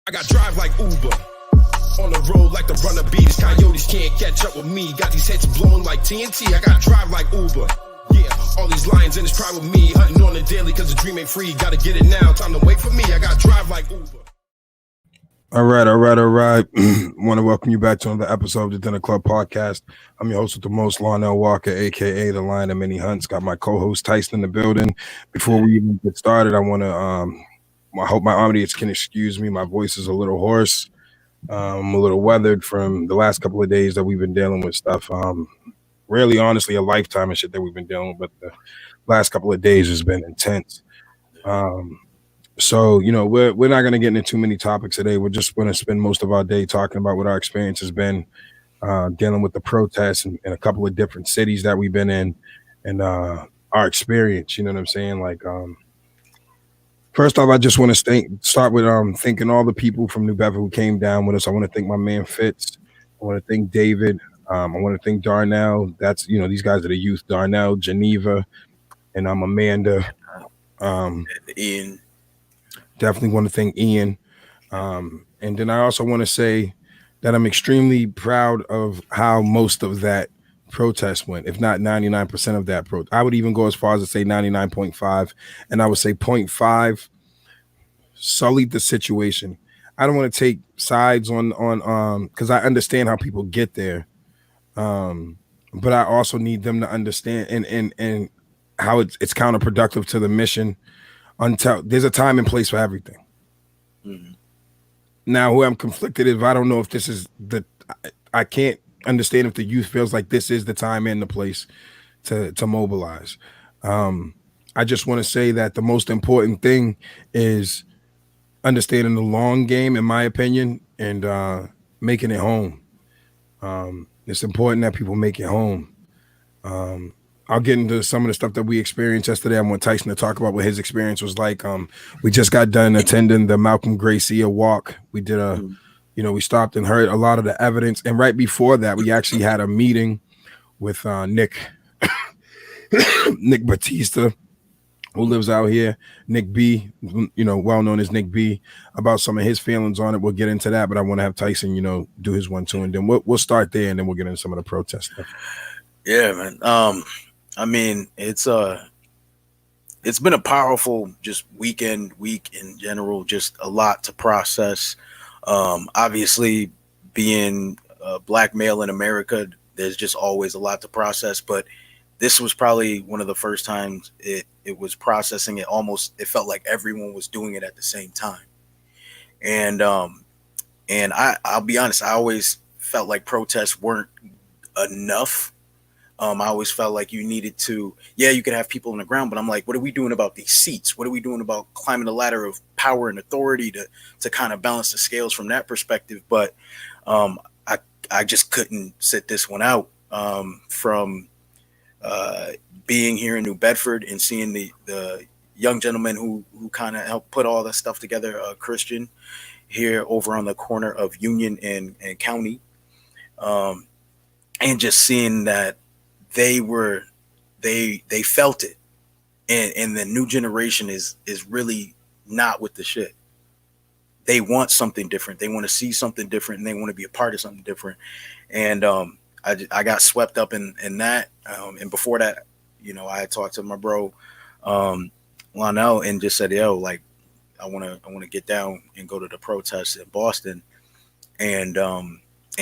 I got drive like Uber. On the road like the runner beat. These coyotes can't catch up with me. Got these heads blowing like TNT. I got drive like Uber. Yeah, all these lions in this pride with me. Hunting on the daily cause the dream ain't free. Gotta get it now. Time to wait for me. I got drive like Uber. All right. Want to welcome you back to another episode of the Dinner Club Podcast. I'm your host with the most, Lionel Walker, aka the Lion of Many Hunts. Got my co-host Tyson in the building. Before we even get started, I want to I hope my audience can excuse me. My voice is a little hoarse. I'm a little weathered from the last couple of days that we've been dealing with stuff. Really, honestly, a lifetime of shit that we've been dealing with. But the last couple of days has been intense. So, you know, we're not going to get into too many topics today. We're just going to spend most of our day talking about what our experience has been, dealing with the protests in a couple of different cities that we've been in, and our experience. You know what I'm saying? Like, first off, I just want to start with thanking all the people from New Bedford who came down with us. I want to thank my man Fitz. I want to thank David. I want to thank Darnell. That's, you know, these guys are the youth. Darnell, Geneva, and I'm Amanda. And Ian. Definitely want to thank Ian. And then I also want to say that I'm extremely proud of how most of that protest went, if not 99% of that protest. I would even go as far as to say 99.5, and I would say 0.5 sullied the situation. I don't want to take sides on because I understand how people get there, but I also need them to understand and how it's counterproductive to the mission. Until there's a time and place for everything. Mm-hmm. Now, who I'm conflicted if I don't know if this is I can't understand if the youth feels like this is the time and the place to mobilize. I just want to say that the most important thing is understanding the long game, in my opinion, and making it home. It's important that people make it home. I'll get into some of the stuff that we experienced yesterday. I want Tyson to talk about what his experience was like. We just got done attending the Malcolm Gracia walk. We did we stopped and heard a lot of the evidence. And right before that, we actually had a meeting with Nick Batista, who lives out here, Nick B, well known as Nick B, about some of his feelings on it. We'll get into that, but I want to have Tyson, do his one too, and then we'll start there, and then we'll get into some of the protest stuff. Yeah, man. I mean, it's been a powerful week in general, just a lot to process. Obviously, being a black male in America, there's just always a lot to process. But this was probably one of the first times it was processing it. It felt like everyone was doing it at the same time. And I'll be honest, I always felt like protests weren't enough. I always felt like you needed to, you could have people on the ground, but I'm like, what are we doing about these seats? What are we doing about climbing the ladder of power and authority to kind of balance the scales from that perspective? But I just couldn't sit this one out from being here in New Bedford and seeing the young gentleman who kind of helped put all that stuff together, Christian, here over on the corner of Union and County, and just seeing that they felt it, and the new generation is really not with the shit. They want something different. They want to see something different, and they want to be a part of something different. And I got swept up in that. And before that, I had talked to my bro Lionel and just said, "Yo, like, I want to get down and go to the protests in Boston," and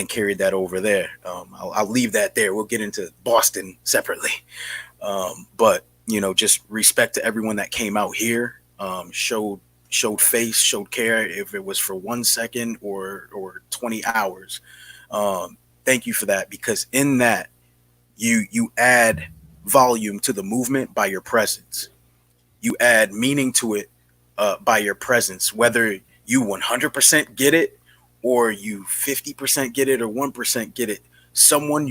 carried that over there. I'll leave that there. We'll get into Boston separately. But, just respect to everyone that came out here, showed face, showed care, if it was for 1 second or 20 hours. Thank you for that, because in that you add volume to the movement by your presence. You add meaning to it by your presence, whether you 100% get it or you 50% get it or 1% get it. Someone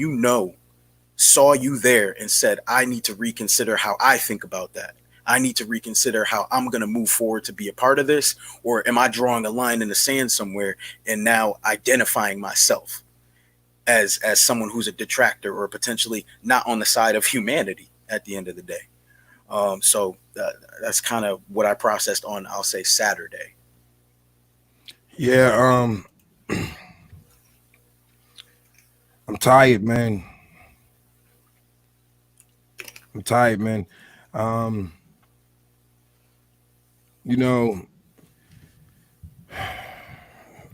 saw you there and said, I need to reconsider how I think about that. I need to reconsider how I'm going to move forward to be a part of this. Or am I drawing a line in the sand somewhere and now identifying myself as someone who's a detractor or potentially not on the side of humanity at the end of the day? So that's kind of what I processed on, I'll say, Saturday. Yeah, I'm tired, man. I'm tired, man. Um, you know,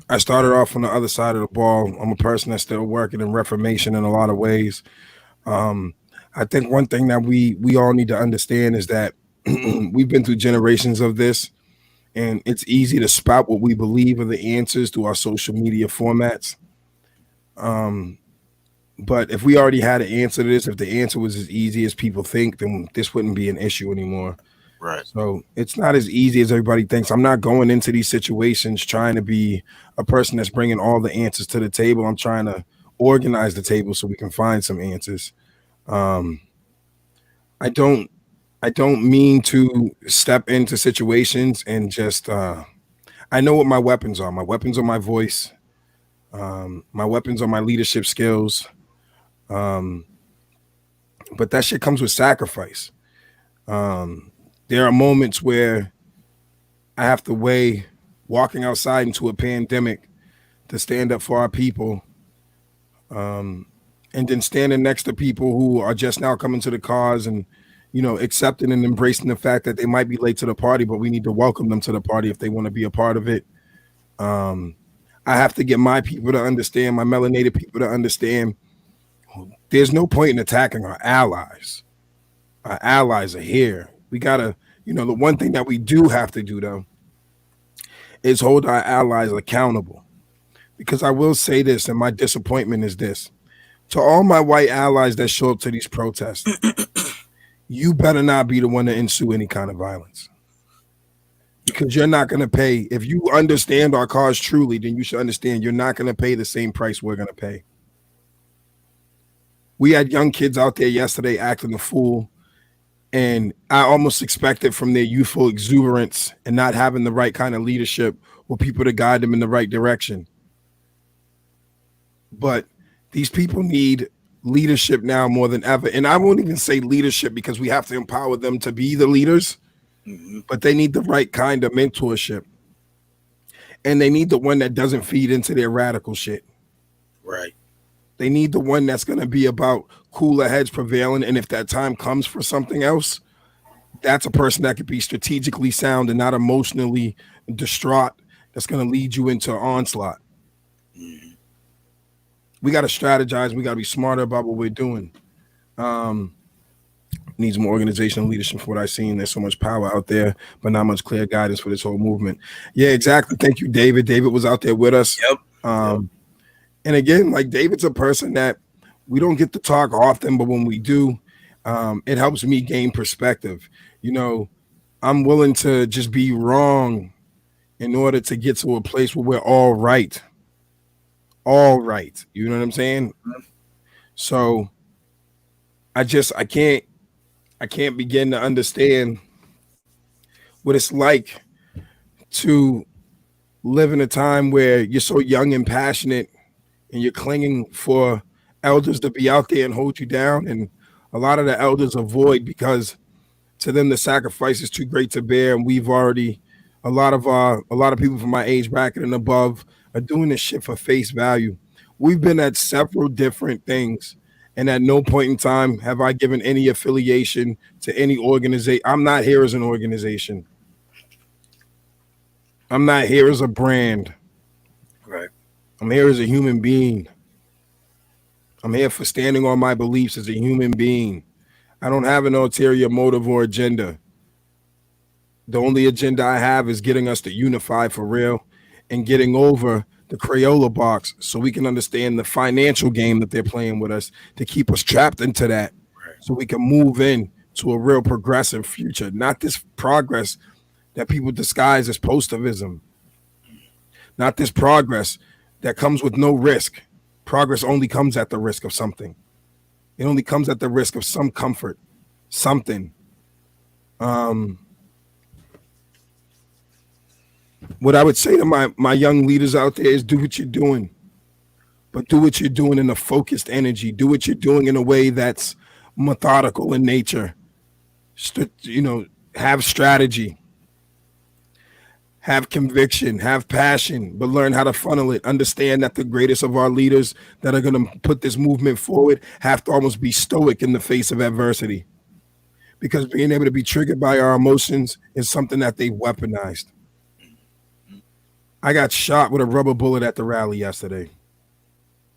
I started off on the other side of the ball. I'm a person that's still working in reformation in a lot of ways. Um, I think one thing that we all need to understand is that we've been through generations of this, and it's easy to spout what we believe are the answers through our social media formats. Um, but if we already had an answer to this, if the answer was as easy as people think, then this wouldn't be an issue anymore. Right. So it's not as easy as everybody thinks. I'm not going into these situations trying to be a person that's bringing all the answers to the table. I'm trying to organize the table so we can find some answers. Um, I don't I don't mean to step into situations and just I know what my weapons are. My weapons are my voice. My weapons are my leadership skills. Um, but that shit comes with sacrifice. Um, there are moments where I have to weigh walking outside into a pandemic to stand up for our people, um, and then standing next to people who are just now coming to the cause and accepting and embracing the fact that they might be late to the party, but we need to welcome them to the party if they want to be a part of it. Um, I have to get my people to understand, my melanated people to understand. There's no point in attacking our allies. Our allies are here. We gotta, the one thing that we do have to do though is hold our allies accountable. Because I will say this, and my disappointment is this: to all my white allies that show up to these protests, you better not be the one to ensue any kind of violence. Because you're not going to pay. If you understand our cause truly, then you should understand you're not going to pay the same price we're going to pay. We had young kids out there yesterday acting a fool, and I almost expected from their youthful exuberance and not having the right kind of leadership or people to guide them in the right direction. But these people need leadership now more than ever. And I won't even say leadership because we have to empower them to be the leaders, but they need the right kind of mentorship. And they need the one that doesn't feed into their radical shit. Right. They need the one that's going to be about cooler heads prevailing. And if that time comes for something else, that's a person that could be strategically sound and not emotionally distraught. That's going to lead you into onslaught. We got to strategize. We got to be smarter about what we're doing. Needs more organizational leadership for what I've seen. There's so much power out there, but not much clear guidance for this whole movement. Yeah, exactly. Thank you, David. David was out there with us. Yep. And again, like David's a person that we don't get to talk often, but when we do, it helps me gain perspective. I'm willing to just be wrong in order to get to a place where we're all right. All right. You know what I'm saying? So I can't begin to understand what it's like to live in a time where you're so young and passionate and you're clinging for elders to be out there and hold you down. And a lot of the elders avoid because to them the sacrifice is too great to bear. And a lot of people from my age bracket and above are doing this shit for face value. We've been at several different things, and at no point in time have I given any affiliation to any organization. I'm not here as an organization. I'm not here as a brand. Right. I'm here as a human being. I'm here for standing on my beliefs as a human being. I don't have an ulterior motive or agenda. The only agenda I have is getting us to unify for real and getting over the Crayola box so we can understand the financial game that they're playing with us to keep us trapped into that, so we can move in to a real progressive future, not this progress that people disguise as positivism, not this progress that comes with no risk. Progress only comes at the risk of something. It only comes at the risk of some comfort, something. What I would say to my young leaders out there is do what you're doing, but do what you're doing in a focused energy. Do what you're doing in a way that's methodical in nature. Have strategy. have conviction, have passion, but learn how to funnel it. Understand that the greatest of our leaders that are going to put this movement forward have to almost be stoic in the face of adversity, because being able to be triggered by our emotions is something that they've weaponized. I got shot with a rubber bullet at the rally yesterday.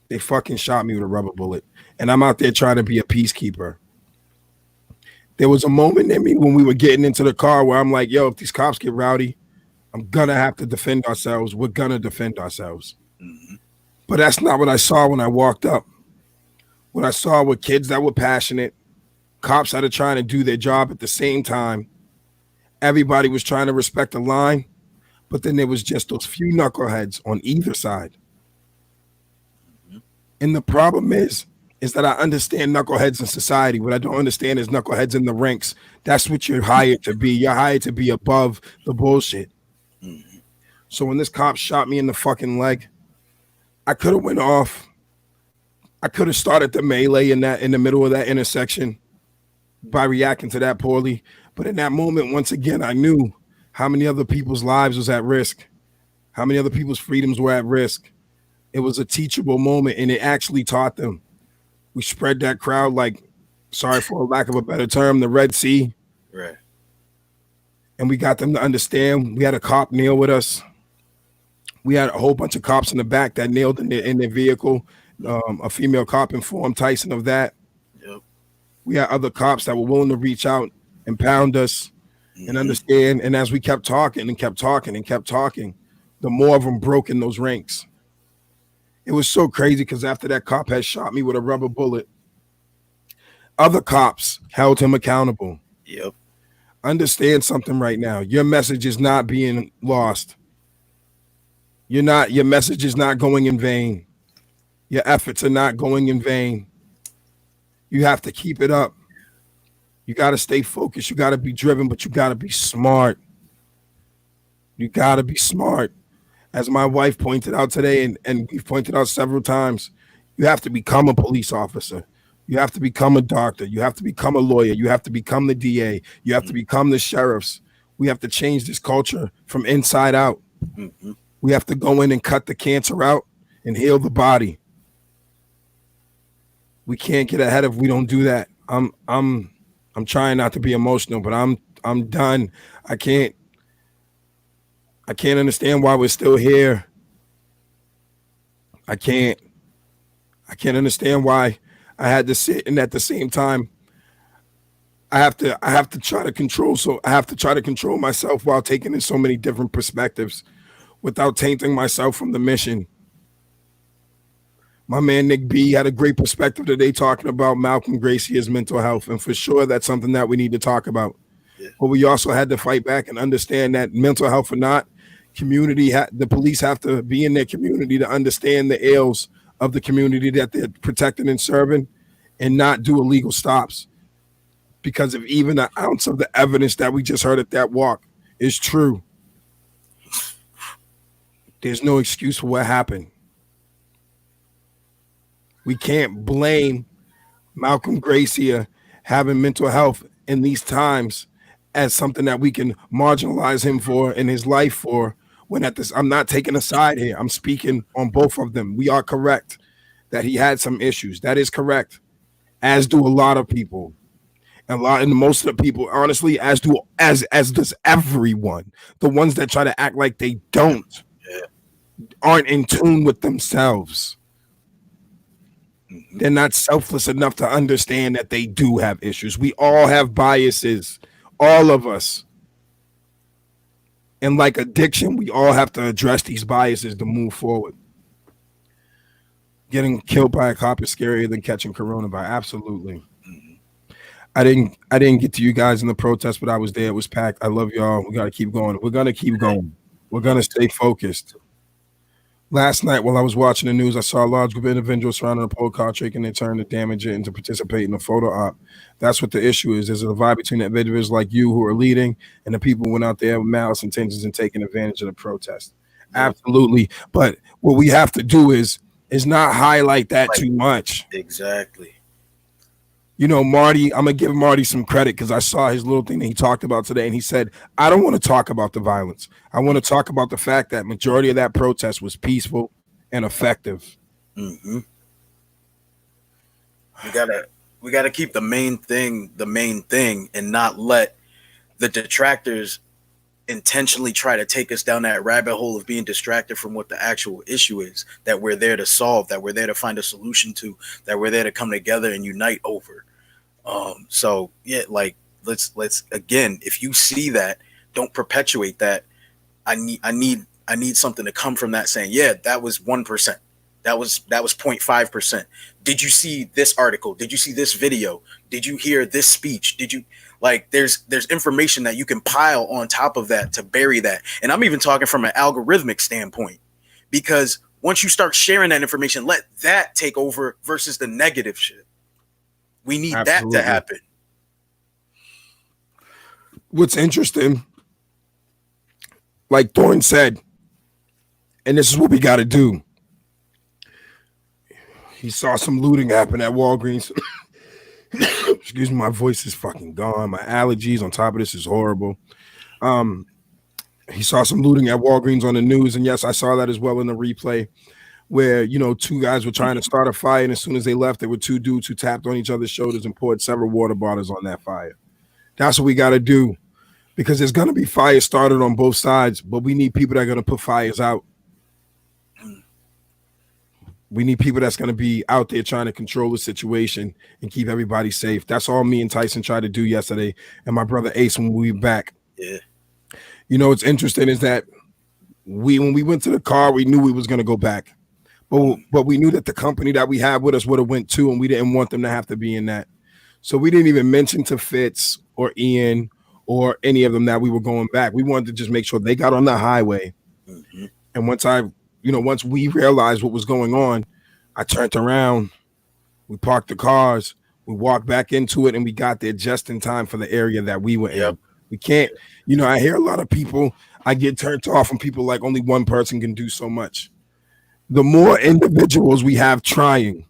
They fucking shot me with a rubber bullet, and I'm out there trying to be a peacekeeper. There was a moment in me when we were getting into the car where I'm like, yo, if these cops get rowdy, I'm gonna have to defend ourselves. We're gonna defend ourselves. Mm-hmm. But that's not what I saw when I walked up. What I saw were kids that were passionate, cops that are trying to do their job at the same time. Everybody was trying to respect the line, but then there was just those few knuckleheads on either side. Mm-hmm. And the problem is that I understand knuckleheads in society. What I don't understand is knuckleheads in the ranks. That's what you're hired to be. You're hired to be above the bullshit. Mm-hmm. So when this cop shot me in the fucking leg, I could have went off. I could have started the melee in the middle of that intersection by reacting to that poorly. But in that moment, once again, I knew how many other people's lives was at risk, how many other people's freedoms were at risk. It was a teachable moment, and it actually taught them. We spread that crowd like, sorry for a lack of a better term, the Red Sea. Right. And we got them to understand. We had a cop kneel with us. We had a whole bunch of cops in the back that kneeled in their vehicle. A female cop informed Tyson of that. Yep. We had other cops that were willing to reach out and pound us and understand. And as we kept talking and kept talking and kept talking, the more of them broke in those ranks. It was so crazy because after that cop had shot me with a rubber bullet, other cops held him accountable. Yep. Understand something right now. Your message is not being lost. Your message is not going in vain. Your efforts are not going in vain. You have to keep it up. You got to stay focused. You got to be driven, but you got to be smart. You got to be smart. As my wife pointed out today, and we've pointed out several times, you have to become a police officer. You have to become a doctor. You have to become a lawyer. You have to become the DA. You have to become the sheriffs. We have to change this culture from inside out. Mm-hmm. We have to go in and cut the cancer out and heal the body. We can't get ahead if we don't do that. I'm trying not to be emotional, but I'm done. I can't understand why we're still here. I can't understand why I had to sit, and at the same time, I have to try to control. So I have to try to control myself while taking in so many different perspectives without tainting myself from the mission. My man Nick B had a great perspective today talking about Malcolm Gracie's mental health, and for sure that's something that we need to talk about. Yeah. But we also had to fight back and understand that mental health or not, the police have to be in their community to understand the ills of the community that they're protecting and serving, and not do illegal stops. Because if even an ounce of the evidence that we just heard at that walk is true, there's no excuse for what happened. We can't blame Malcolm Gracia having mental health in these times as something that we can marginalize him for and his life for. When I'm not taking a side here. I'm speaking on both of them. We are correct that he had some issues. That is correct, as do a lot of people. And most of the people, honestly, as does everyone. The ones that try to act like they don't aren't in tune with themselves. They're not selfless enough to understand that they do have issues. We all have biases, all of us. And like addiction, we all have to address these biases to move forward. Getting killed by a cop is scarier than catching coronavirus. Absolutely. I didn't get to you guys in the protest, but I was there. It was packed. I love y'all. We got to keep going. We're going to keep going. We're going to stay focused. Last night, while I was watching the news, I saw a large group of individuals surrounding a poll car taking their turn to damage it and to participate in a photo op. That's what the issue is. There's a divide between the individuals like you who are leading and the people who went out there with malice intentions and taking advantage of the protest. Absolutely. But what we have to do is not highlight that too much. Exactly. You know, Marty, I'm gonna give Marty some credit because I saw his little thing that he talked about today, and he said, "I don't want to talk about the violence. I want to talk about the fact that majority of that protest was peaceful and effective." Mm-hmm. We gotta keep the main thing, and not let the detractors intentionally try to take us down that rabbit hole of being distracted from what the actual issue is that we're there to solve, that we're there to find a solution to, that we're there to come together and unite over. So yeah, like let's again, if you see that, don't perpetuate that. I need something to come from that saying, yeah, that was 1%. That was 0.5%. Did you see this article? Did you see this video? Did you hear this speech? Did you like there's information that you can pile on top of that to bury that. And I'm even talking from an algorithmic standpoint, because once you start sharing that information, let that take over versus the negative shit. We need Absolutely. That to happen. What's interesting, like Thorne said, and this is what we got to do. He saw some looting happen at Walgreens. Excuse me, my voice is fucking gone. My allergies on top of this is horrible. He saw some looting at Walgreens on the news, and yes, I saw that as well in the replay, where, you know, two guys were trying to start a fire, and as soon as they left, there were two dudes who tapped on each other's shoulders and poured several water bottles on that fire. That's what we got to do, because there's going to be fires started on both sides, but we need people that are going to put fires out. We need people that's going to be out there trying to control the situation and keep everybody safe. That's all me and Tyson tried to do yesterday, and my brother Ace when we were back. Yeah. You know, what's interesting is that when we went to the car, we knew we was going to go back. But we knew that the company that we had with us would have went too, and we didn't want them to have to be in that. So we didn't even mention to Fitz or Ian or any of them that we were going back. We wanted to just make sure they got on the highway. Mm-hmm. And once we realized what was going on, I turned around, we parked the cars, we walked back into it, and we got there just in time for the area that we were in. We can't, I hear a lot of people, I get turned off when people like only one person can do so much. The more individuals we have trying,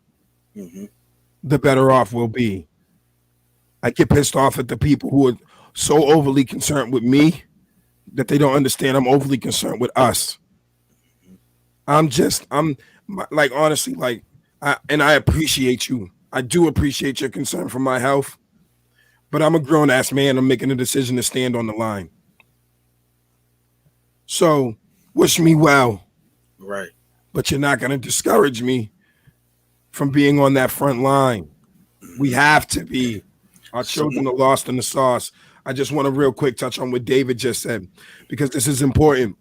mm-hmm. the better off we'll be. I get pissed off at the people who are so overly concerned with me that they don't understand I'm overly concerned with us. I'm like, honestly, like, I appreciate you. I do appreciate your concern for my health, but I'm a grown ass man. I'm making a decision to stand on the line. So wish me well. Right. But you're not going to discourage me from being on that front line. We have to be. Our children are lost in the sauce. I just want to real quick touch on what David just said, because this is important.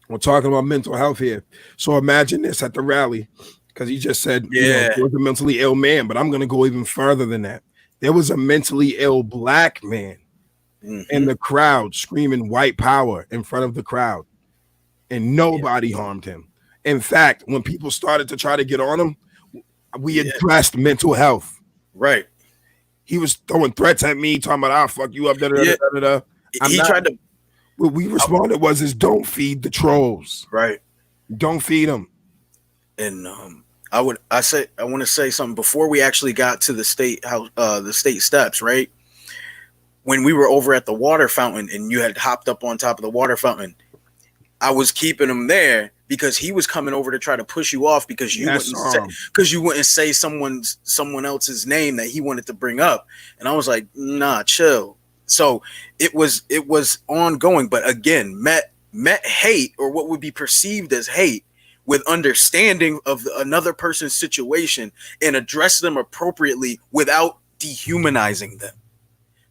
We're talking about mental health here. So imagine this at the rally, because he just said, there was a mentally ill man, but I'm going to go even further than that. There was a mentally ill black man in the crowd screaming white power in front of the crowd, and nobody harmed him. In fact, when people started to try to get on him, we addressed mental health. Right. He was throwing threats at me, talking about, I'll fuck you up. What we responded was don't feed the trolls. Right. Don't feed them. And I want to say something before we actually got to the state house, the state steps, right? When we were over at the water fountain and you had hopped up on top of the water fountain, I was keeping him there because he was coming over to try to push you off because you wouldn't say someone else's name that he wanted to bring up. And I was like, nah, chill. So it was ongoing, but again, met hate, or what would be perceived as hate, with understanding of another person's situation and address them appropriately without dehumanizing them.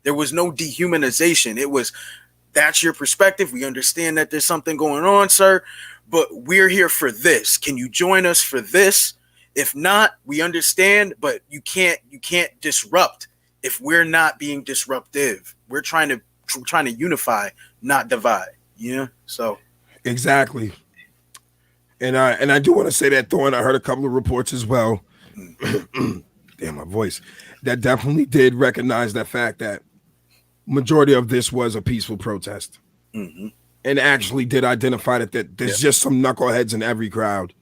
There was no dehumanization. It was, that's your perspective. We understand that there's something going on, sir, but we're here for this. Can you join us for this? If not, we understand, but you can't disrupt if we're not being disruptive. We're trying to unify, not divide. Yeah. So exactly. And I do want to say that, Thorne, I heard a couple of reports as well. Damn, my voice. That definitely did recognize that fact that majority of this was a peaceful protest, and actually did identify that there's just some knuckleheads in every crowd.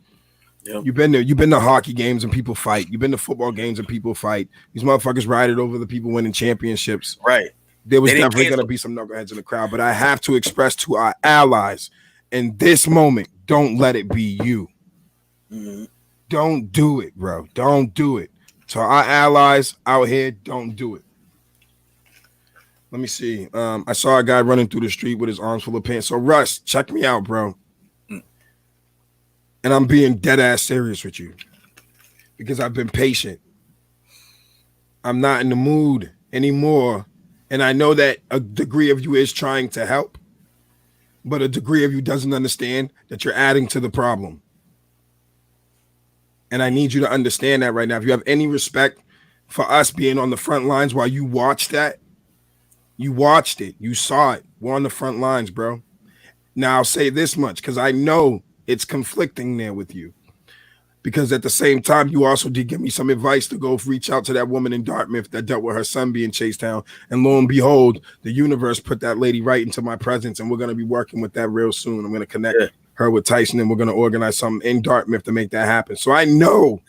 Yep. You've been there. You've been to hockey games and people fight. You've been to football games and people fight. These motherfuckers ride it over the people winning championships. Right. There was definitely going to be some knuckleheads in the crowd, but I have to express to our allies in this moment, don't let it be you. Mm-hmm. Don't do it, bro. Don't do it. To our allies out here, don't do it. Let me see. I saw a guy running through the street with his arms full of pain. So, Russ, check me out, bro. And I'm being dead ass serious with you because I've been patient. I'm not in the mood anymore. And I know that a degree of you is trying to help, but a degree of you doesn't understand that you're adding to the problem. And I need you to understand that right now. If you have any respect for us being on the front lines while you watched that, you watched it, you saw it. We're on the front lines, bro. Now I'll say this much because I know it's conflicting there with you. Because at the same time, you also did give me some advice to go reach out to that woman in Dartmouth that dealt with her son being chased down. And lo and behold, the universe put that lady right into my presence. And we're going to be working with that real soon. I'm going to connect her with Tyson and we're going to organize something in Dartmouth to make that happen. So I know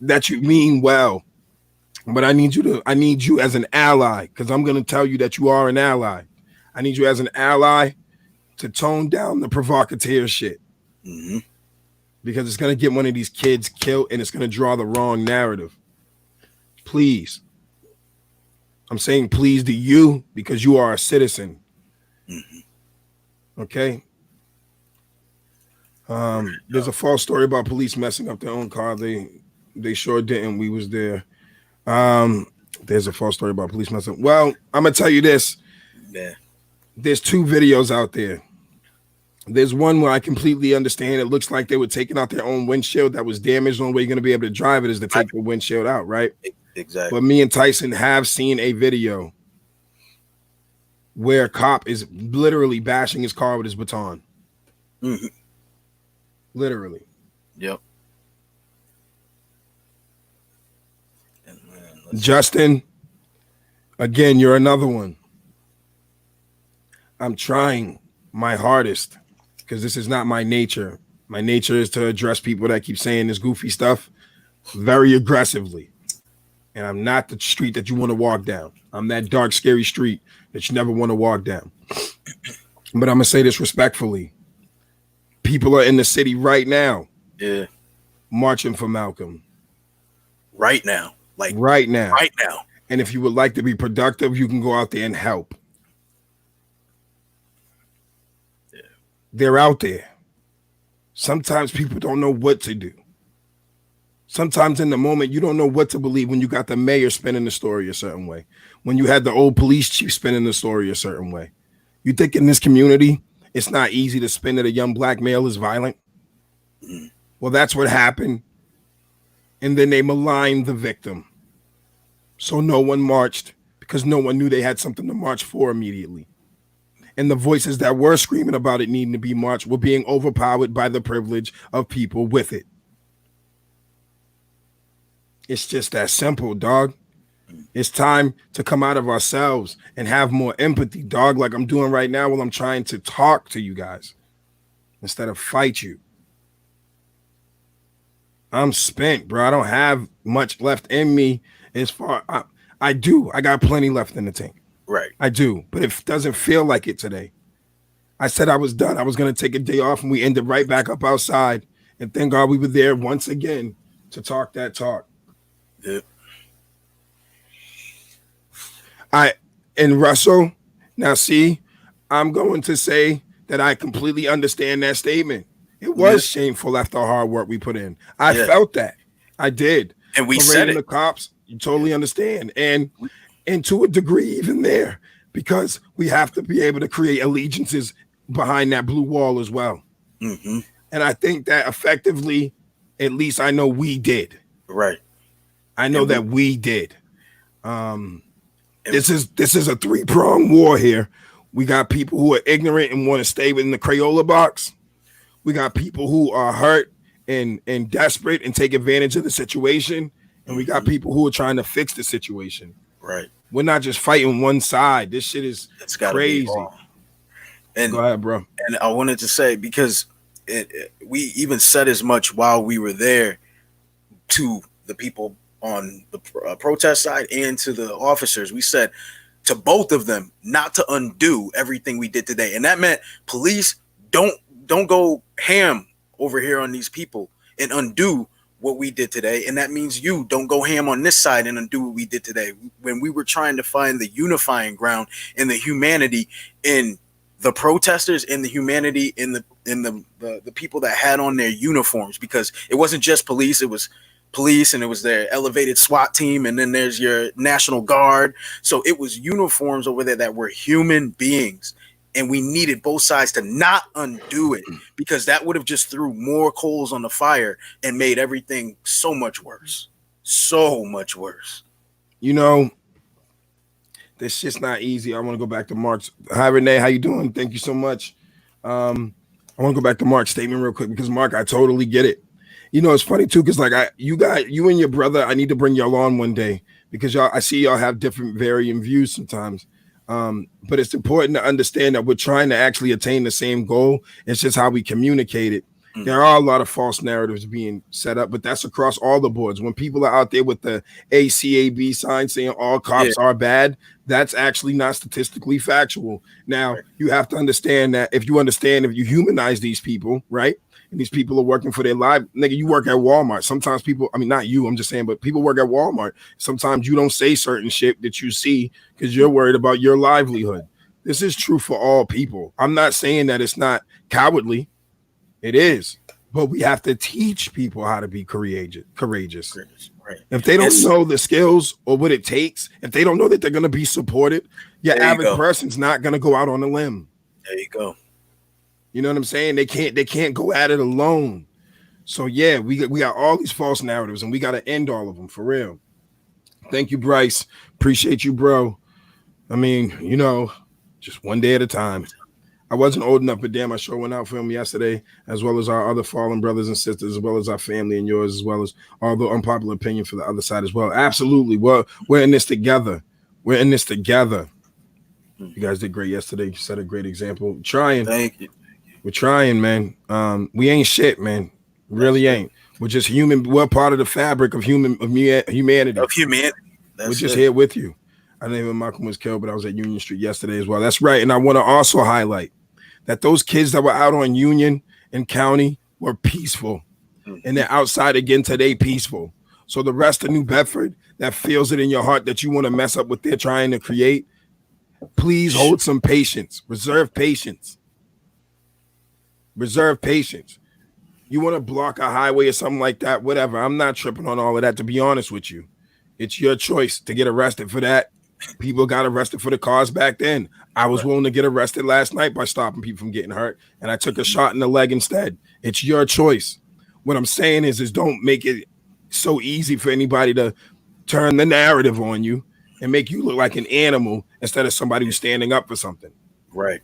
that you mean well, but I need you as an ally because I'm going to tell you that you are an ally. I need you as an ally to tone down the provocateur shit. Mm-hmm. Because it's going to get one of these kids killed and it's going to draw the wrong narrative. Please. I'm saying please to you because you are a citizen. Mm-hmm. Okay? There's a false story about police messing up their own car. They sure didn't. We was there. There's a false story about police messing. Well, I'm going to tell you this. Yeah. There's 2 videos out there. There's one where I completely understand. It looks like they were taking out their own windshield that was damaged. The only way you're going to be able to drive it is to take the windshield out, right? Exactly. But me and Tyson have seen a video where a cop is literally bashing his car with his baton. Mm-hmm. Literally. Yep. Justin, again, you're another one. I'm trying my hardest because this is not my nature. My nature is to address people that keep saying this goofy stuff very aggressively. And I'm not the street that you want to walk down. I'm that dark, scary street that you never want to walk down. But I'm going to say this respectfully. People are in the city right now. Yeah. Marching for Malcolm. Right now. Like right now. Right now. And if you would like to be productive, you can go out there and help. Yeah. They're out there. Sometimes people don't know what to do. Sometimes in the moment, you don't know what to believe when you got the mayor spinning the story a certain way. When you had the old police chief spinning the story a certain way. You think in this community, it's not easy to spin that a young black male is violent? Mm. Well, that's what happened. And then they maligned the victim. So no one marched because no one knew they had something to march for immediately. And the voices that were screaming about it needing to be marched were being overpowered by the privilege of people with it. It's just that simple, dog. It's time to come out of ourselves and have more empathy, dog, like I'm doing right now while I'm trying to talk to you guys instead of fight you. I'm spent, bro. I don't have much left in me as far. I do. I got plenty left in the tank. Right. I do. But it doesn't feel like it today. I said I was done. I was going to take a day off and we ended right back up outside. And thank God we were there once again to talk that talk. Yep. And Russell, now see, I'm going to say that I completely understand that statement. It was shameful after the hard work we put in. I felt that. I did. And we said it. The cops, you totally understand. And to a degree even there, because we have to be able to create allegiances behind that blue wall as well. Mm-hmm. And I think that effectively, at least I know we did. Right. I know that we did. This is a 3-pronged war here. We got people who are ignorant and want to stay within the Crayola box. We got people who are hurt and desperate and take advantage of the situation. And we got people who are trying to fix the situation. Right. We're not just fighting one side. This shit is crazy. And go ahead, bro. And I wanted to say, because we even said as much while we were there to the people on the protest side and to the officers. We said to both of them not to undo everything we did today, and that meant police don't go ham over here on these people and undo what we did today. And that means you don't go ham on this side and undo what we did today. When we were trying to find the unifying ground and the humanity in the protesters and the humanity in the people that had on their uniforms, because it wasn't just police, it was police and it was their elevated SWAT team, and then there's your National Guard. So it was uniforms over there that were human beings. And we needed both sides to not undo it, because that would have just threw more coals on the fire and made everything so much worse. So much worse. You know, this just not easy. I want to go back to Mark's. Hi, Renee. How you doing? Thank you so much. I want to go back to Mark's statement real quick, because Mark, I totally get it. You know, it's funny too, because like you and your brother, I need to bring y'all on one day, because I see y'all have different varying views sometimes. But it's important to understand that we're trying to actually attain the same goal. It's just how we communicate it. Mm-hmm. There are a lot of false narratives being set up, but that's across all the boards. When people are out there with the ACAB sign saying all cops are bad, that's actually not statistically factual. Now, you have to understand that if you humanize these people, right? And these people are working for their life. Nigga, you work at Walmart. Sometimes people, I mean, not you, I'm just saying, but people work at Walmart. Sometimes you don't say certain shit that you see because you're worried about your livelihood. This is true for all people. I'm not saying that it's not cowardly. It is. But we have to teach people how to be courageous. Right. If they don't know the skills or what it takes, if they don't know that they're going to be supported, your average person's not going to go out on a limb. There you go. You know what I'm saying? They can't go at it alone. So yeah, we got all these false narratives, and we got to end all of them for real. Thank you, Bryce. Appreciate you, bro. I mean, you know, just one day at a time. I wasn't old enough, but damn, I sure went out for him yesterday, as well as our other fallen brothers and sisters, as well as our family and yours, as well as all the unpopular opinion for the other side as well. Absolutely. Well, we're in this together. We're in this together. You guys did great yesterday. You set a great example. Trying. Thank you. We're trying, man. We ain't shit, man. Really ain't. We're just human. We're part of the fabric of humanity. We're just here with you. I didn't even Malcolm was killed, but I was at Union Street yesterday as well. That's right. And I want to also highlight that those kids that were out on Union and County were peaceful. And they're outside again today peaceful. So the rest of New Bedford that feels it in your heart that you want to mess up what they're trying to create, please hold some patience. Reserve patience. Reserve patience. You want to block a highway or something like that, whatever. I'm not tripping on all of that, to be honest with you. It's your choice to get arrested for that. People got arrested for the cars back then. I was willing to get arrested last night by stopping people from getting hurt, and I took a shot in the leg instead. It's your choice. What I'm saying is don't make it so easy for anybody to turn the narrative on you and make you look like an animal instead of somebody who's standing up for something. Right.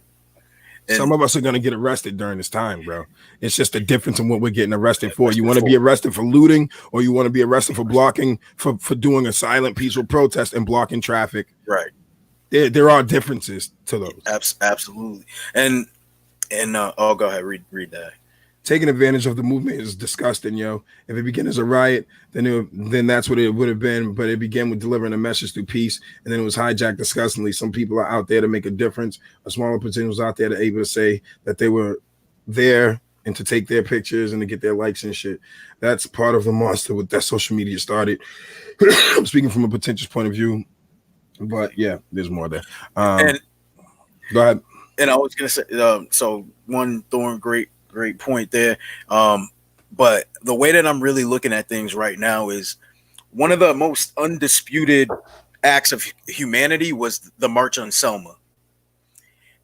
And some of us are going to get arrested during this time, bro. It's just the difference in what we're getting arrested for. You want to be arrested for looting, or you want to be arrested for blocking, for doing a silent, peaceful protest and blocking traffic. Right. There are differences to those. Absolutely. And go ahead, read that. Taking advantage of the movement is disgusting, yo. If it began as a riot, then that's what it would have been. But it began with delivering a message through peace, and then it was hijacked disgustingly. Some people are out there to make a difference. A smaller percentage was out there to able to say that they were there and to take their pictures and to get their likes and shit. That's part of the monster with that social media started. I'm speaking from a potential point of view, but yeah, there's more there. Go ahead. And I was gonna say, so one Thorn, great point there. But the way that I'm really looking at things right now is one of the most undisputed acts of humanity was the March on Selma.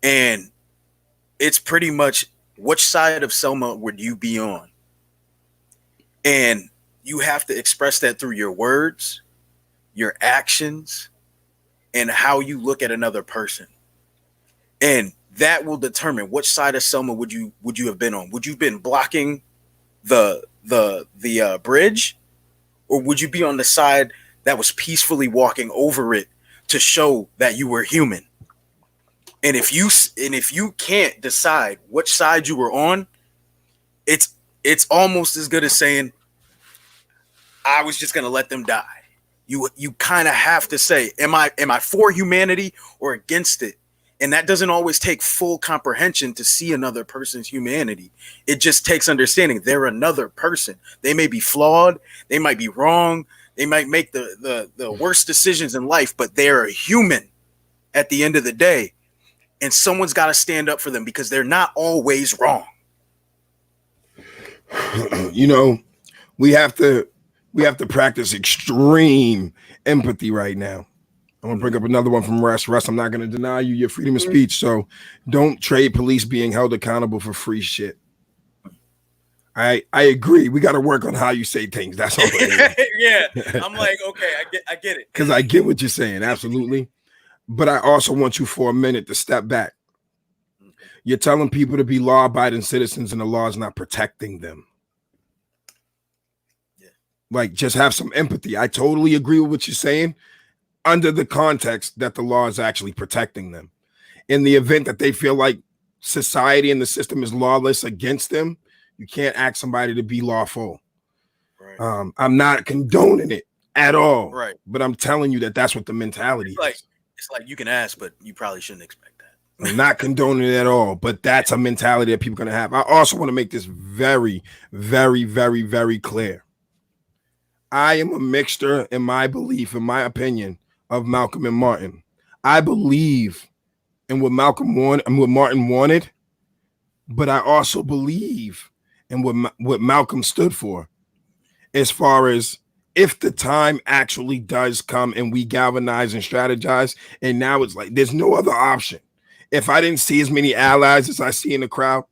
And it's pretty much, which side of Selma would you be on? And you have to express that through your words, your actions, and how you look at another person. And that will determine which side of Selma would you have been on. Would you have been blocking the bridge, or would you be on the side that was peacefully walking over it to show that you were human? And if you can't decide which side you were on, it's almost as good as saying, I was just going to let them die. You kind of have to say, am I for humanity or against it? And that doesn't always take full comprehension to see another person's humanity. It just takes understanding they're another person. They may be flawed. They might be wrong. They might make the worst decisions in life, but they're a human at the end of the day. And someone's got to stand up for them because they're not always wrong. You know, we have to practice extreme empathy right now. I'm gonna bring up another one from Russ. Russ, I'm not gonna deny you your freedom of speech. So don't trade police being held accountable for free shit. I agree. We got to work on how you say things. That's all. Yeah, I'm like, okay, I get it. Because I get what you're saying, absolutely. But I also want you for a minute to step back. You're telling people to be law-abiding citizens, and the law is not protecting them. Yeah. Like, just have some empathy. I totally agree with what you're saying, under the context that the law is actually protecting them. In the event that they feel like society and the system is lawless against them, you can't ask somebody to be lawful. Right. I'm not condoning it at all. Right. But I'm telling you that that's what the mentality is. It's like you can ask, but you probably shouldn't expect that. I'm not condoning it at all, but that's a mentality that people are going to have. I also want to make this very, very, very, very clear. I am a mixture in my belief, in my opinion, of Malcolm and Martin. I believe in what Malcolm wanted and what Martin wanted, but I also believe in what Malcolm stood for, as far as if the time actually does come and we galvanize and strategize, and now it's like there's no other option. If I didn't see as many allies as I see in the crowd,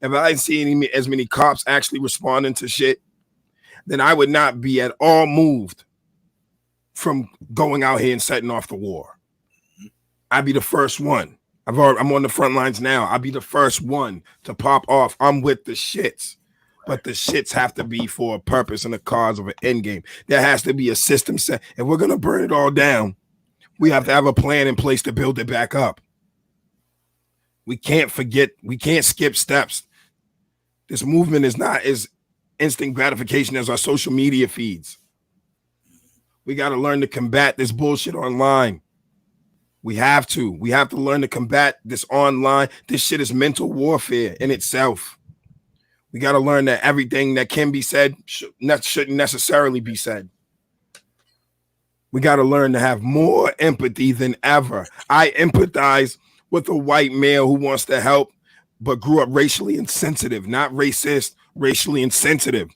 if I didn't see as many cops actually responding to shit, then I would not be at all moved from going out here and setting off the war. I'd be the first one. I'm on the front lines now. I'll be the first one to pop off. I'm with the shits. But the shits have to be for a purpose and a cause of an end game. There has to be a system set. If we're going to burn it all down, we have to have a plan in place to build it back up. We can't forget. We can't skip steps. This movement is not as instant gratification as our social media feeds. We got to learn to combat this bullshit online. We have to learn to combat this online. This shit is mental warfare in itself. We got to learn that everything that can be said shouldn't necessarily be said. We got to learn to have more empathy than ever. I empathize with a white male who wants to help, but grew up racially insensitive, not racist, racially insensitive.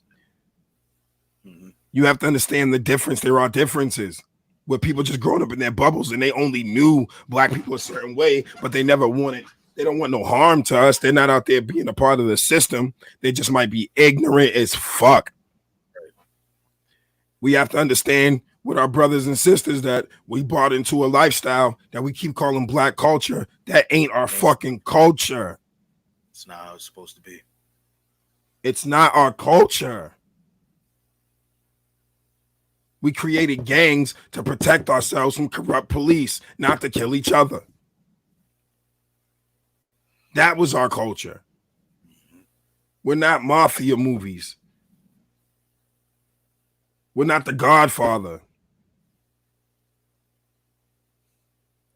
You have to understand the difference. There are differences where people just growing up in their bubbles and they only knew black people a certain way, but they never wanted, they don't want no harm to us. They're not out there being a part of the system. They just might be ignorant as fuck. We have to understand with our brothers and sisters that we brought into a lifestyle that we keep calling black culture. That ain't our fucking culture. It's not how it's supposed to be. It's not our culture. We created gangs to protect ourselves from corrupt police, not to kill each other. That was our culture. We're not mafia movies. We're not The Godfather.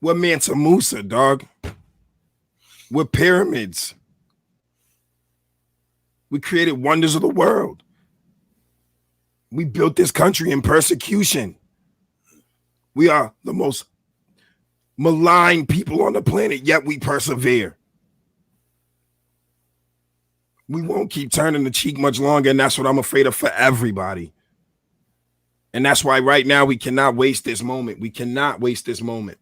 We're Mansa Musa, dog. We're pyramids. We created wonders of the world. We built this country in persecution. We are the most maligned people on the planet, yet we persevere. We won't keep turning the cheek much longer, and that's what I'm afraid of for everybody. And that's why right now we cannot waste this moment. We cannot waste this moment.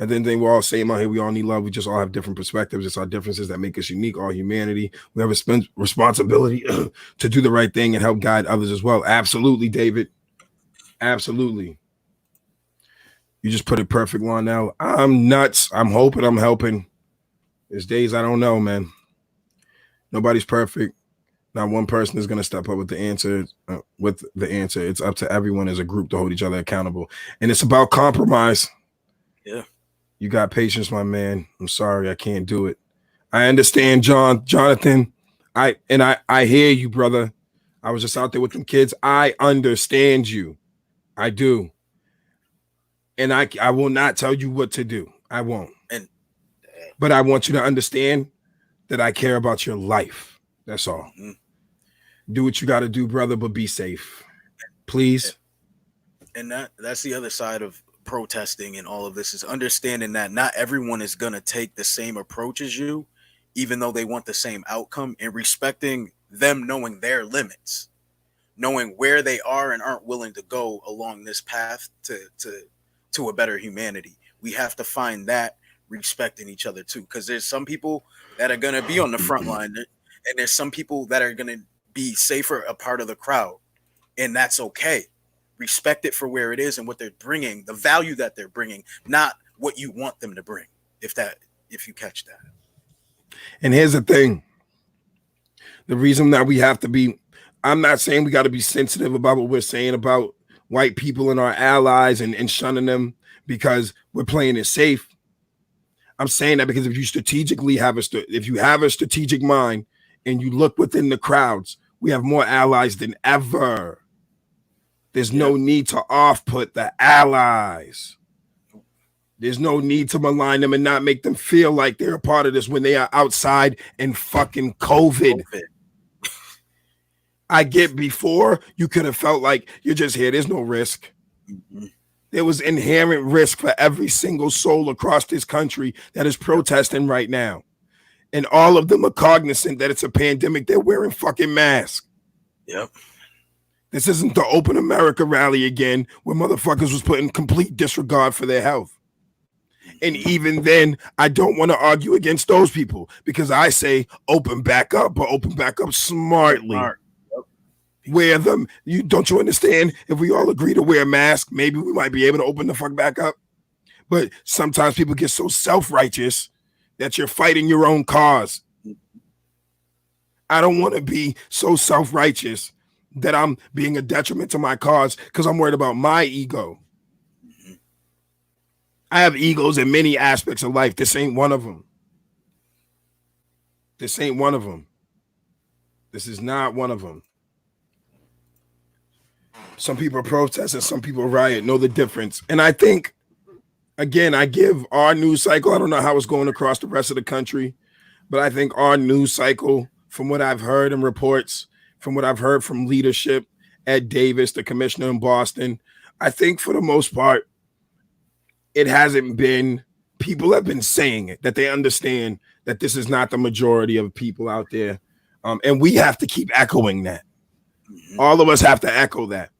And then we're all same out here. We all need love. We just all have different perspectives. It's our differences that make us unique, our humanity. We have a responsibility to do the right thing and help guide others as well. Absolutely, David. Absolutely. You just put it perfect, Lionel. I'm nuts. I'm hoping I'm helping. There's days I don't know, man. Nobody's perfect. Not one person is going to step up with the answer. It's up to everyone as a group to hold each other accountable. And it's about compromise. Yeah. You got patience, my man. I'm sorry I can't do it. I understand, Jonathan. I hear you, brother. I was just out there with them kids. I understand you. I do. And I will not tell you what to do. I won't. But I want you to understand that I care about your life. That's all. Mm-hmm. Do what you got to do, brother, but be safe. Please. And that's the other side of protesting and all of this, is understanding that not everyone is going to take the same approach as you, even though they want the same outcome, and respecting them knowing their limits, knowing where they are and aren't willing to go along this path to a better humanity. We have to find that respecting each other too, because there's some people that are going to be on the front line, and there's some people that are going to be safer a part of the crowd, and that's okay. Respect it for where it is and what they're bringing, the value that they're bringing, not what you want them to bring, if you catch that. And here's the thing. The reason that we have to be, I'm not saying we got to be sensitive about what we're saying about white people and our allies and shunning them because we're playing it safe. I'm saying that because if you strategically if you have a strategic mind and you look within the crowds, we have more allies than ever. There's no need to off-put the allies. There's no need to malign them and not make them feel like they're a part of this when they are outside in fucking COVID. I get before you could have felt like you're just here. There's no risk. Mm-hmm. There was inherent risk for every single soul across this country that is protesting right now. And all of them are cognizant that it's a pandemic. They're wearing fucking masks. Yep. This isn't the Open America rally again where motherfuckers was put in complete disregard for their health. And even then, I don't want to argue against those people because I say open back up, but open back up smartly. Smart. Yep. Wear them. Don't you understand? If we all agree to wear masks, maybe we might be able to open the fuck back up. But sometimes people get so self-righteous that you're fighting your own cause. I don't want to be so self-righteous that I'm being a detriment to my cause because I'm worried about my ego. Mm-hmm. I have egos in many aspects of life. This ain't one of them. This ain't one of them. This is not one of them. Some people protest and some people riot. Know the difference. And I think, again, I give our news cycle, I don't know how it's going across the rest of the country, but I think our news cycle, from what I've heard in reports, from what I've heard from leadership, Ed Davis, the commissioner in Boston, I think for the most part, it hasn't been, people have been saying it, that they understand that this is not the majority of people out there. And we have to keep echoing that. Mm-hmm. All of us have to echo that.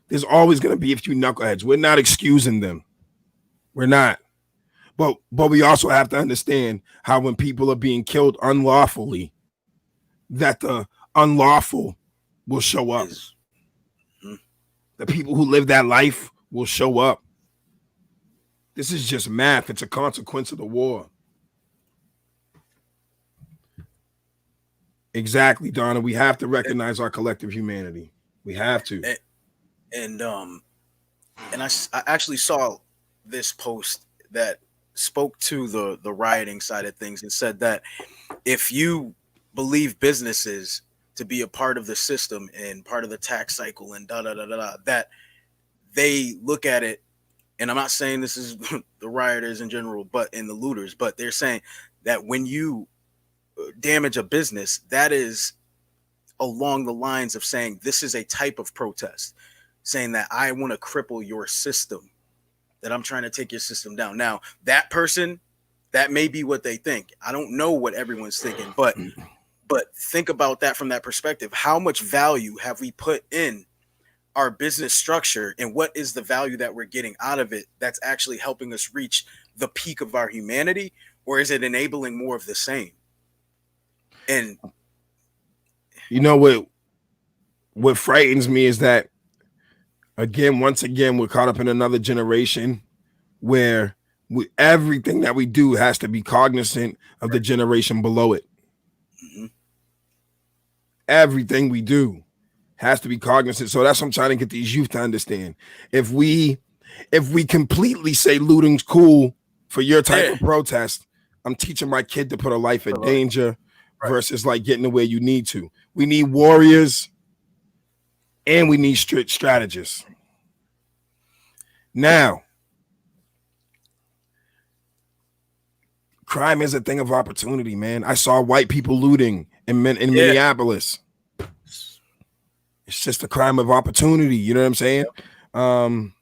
There's always going to be a few knuckleheads. We're not excusing them. We're not. But we also have to understand how when people are being killed unlawfully, that the unlawful will show up. Mm-hmm. The people who live that life will show up. This is just math. It's a consequence of the war. Exactly, Donna. We have to recognize our collective humanity. We have to. And I actually saw this post that spoke to the rioting side of things and said that if you believe businesses to be a part of the system and part of the tax cycle and that they look at it, and I'm not saying this is the rioters in general, but in the looters, but they're saying that when you damage a business, that is along the lines of saying this is a type of protest, saying that I want to cripple your system, that I'm trying to take your system down. Now, that person, that may be what they think. I don't know what everyone's thinking, but think about that from that perspective. How much value have we put in our business structure, and what is the value that we're getting out of it that's actually helping us reach the peak of our humanity, or is it enabling more of the same? And you know what frightens me is that once again we're caught up in another generation where everything that we do has to be cognizant of the generation below it. Mm-hmm. Everything we do has to be cognizant. So that's what I'm trying to get these youth to understand. If we completely say looting's cool for your type of protest, I'm teaching my kid to put a life in danger versus like getting to where you need to. We need warriors and we need strict strategists. Now, crime is a thing of opportunity, man. I saw white people looting in Minneapolis. It's just a crime of opportunity. You know what I'm saying?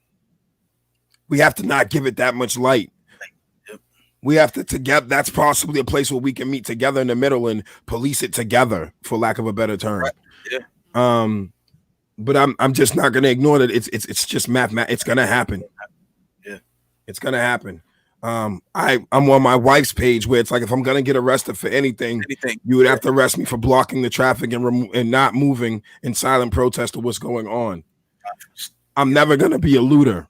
We have to not give it that much light. We have to together. That's possibly a place where we can meet together in the middle and police it together, for lack of a better term. Right. Yeah. But I'm just not gonna ignore that. It's just mathematics. It's gonna happen. Yeah, it's gonna happen. I'm on my wife's page where it's like if I'm gonna get arrested for anything, you would have to arrest me for blocking the traffic and not moving in silent protest of what's going on. I'm never gonna be a looter.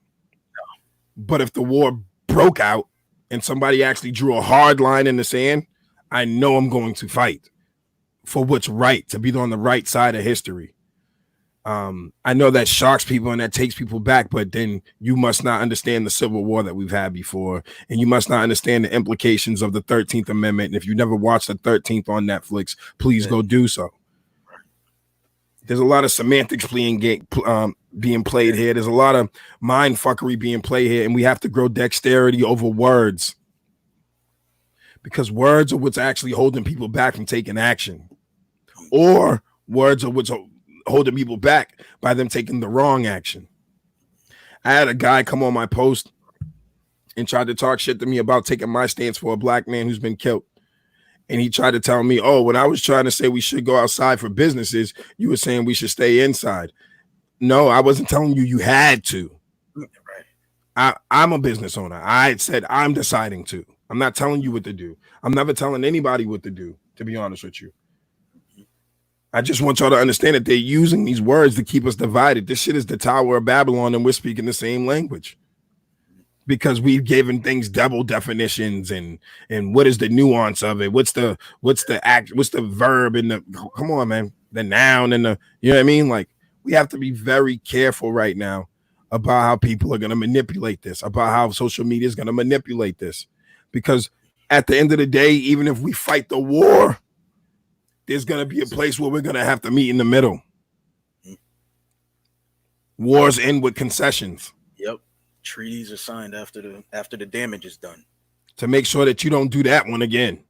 But if the war broke out and somebody actually drew a hard line in the sand, I know I'm going to fight for what's right, to be on the right side of history. I know that shocks people and that takes people back, but then you must not understand the Civil War that we've had before, and you must not understand the implications of the 13th Amendment. And if you never watched the 13th on Netflix, please go do so. There's a lot of semantics being played here. There's a lot of mind fuckery being played here, and we have to grow dexterity over words, because words are what's actually holding people back from taking action, or words are what's holding people back by them taking the wrong action. I had a guy come on my post and tried to talk shit to me about taking my stance for a black man who's been killed. And he tried to tell me, oh, when I was trying to say we should go outside for businesses, you were saying we should stay inside. No, I wasn't telling you had to. I'm a business owner. I said I'm deciding to. I'm not telling you what to do. I'm never telling anybody what to do, to be honest with you. I just want y'all to understand that they're using these words to keep us divided. This shit is the Tower of Babylon, and we're speaking the same language because we've given things double definitions and what is the nuance of it? What's the act? What's the verb in the? Come on, man. The noun and the, you know what I mean? Like, we have to be very careful right now about how people are going to manipulate this, about how social media is going to manipulate this, because at the end of the day, even if we fight the war, there's going to be a place where we're going to have to meet in the middle. Wars end with concessions. Yep. Treaties are signed after the damage is done, to make sure that you don't do that one again.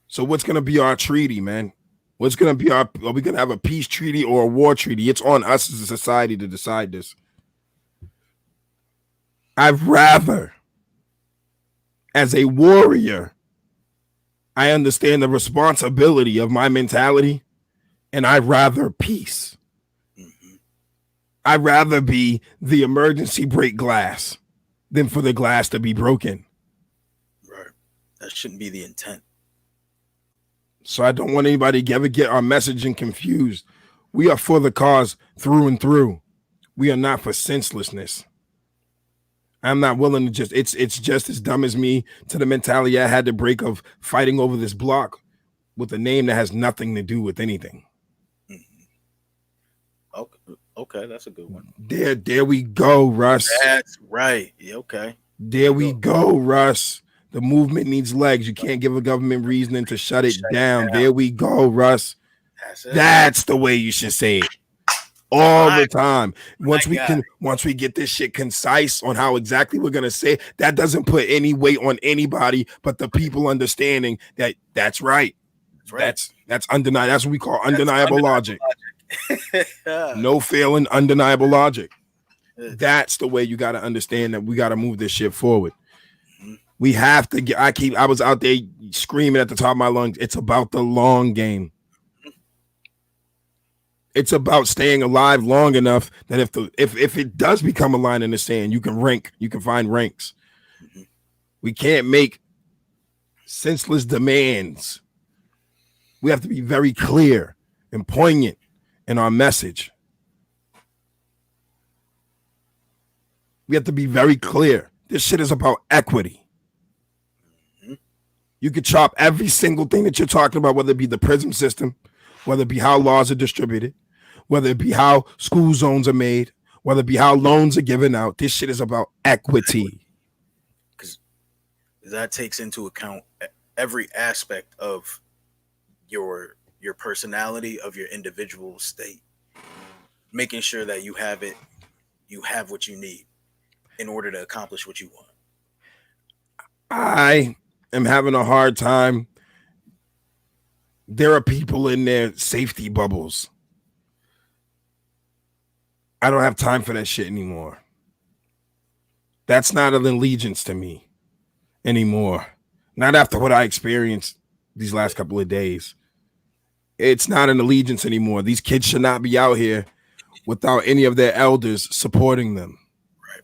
So what's going to be our treaty, man? What's going to be are we going to have a peace treaty or a war treaty? It's on us as a society to decide this. I'd rather, as a warrior, I understand the responsibility of my mentality, and I'd rather peace. I'd rather be the emergency break glass than for the glass to be broken. Right. That shouldn't be the intent. So I don't want anybody to ever get our messaging confused. We are for the cause through and through. We are not for senselessness. I'm not willing to just, it's just as dumb as me to the mentality I had to break of fighting over this block with a name that has nothing to do with anything. Okay, that's a good one. There we go, Russ. That's right. Yeah, okay. There we go, Russ. The movement needs legs. You can't give a government reasoning to shut it down. There we go, Russ. That's the way you should say it. All the time. Once we get this shit concise on how exactly we're gonna say it, that doesn't put any weight on anybody but the people understanding that that's right. That's undeniable. That's what we call undeniable logic. No failing, undeniable logic. That's the way you got to understand that we got to move this shit forward. We have to get. I was out there screaming at the top of my lungs. It's about the long game. It's about staying alive long enough that if it does become a line in the sand, you can rank. You can find ranks. We can't make senseless demands. We have to be very clear and poignant in our message. We have to be very clear. This shit is about equity. You could chop every single thing that you're talking about, whether it be the prison system, whether it be how laws are distributed, whether it be how school zones are made, whether it be how loans are given out. This shit is about equity. Because that takes into account every aspect of your personality, of your individual state, making sure that you have what you need in order to accomplish what you want. I am having a hard time. There are people in their safety bubbles. I don't have time for that shit anymore. That's not an allegiance to me anymore. Not after what I experienced these last couple of days. It's not an allegiance anymore. These kids should not be out here without any of their elders supporting them. Right.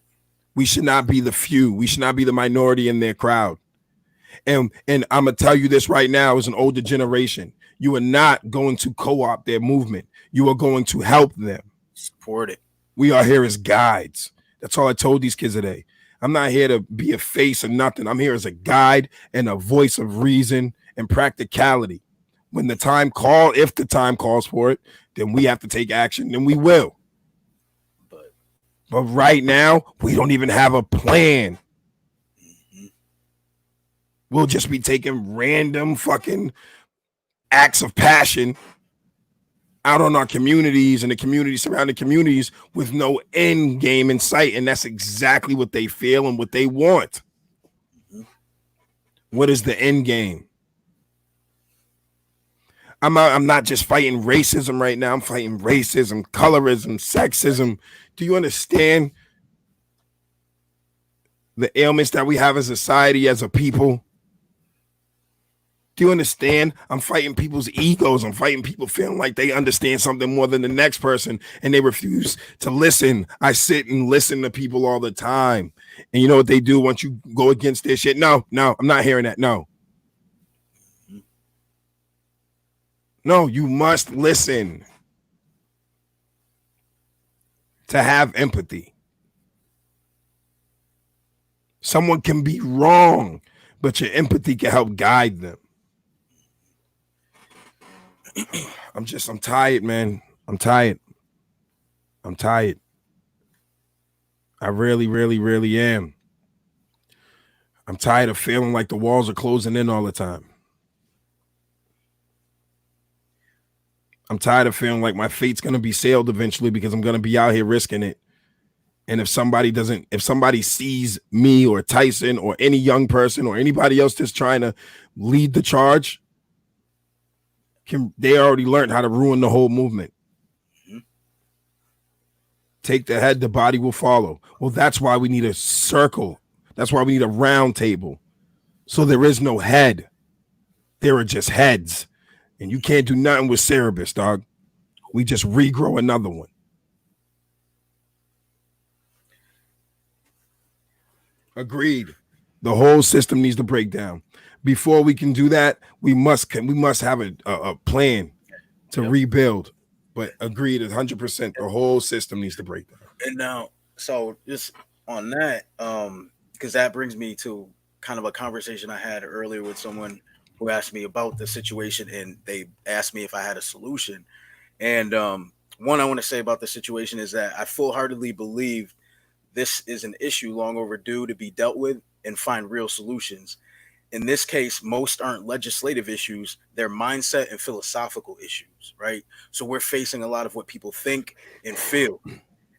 We should not be the few. We should not be the minority in their crowd. And I'm going to tell you this right now as an older generation. You are not going to co-opt their movement. You are going to help them. Support it. We are here as guides. That's all I told these kids today. I'm not here to be a face or nothing. I'm here as a guide and a voice of reason and practicality. When the time calls, if the time calls for it, then we have to take action, then we will. But right now, we don't even have a plan. We'll just be taking random fucking acts of passion out on our communities and the communities, surrounding communities, with no end game in sight. And that's exactly what they feel and what they want. What is the end game? I'm not just fighting racism right now. I'm fighting racism, colorism, sexism. Do you understand the ailments that we have as a society, as a people? Do you understand? I'm fighting people's egos. I'm fighting people feeling like they understand something more than the next person, and they refuse to listen. I sit and listen to people all the time. And you know what they do once you go against their shit? No, I'm not hearing that. No, you must listen to have empathy. Someone can be wrong, but your empathy can help guide them. I'm tired, man. I'm tired. I really, really, really am. I'm tired of feeling like the walls are closing in all the time. I'm tired of feeling like my fate's going to be sealed eventually because I'm going to be out here risking it. And if somebody sees me or Tyson or any young person or anybody else that's trying to lead the charge, they already learned how to ruin the whole movement. Take the head, the body will follow. Well, that's why we need a circle. That's why we need a round table. So there is no head. There are just heads. And you can't do nothing with Cerebus, dog. We just regrow another one. Agreed. The whole system needs to break down. Before we can do that, we must have a plan to rebuild. But agreed, 100%. The whole system needs to break down. And now, so just on that, because that brings me to kind of a conversation I had earlier with someone who asked me about the situation, and they asked me if I had a solution. And one I want to say about the situation is that I full-heartedly believe this is an issue long overdue to be dealt with and find real solutions. In this case, most aren't legislative issues, they're mindset and philosophical issues, right? So we're facing a lot of what people think and feel.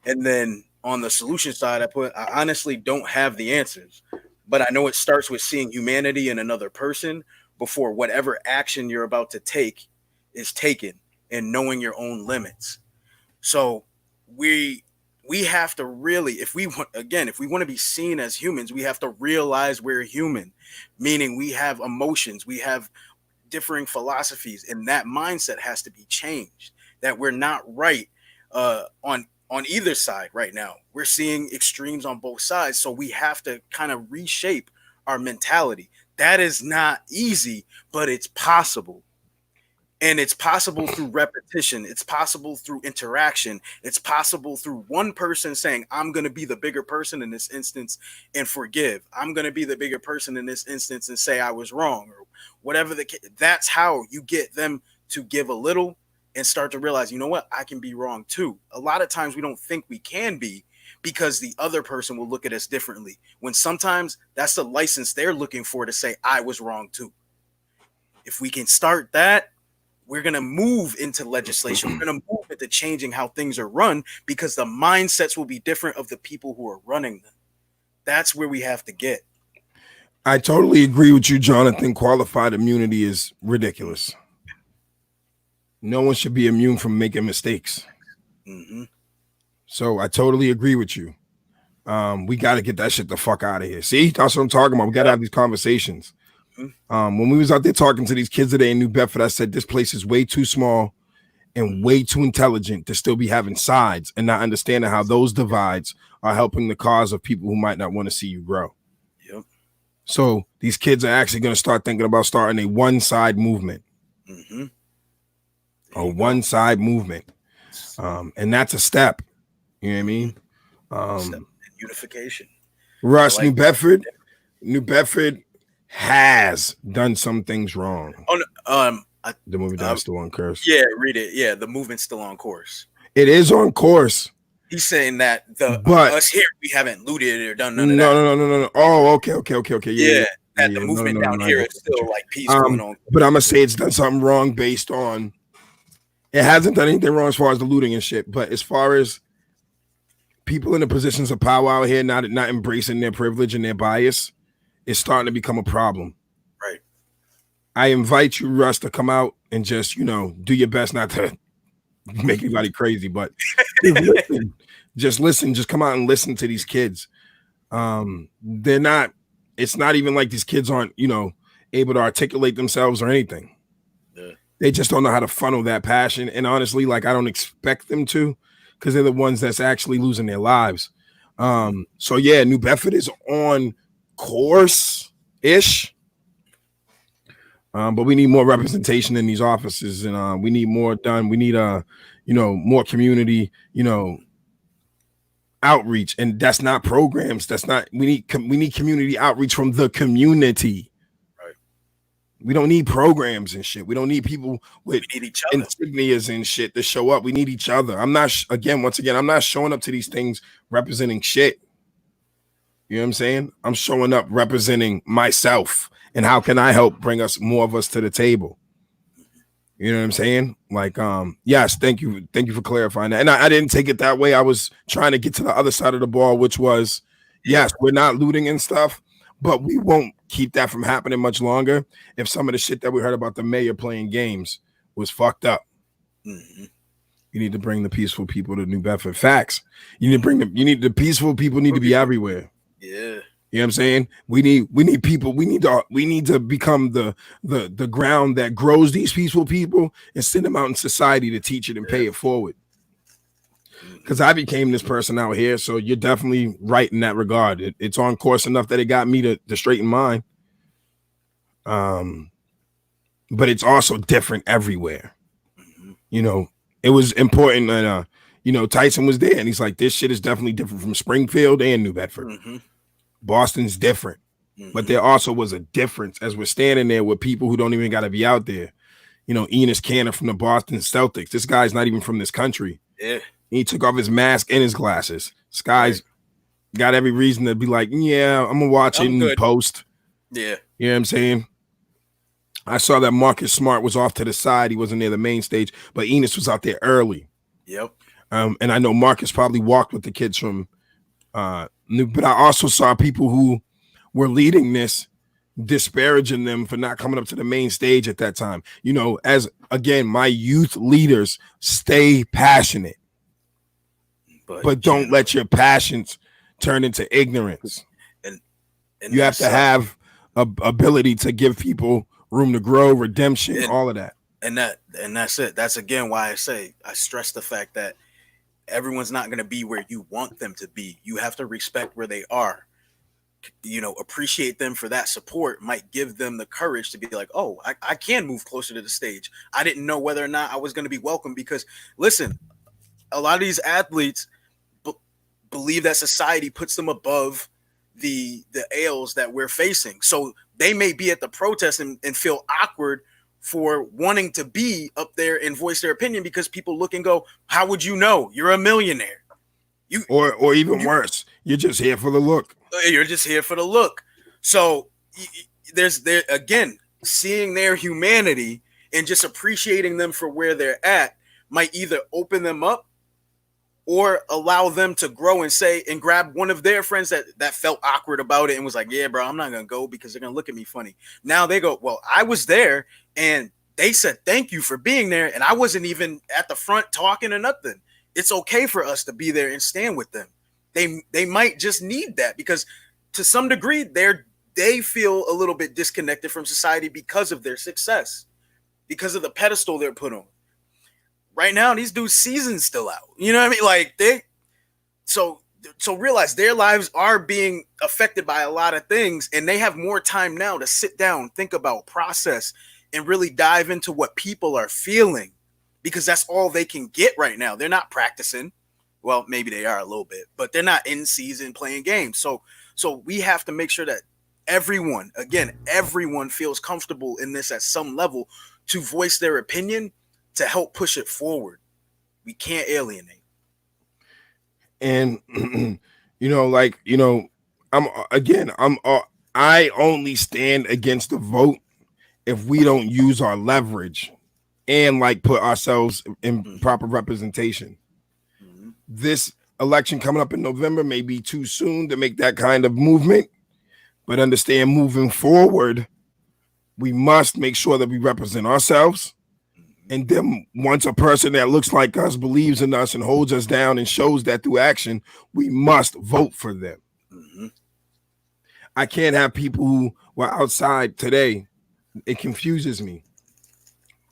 And then on the solution side, I honestly don't have the answers, but I know it starts with seeing humanity in another person before whatever action you're about to take is taken, and knowing your own limits. So we have to really, if we want to be seen as humans, we have to realize we're human, meaning we have emotions, we have differing philosophies, and that mindset has to be changed, that we're not right on either side right now. We're seeing extremes on both sides. So we have to kind of reshape our mentality. That is not easy, but it's possible. And it's possible through repetition. It's possible through interaction. It's possible through one person saying, I'm going to be the bigger person in this instance and forgive. I'm going to be the bigger person in this instance and say I was wrong, or whatever the case. That's how you get them to give a little and start to realize, you know what, I can be wrong too. A lot of times we don't think we can be because the other person will look at us differently, when sometimes that's the license they're looking for to say I was wrong too. If we can start that, we're going to move into legislation. We're going to move into changing how things are run, because the mindsets will be different of the people who are running them. That's where we have to get. I totally agree with you, Jonathan. Qualified immunity is ridiculous. No one should be immune from making mistakes. Mm-hmm. So I totally agree with you. We got to get that shit the fuck out of here. See, that's what I'm talking about. We got to have these conversations. When we was out there talking to these kids today in New Bedford, I said, this place is way too small and way too intelligent to still be having sides and not understanding how those divides are helping the cause of people who might not want to see you grow. Yep. So these kids are actually going to start thinking about starting a one-side movement. Mm-hmm. A one-side movement. And that's a step. You know what I mean? Step in unification. Russ, like New Bedford has done some things wrong. The movie that's still on course. Yeah, read it. Yeah, the movement's still on course. It is on course. He's saying that us here, we haven't looted or done none of that. No. Oh, okay. Yeah, the movement down here is still like peace going on. But I'm gonna say it's done something wrong based on it hasn't done anything wrong as far as the looting and shit. But as far as people in the positions of power out here not embracing their privilege and their bias, it's starting to become a problem. Right. I invite you, Russ, to come out and just, do your best not to make anybody crazy, but just listen, just come out and listen to these kids. It's not even like these kids aren't, able to articulate themselves or anything. Yeah. They just don't know how to funnel that passion. And honestly, like, I don't expect them to, because they're the ones that's actually losing their lives. So yeah, New Bedford is on course-ish. But we need more representation in these offices, and we need more done. We need more community, outreach, and that's not programs. That's not we need community outreach from the community. Right. We don't need programs and shit. We don't need people with insignias and shit to show up. We need each other. I'm not I'm not showing up to these things representing shit. You know what I'm saying? I'm showing up representing myself. And how can I help bring us more of us to the table? You know what I'm saying? Like, yes, thank you for clarifying that. And I didn't take it that way. I was trying to get to the other side of the ball, which was, yes, we're not looting and stuff, but we won't keep that from happening much longer if some of the shit that we heard about the mayor playing games was fucked up. Mm-hmm. You need to bring the peaceful people to New Bedford. Facts. You need the peaceful people need to be everywhere. Yeah. You know what I'm saying? We need people. We need to become the ground that grows these peaceful people and send them out in society to teach it and pay it forward. Because I became this person out here, so you're definitely right in that regard. It's on course enough that it got me to straighten mine. But it's also different everywhere. It was important that Tyson was there, and he's like, this shit is definitely different from Springfield and New Bedford. Mm-hmm. Boston's different, but there also was a difference as we're standing there with people who don't even got to be out there. Enos Kanter from the Boston Celtics. This guy's not even from this country. Yeah. He took off his mask and his glasses. This guy's got every reason to be like, yeah, I'm going to watch it and post. Yeah. You know what I'm saying? I saw that Marcus Smart was off to the side. He wasn't near the main stage, but Enos was out there early. Yep. And I know Marcus probably walked with the kids from but I also saw people who were leading this disparaging them for not coming up to the main stage at that time. As again, my youth leaders, stay passionate, but don't let your passions turn into ignorance. And you have to have a ability to give people room to grow, redemption, all of that. And that's it. That's again why I stress the fact that everyone's not going to be where you want them to be. You have to respect where they are. Appreciate them for that support might give them the courage to be like, oh, I can move closer to the stage. I didn't know whether or not I was going to be welcome because, listen, a lot of these athletes believe that society puts them above the ails that we're facing. So they may be at the protest and feel awkward for wanting to be up there and voice their opinion because people look and go, how would you know? You're a millionaire. Or even worse, you're just here for the look. You're just here for the look. So there's again, seeing their humanity and just appreciating them for where they're at might either open them up or allow them to grow and say and grab one of their friends that felt awkward about it and was like, yeah, bro, I'm not going to go because they're going to look at me funny. Now they go, well, I was there and they said, thank you for being there. And I wasn't even at the front talking or nothing. It's okay for us to be there and stand with them. They might just need that because to some degree they feel a little bit disconnected from society because of their success, because of the pedestal they're put on. Right now, these dudes' season's still out. You know what I mean? Like so realize their lives are being affected by a lot of things, and they have more time now to sit down, think about, process, and really dive into what people are feeling, because that's all they can get right now. They're not practicing. Well, maybe they are a little bit, but they're not in season playing games. So we have to make sure that everyone feels comfortable in this at some level to voice their opinion to help push it forward. We can't alienate. And I only stand against the vote if we don't use our leverage and like put ourselves in proper representation. This election coming up in November may be too soon to make that kind of movement, but understand moving forward, we must make sure that we represent ourselves. And then once a person that looks like us believes in us and holds us down and shows that through action, we must vote for them. I can't have people who were outside today. It confuses me.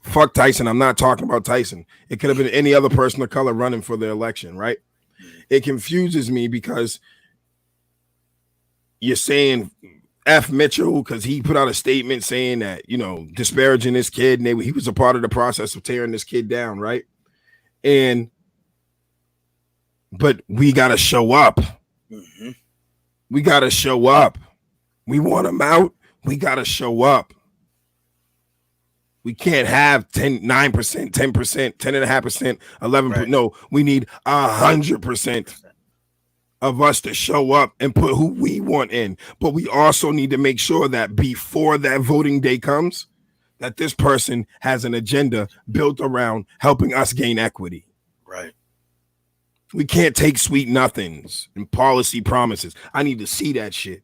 Fuck Tyson. I'm not talking about Tyson. It could have been any other person of color running for the election, right? It confuses me because you're saying F. Mitchell because he put out a statement saying that, disparaging this kid, and he was a part of the process of tearing this kid down, right? But we got to show up. We got to show up. We want them out. We got to show up. We can't have 9%, 10%, 10.5%, 11%. Right. No, we need 100% of us to show up and put who we want in. But we also need to make sure that before that voting day comes, that this person has an agenda built around helping us gain equity. Right. We can't take sweet nothings and policy promises. I need to see that shit.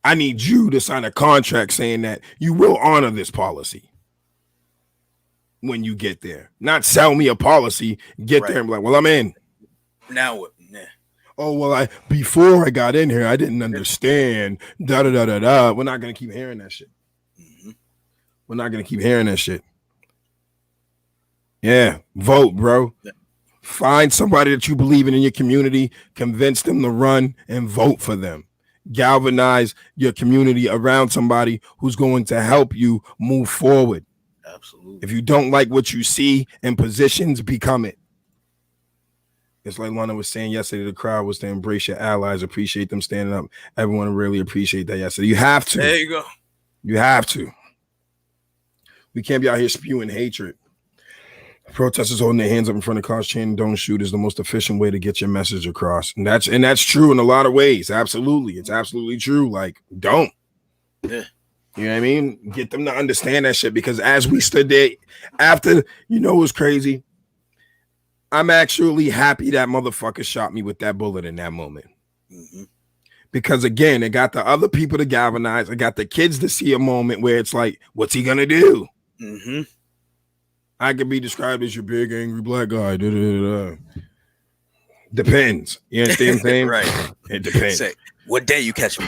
I need you to sign a contract saying that you will honor this policy when you get there. Not sell me a policy, get there and be like, well, I'm in. Now what? Nah. Oh, well, before I got in here, I didn't understand. Da-da-da-da-da. We're not going to keep hearing that shit. We're not going to keep hearing that shit. Yeah, vote, bro. Yeah. Find somebody that you believe in your community, convince them to run and vote for them. Galvanize your community around somebody who's going to help you move forward. Absolutely. If you don't like what you see in positions, become it. It's like Lana was saying yesterday, the crowd was to embrace your allies, appreciate them standing up. Everyone really appreciate that yesterday. You have to. There you go. You have to. We can't be out here spewing hatred. Protesters holding their hands up in front of cars chanting "Don't shoot" is the most efficient way to get your message across. And that's true in a lot of ways. Absolutely. It's absolutely true. Like, don't. Yeah. You know what I mean? Get them to understand that shit, because as we stood there after, it was crazy. I'm actually happy that motherfucker shot me with that bullet in that moment. Because again, it got the other people to galvanize. It got the kids to see a moment where it's like, what's he gonna do? I could be described as your big angry black guy. Depends. You understand what I'm saying? Right. It depends. Say, what day you catch me?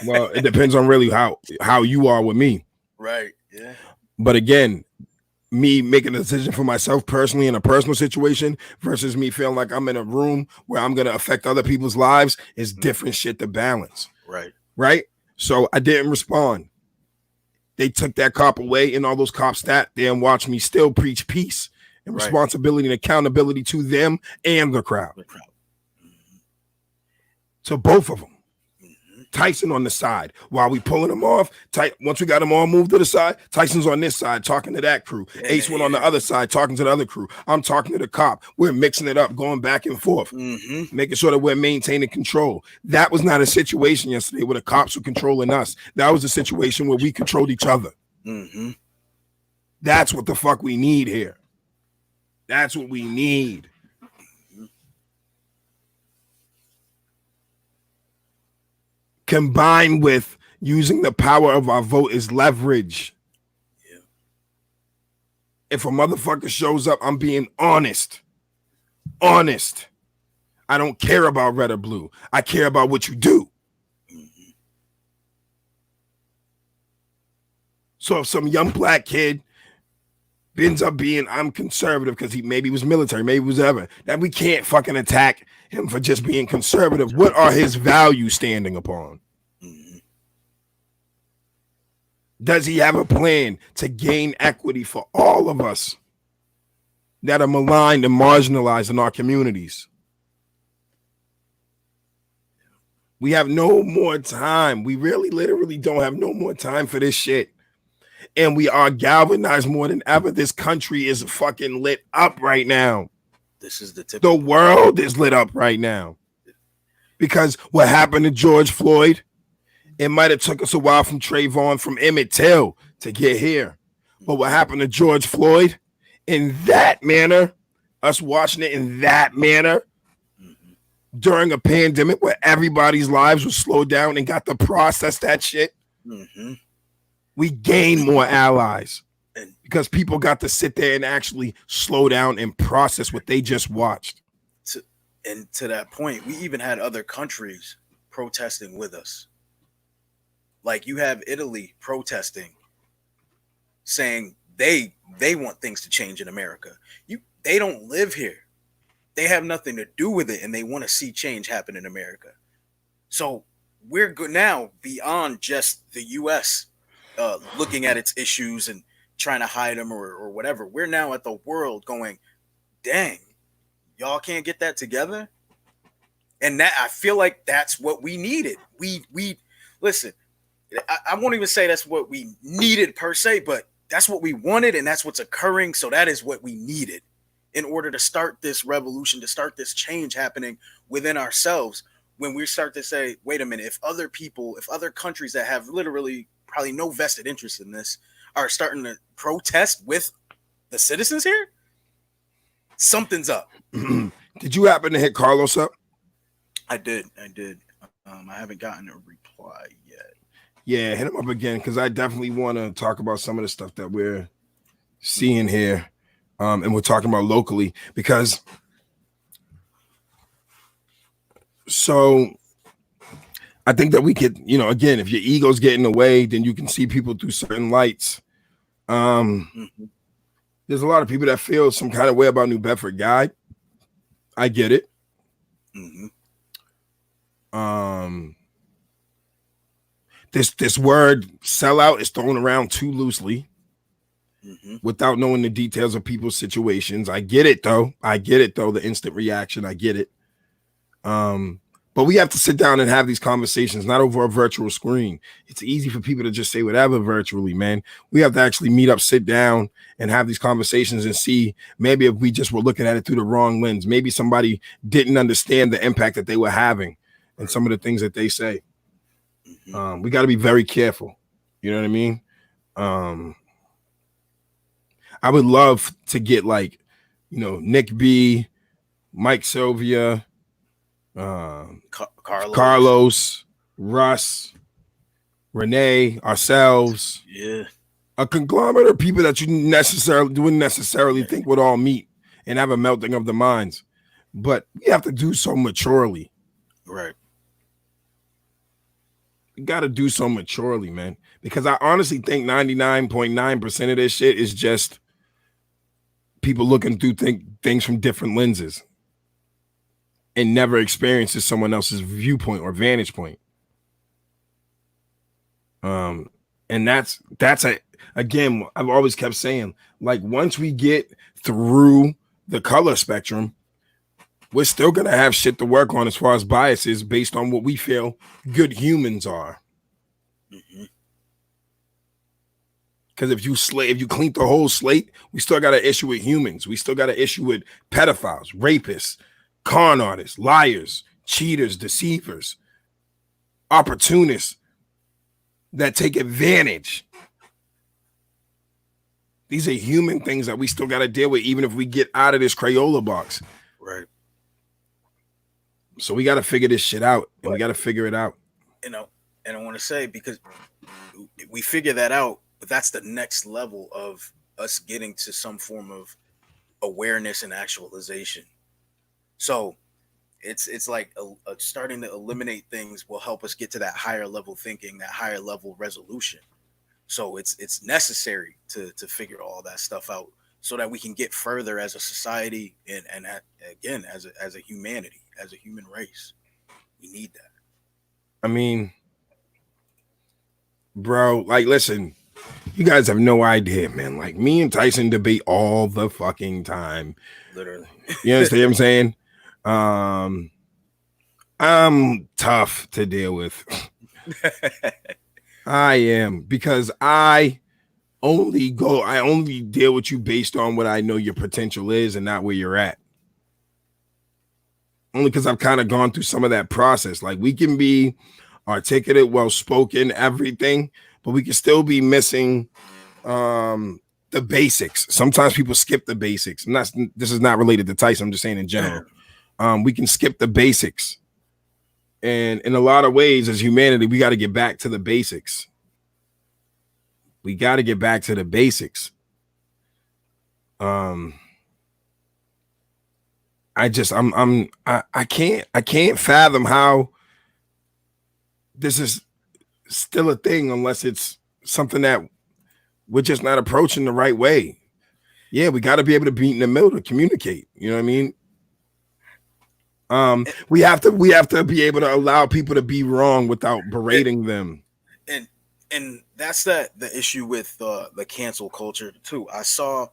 Well, it depends on really how you are with me. Right. Yeah. But again, me making a decision for myself personally in a personal situation versus me feeling like I'm in a room where I'm going to affect other people's lives is different shit to balance. Right. Right. So I didn't respond. They took that cop away, and all those cops sat there and watched me still preach peace and responsibility and accountability to them and the crowd. To both of them. Tyson on the side while we pulling them off. Once we got them all moved to the side, Tyson's on this side talking to that crew. Ace went on the other side talking to the other crew. I'm talking to the cop. We're mixing it up, going back and forth, making sure that we're maintaining control. That was not a situation yesterday where the cops were controlling us. That was a situation where we controlled each other. That's what the fuck we need here. That's what we need. Combined with using the power of our vote as leverage. Yeah. If a motherfucker shows up, I'm being honest. Honest. I don't care about red or blue. I care about what you do. So if some young black kid ends up being, I'm conservative because he maybe was military, maybe was ever, that we can't fucking attack him for just being conservative. What are his values standing upon? Does he have a plan to gain equity for all of us that are maligned and marginalized in our communities? We have no more time. We really literally don't have no more time for this shit. And we are galvanized more than ever. This country is fucking lit up right now. This is the tip. The world is lit up right now. Because what happened to George Floyd, it might have took us a while from Trayvon, from Emmett Till to get here. But what happened to George Floyd in that manner, us watching it in that manner during a pandemic where everybody's lives were slowed down and got to process that shit, we gained more allies because people got to sit there and actually slow down and process what they just watched. And to that point, we even had other countries protesting with us. Like you have Italy protesting, saying they want things to change in America. They don't live here. They have nothing to do with it, and they want to see change happen in America. So we're good now beyond just the U.S. Looking at its issues and trying to hide them or whatever. We're now at the world going, dang, y'all can't get that together. And that I feel like that's what we needed. We listen. I won't even say that's what we needed per se, but that's what we wanted, and that's what's occurring. So that is what we needed in order to start this revolution, to start this change happening within ourselves. When we start to say, wait a minute, if other people, if other countries that have literally probably no vested interest in this are starting to protest with the citizens here, something's up. Did you happen to hit Carlos up? I did. I haven't gotten a reply yet. Yeah, hit him up again because I definitely want to talk about some of the stuff that we're seeing here, and we're talking about locally because so I think that we could, again, if your ego's getting in the way, then you can see people through certain lights. There's a lot of people that feel some kind of way about New Bedford Guide. I get it. This word sellout is thrown around too loosely without knowing the details of people's situations. I get it though. The instant reaction. I get it. But we have to sit down and have these conversations, not over a virtual screen. It's easy for people to just say whatever virtually, man. We have to actually meet up, sit down, and have these conversations and see maybe if we just were looking at it through the wrong lens. Maybe somebody didn't understand the impact that they were having and some of the things that they say. We got to be very careful. You know what I mean? I would love to get Nick B, Mike Sylvia, Carlos, Russ, Renee, ourselves. Yeah. A conglomerate of people that you wouldn't necessarily think would all meet and have a melting of the minds. But we have to do so maturely. Right. You got to do so maturely, man. Because I honestly think 99.9% of this shit is just people looking through things from different lenses and never experiences someone else's viewpoint or vantage point. And that's again, I've always kept saying, once we get through the color spectrum, we're still gonna have shit to work on as far as biases based on what we feel good humans are. Because if you clean the whole slate, we still got an issue with humans. We still got an issue with pedophiles, rapists, con artists, liars, cheaters, deceivers, opportunists that take advantage. These are human things that we still got to deal with, even if we get out of this Crayola box. Right. So we got to figure this shit out, and we got to figure it out. And I want to say, because we figure that out, but that's the next level of us getting to some form of awareness and actualization. So it's like starting to eliminate things will help us get to that higher level thinking, that higher level resolution. So it's necessary to figure all that stuff out so that we can get further as a society and again as a humanity, as a human race. We need that. I mean, bro, like, listen, you guys have no idea, man. Like, me and Tyson debate all the fucking time. Literally. You understand what I'm saying? I'm tough to deal with. I am, because I only deal with you based on what I know your potential is and not where you're at. Only because I've kind of gone through some of that process. Like, we can be articulate, well-spoken, everything, but we can still be missing the basics. Sometimes people skip the basics. This is not related to Tyson. I'm just saying in general. We can skip the basics. And in a lot of ways, as humanity, we got to get back to the basics. We got to get back to the basics. I can't fathom how this is still a thing unless it's something that we're just not approaching the right way. Yeah, we got to be able to be in the middle to communicate. You know what I mean? We have to be able to allow people to be wrong without berating them. And that's the issue with the cancel culture too. I saw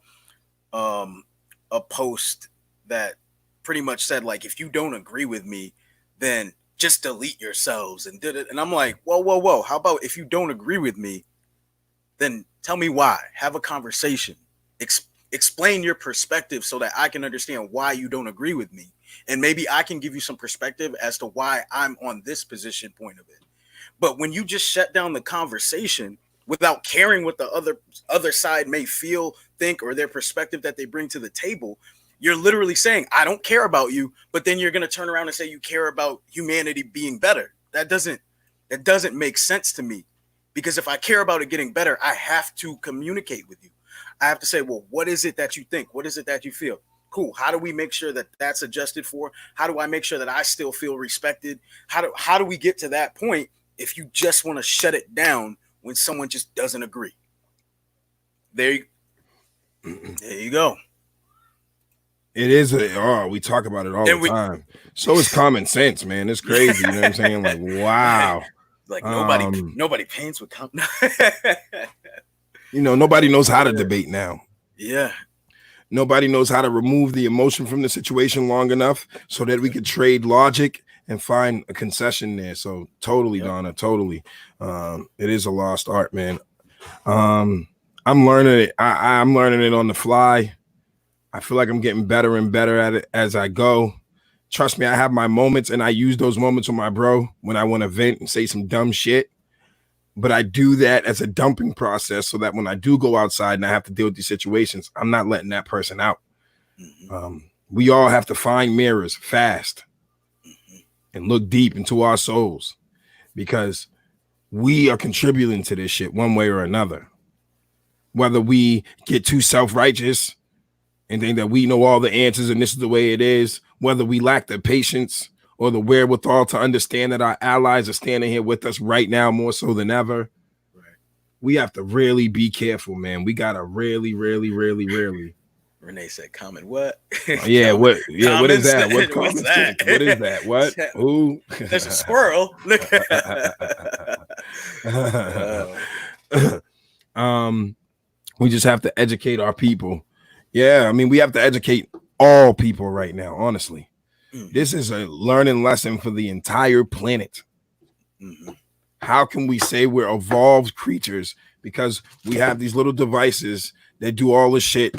a post that pretty much said, like, if you don't agree with me, then just delete yourselves and did it. And I'm like, whoa. How about if you don't agree with me, then tell me why. Have a conversation. Explain your perspective so that I can understand why you don't agree with me. And maybe I can give you some perspective as to why I'm on this position point of it. But when you just shut down the conversation without caring what the other side may feel, think, or their perspective that they bring to the table, you're literally saying, I don't care about you, but then you're going to turn around and say you care about humanity being better. That doesn't make sense to me, because if I care about it getting better, I have to communicate with you. I have to say, well, what is it that you think? What is it that you feel? Cool. How do we make sure that that's adjusted for? How do I make sure that I still feel respected? How do we get to that point if you just want to shut it down when someone just doesn't agree? There you go. It is we talk about it all the time. So it's common sense, man. It's crazy. You know what I'm saying? Like, wow. Like nobody paints with nobody knows how to debate now. Yeah. Nobody knows how to remove the emotion from the situation long enough so that we could trade logic and find a concession there. So totally, Donna, totally. It is a lost art, man. I'm learning it. I'm learning it on the fly. I feel like I'm getting better and better at it as I go. Trust me, I have my moments, and I use those moments with my bro when I want to vent and say some dumb shit. But I do that as a dumping process so that when I do go outside and I have to deal with these situations, I'm not letting that person out. Mm-hmm. We all have to find mirrors fast and look deep into our souls, because we are contributing to this shit one way or another. Whether we get too self-righteous and think that we know all the answers and this is the way it is, whether we lack the patience or the wherewithal to understand that our allies are standing here with us right now more so than ever. Right. We have to really be careful, man. We gotta really. Renee said, "Comment what?" Yeah, what? Yeah, what is that? What common sense? What is that? What? Who? There's a squirrel. Look. We just have to educate our people. Yeah, I mean, we have to educate all people right now, honestly. This is a learning lesson for the entire planet. How can we say we're evolved creatures because we have these little devices that do all this shit,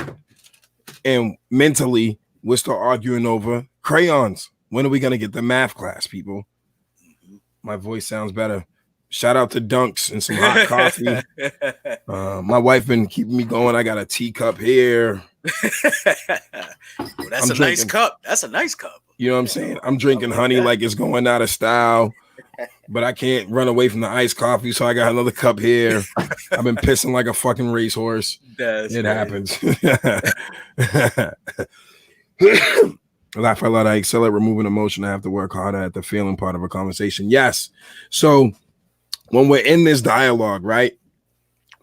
and mentally we're still arguing over crayons? When are we going to get the math class, people? My voice sounds better. Shout out to Dunks and some hot coffee. My wife been keeping me going. I got a teacup here. Well, that's nice cup. That's a nice cup. You know what I'm saying? I'm drinking honey like it's going out of style, but I can't run away from the iced coffee, so I got another cup here. I've been pissing like a fucking racehorse. It happens. Laugh out loud. I excel at removing emotion. I have to work harder at the feeling part of a conversation. Yes. So when we're in this dialogue, right,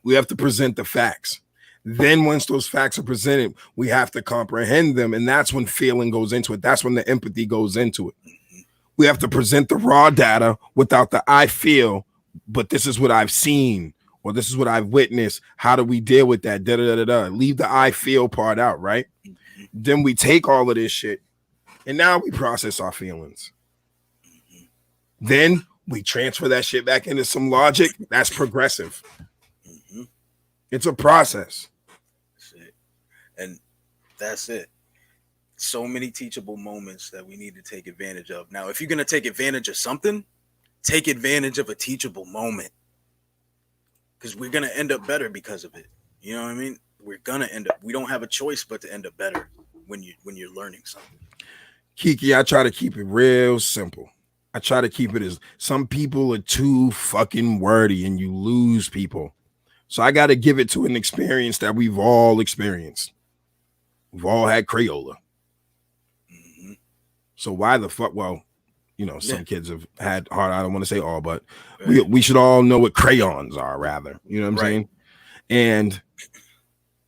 we have to present the facts. Then once those facts are presented, we have to comprehend them. And that's when feeling goes into it. That's when the empathy goes into it. We have to present the raw data without the I feel, but this is what I've seen, or this is what I've witnessed. How do we deal with that? Leave the I feel part out, right? Then we take all of this shit and now we process our feelings. Then we transfer that shit back into some logic. That's progressive. It's a process. And that's it. So many teachable moments that we need to take advantage of. Now, if you're going to take advantage of something, take advantage of a teachable moment, because we're going to end up better because of it. You know what I mean? We're going to end up, we don't have a choice but to end up better when you're learning something. Kiki, I try to keep it real simple. I try to keep it as, some people are too fucking wordy and you lose people. So I got to give it to an experience that we've all experienced. We've all had Crayola. So why the fuck? Well, you know, some kids have had hard. I don't want to say all, but we should all know what crayons are, rather. You know what I'm saying? And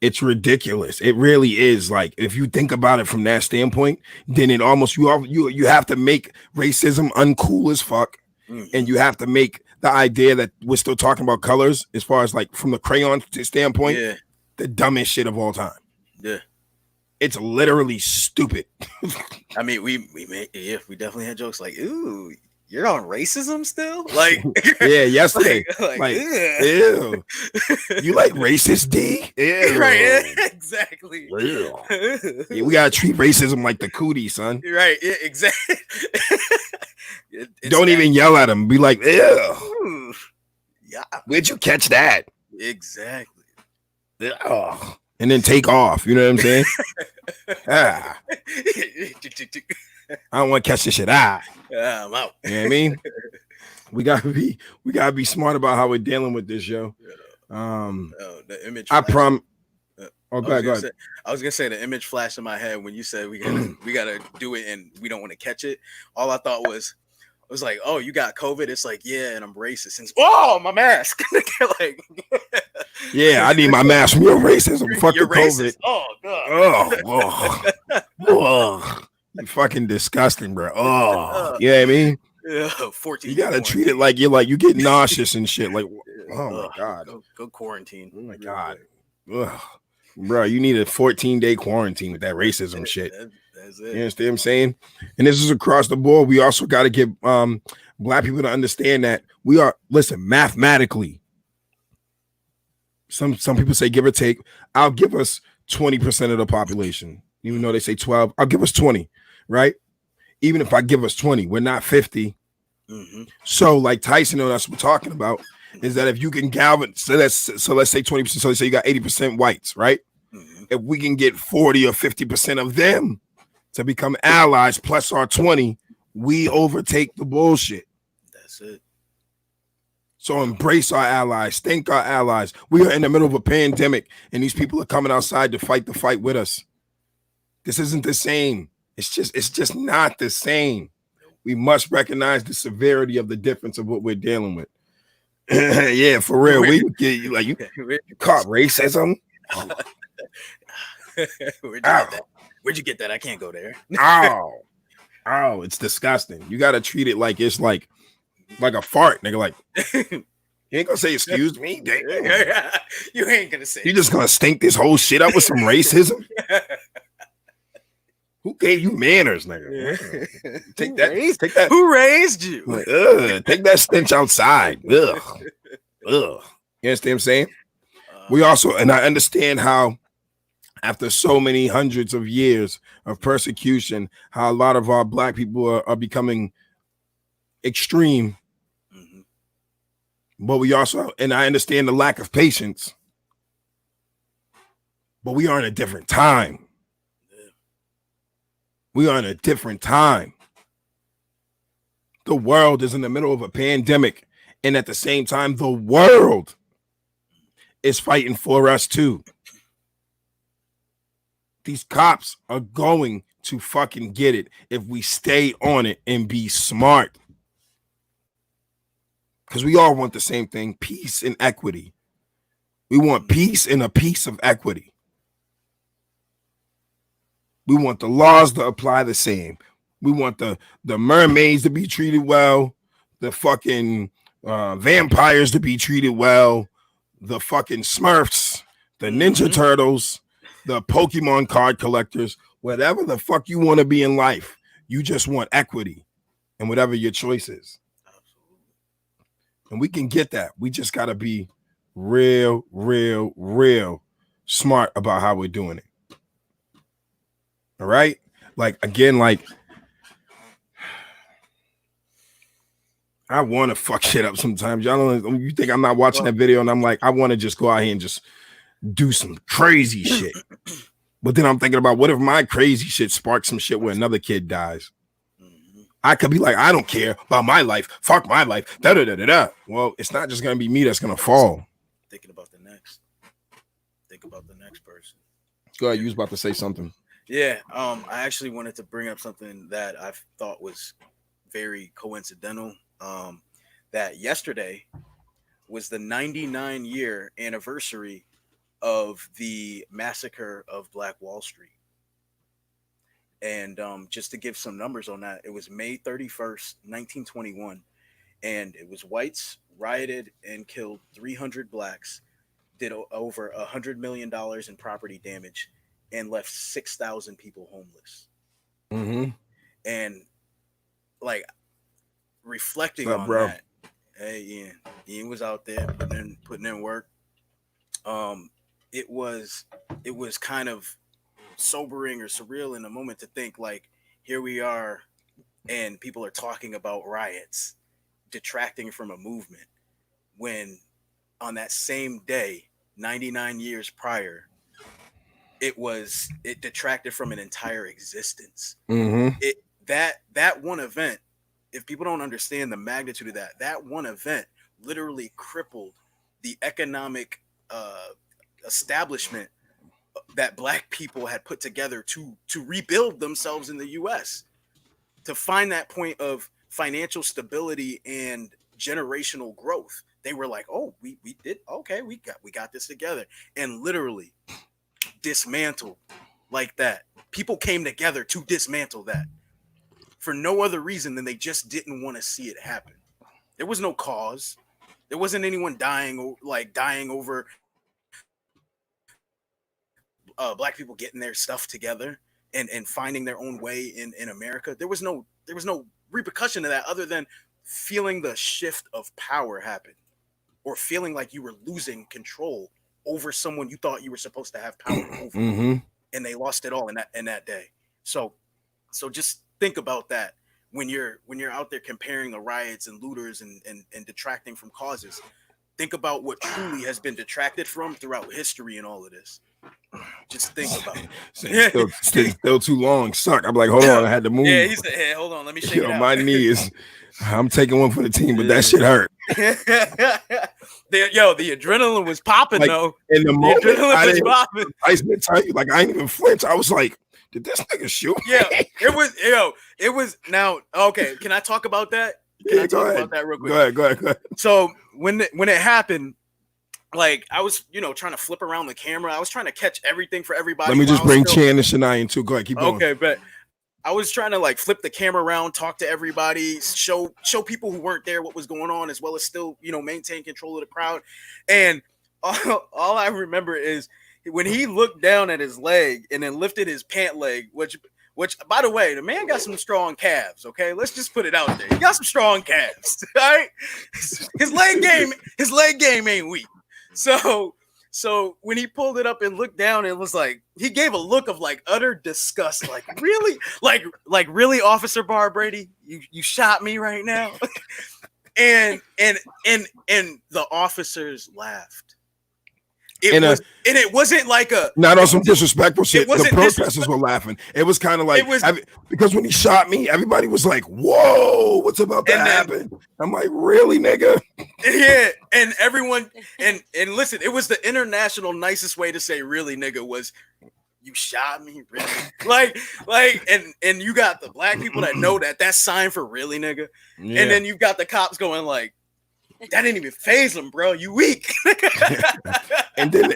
it's ridiculous. It really is. Like, if you think about it from that standpoint, then it almost you have to make racism uncool as fuck, and you have to make the idea that we're still talking about colors, as far as like from the crayon standpoint, the dumbest shit of all time. Yeah. It's literally stupid. I mean, we definitely had jokes like, "Ooh, you're on racism still?" Like, yeah, yesterday, like ew. You like racist D? Ew. Right? Exactly. Ew. Yeah, we gotta treat racism like the cootie, son. Right? Yeah, exactly. Don't even yell at him. Be like, ew. Yeah. Where'd you catch that? Exactly. Oh. And then take off. You know what I'm saying? I don't want to catch this shit. I'm out. You know what I mean? We gotta be smart about how we're dealing with this, yo. The image. I go ahead. I was gonna say the image flashed in my head when you said we gotta do it and we don't want to catch it. All I thought was like, oh, you got COVID? It's like, yeah, and I'm racist. And oh, my mask. Like, yeah, I need my mask from your racism. Fuck the COVID. Oh god. Oh, you fucking disgusting, bro. Oh, you know what I mean? Yeah, 14. You gotta treat it like you get nauseous and shit. Like, oh my god, go quarantine. Oh my god, ugh. Bro, you need a 14-day quarantine with that racism shit. That's it. You understand what I'm saying? And this is across the board. We also got to get black people to understand that we are, listen, mathematically, some people say give or take, I'll give us 20% of the population. Even though they say 12, I'll give us 20, right? Even if I give us 20, we're not 50. So like Tyson and us were talking about is that if you can galvanize, so let's say 20%, so let's say you got 80% whites, right? If we can get 40 or 50% of them to become allies plus our 20, we overtake the bullshit. That's it. So embrace our allies, thank our allies. We are in the middle of a pandemic and these people are coming outside to fight the fight with us. This isn't the same. It's just not the same. We must recognize the severity of the difference of what we're dealing with. Yeah, for real. We get you like you caught racism. Where'd you get that? I can't go there. Oh, it's disgusting. You got to treat it like it's like a fart, nigga. Like, you ain't gonna say excuse me. Damn. You ain't gonna say. You just gonna stink this whole shit up with some racism. Who gave you manners, nigga? Yeah. Take that. Who raised you? Like, take that stench outside. Ugh. You understand what I'm saying? We also, and I understand how, after so many hundreds of years of persecution, how a lot of our black people are becoming extreme. Mm-hmm. But we also, and I understand the lack of patience, but we are in a different time. Yeah. We are in a different time. The world is in the middle of a pandemic, and at the same time, the world is fighting for us too. These cops are going to fucking get it if we stay on it and be smart. Because we all want the same thing, peace and equity. We want peace and a piece of equity. We want the laws to apply the same. We want the mermaids to be treated well, the fucking vampires to be treated well, the fucking Smurfs, the Ninja Turtles, the Pokemon card collectors, whatever the fuck you want to be in life. You just want equity and whatever your choice is. Absolutely. And we can get that. We just got to be real smart about how we're doing it. All right? Like, again, like, I want to fuck shit up sometimes. Y'all don't, you think I'm not watching that video and I'm like, I want to just go out here and just do some crazy shit. But then I'm thinking about, what if my crazy shit sparks some shit where another kid dies? I could be like, I don't care about my life. Fuck my life. Da-da-da-da-da. Well, it's not just going to be me that's going to fall. Thinking about the next. Think about the next person. Go ahead. You was about to say something. Yeah. I actually wanted to bring up something that I thought was very coincidental. That yesterday was the 99-year anniversary of the massacre of Black Wall Street. And just to give some numbers on that, it was May 31st, 1921. And it was whites rioted and killed 300 blacks, did over $100 million in property damage, and left 6,000 people homeless. Mm-hmm. And like reflecting on that, hey, Ian was out there putting in work. It was kind of sobering or surreal in a moment to think, like, here we are and people are talking about riots detracting from a movement, when on that same day 99 years prior it detracted from an entire existence. Mm-hmm. That one event, if people don't understand the magnitude of that one event literally crippled the economic establishment that Black people had put together to rebuild themselves in the U.S., to find that point of financial stability and generational growth. They were like, oh, we did, okay, we got this together, and literally dismantled like that. People came together to dismantle that for no other reason than they just didn't want to see it happen. There was no cause. There wasn't anyone dying over Black people getting their stuff together and finding their own way in America. There was no repercussion to that other than feeling the shift of power happen, or feeling like you were losing control over someone you thought you were supposed to have power over. Mm-hmm. And they lost it all in that day. So just think about that when you're out there comparing the riots and looters and detracting from causes. Think about what truly has been detracted from throughout history and all of this. Just think about it. Still too long. Suck. I'm like, hold on, I had to move. Yeah, he said, hey, hold on, let me shake it out. My knee is, I'm taking one for the team, but that shit hurt. The adrenaline was popping, like, though. In the moment, I didn't tell you, like, I didn't even flinch. I was like, did this nigga shoot? Yeah, it was now, okay, can I talk about that? Can I talk about that real quick? Go ahead. So when it happened, like, I was, trying to flip around the camera. I was trying to catch everything for everybody. Let me just bring Chan and Shania in too. Go ahead, keep going. Okay, but I was trying to, like, flip the camera around, talk to everybody, show people who weren't there what was going on, as well as still, maintain control of the crowd. And all I remember is when he looked down at his leg and then lifted his pant leg, which Which, by the way, the man got some strong calves. Okay, let's just put it out there. He got some strong calves. All right, his leg game ain't weak. So when he pulled it up and looked down, it was like he gave a look of like utter disgust. Like really, like really, Officer Bar Brady, you shot me right now. and the officers lauged. It wasn't like a not on some disrespectful shit. The protesters were laughing. It was kind of like because when he shot me, everybody was like, "Whoa, what's about to happen?" I'm like, "Really, nigga?" Yeah, and everyone and listen, it was the international nicest way to say "really, nigga" was you shot me, really? like and you got the black people that know that's sign for really, nigga, and then you've got the cops going like. That didn't even phase them, bro. You weak. and then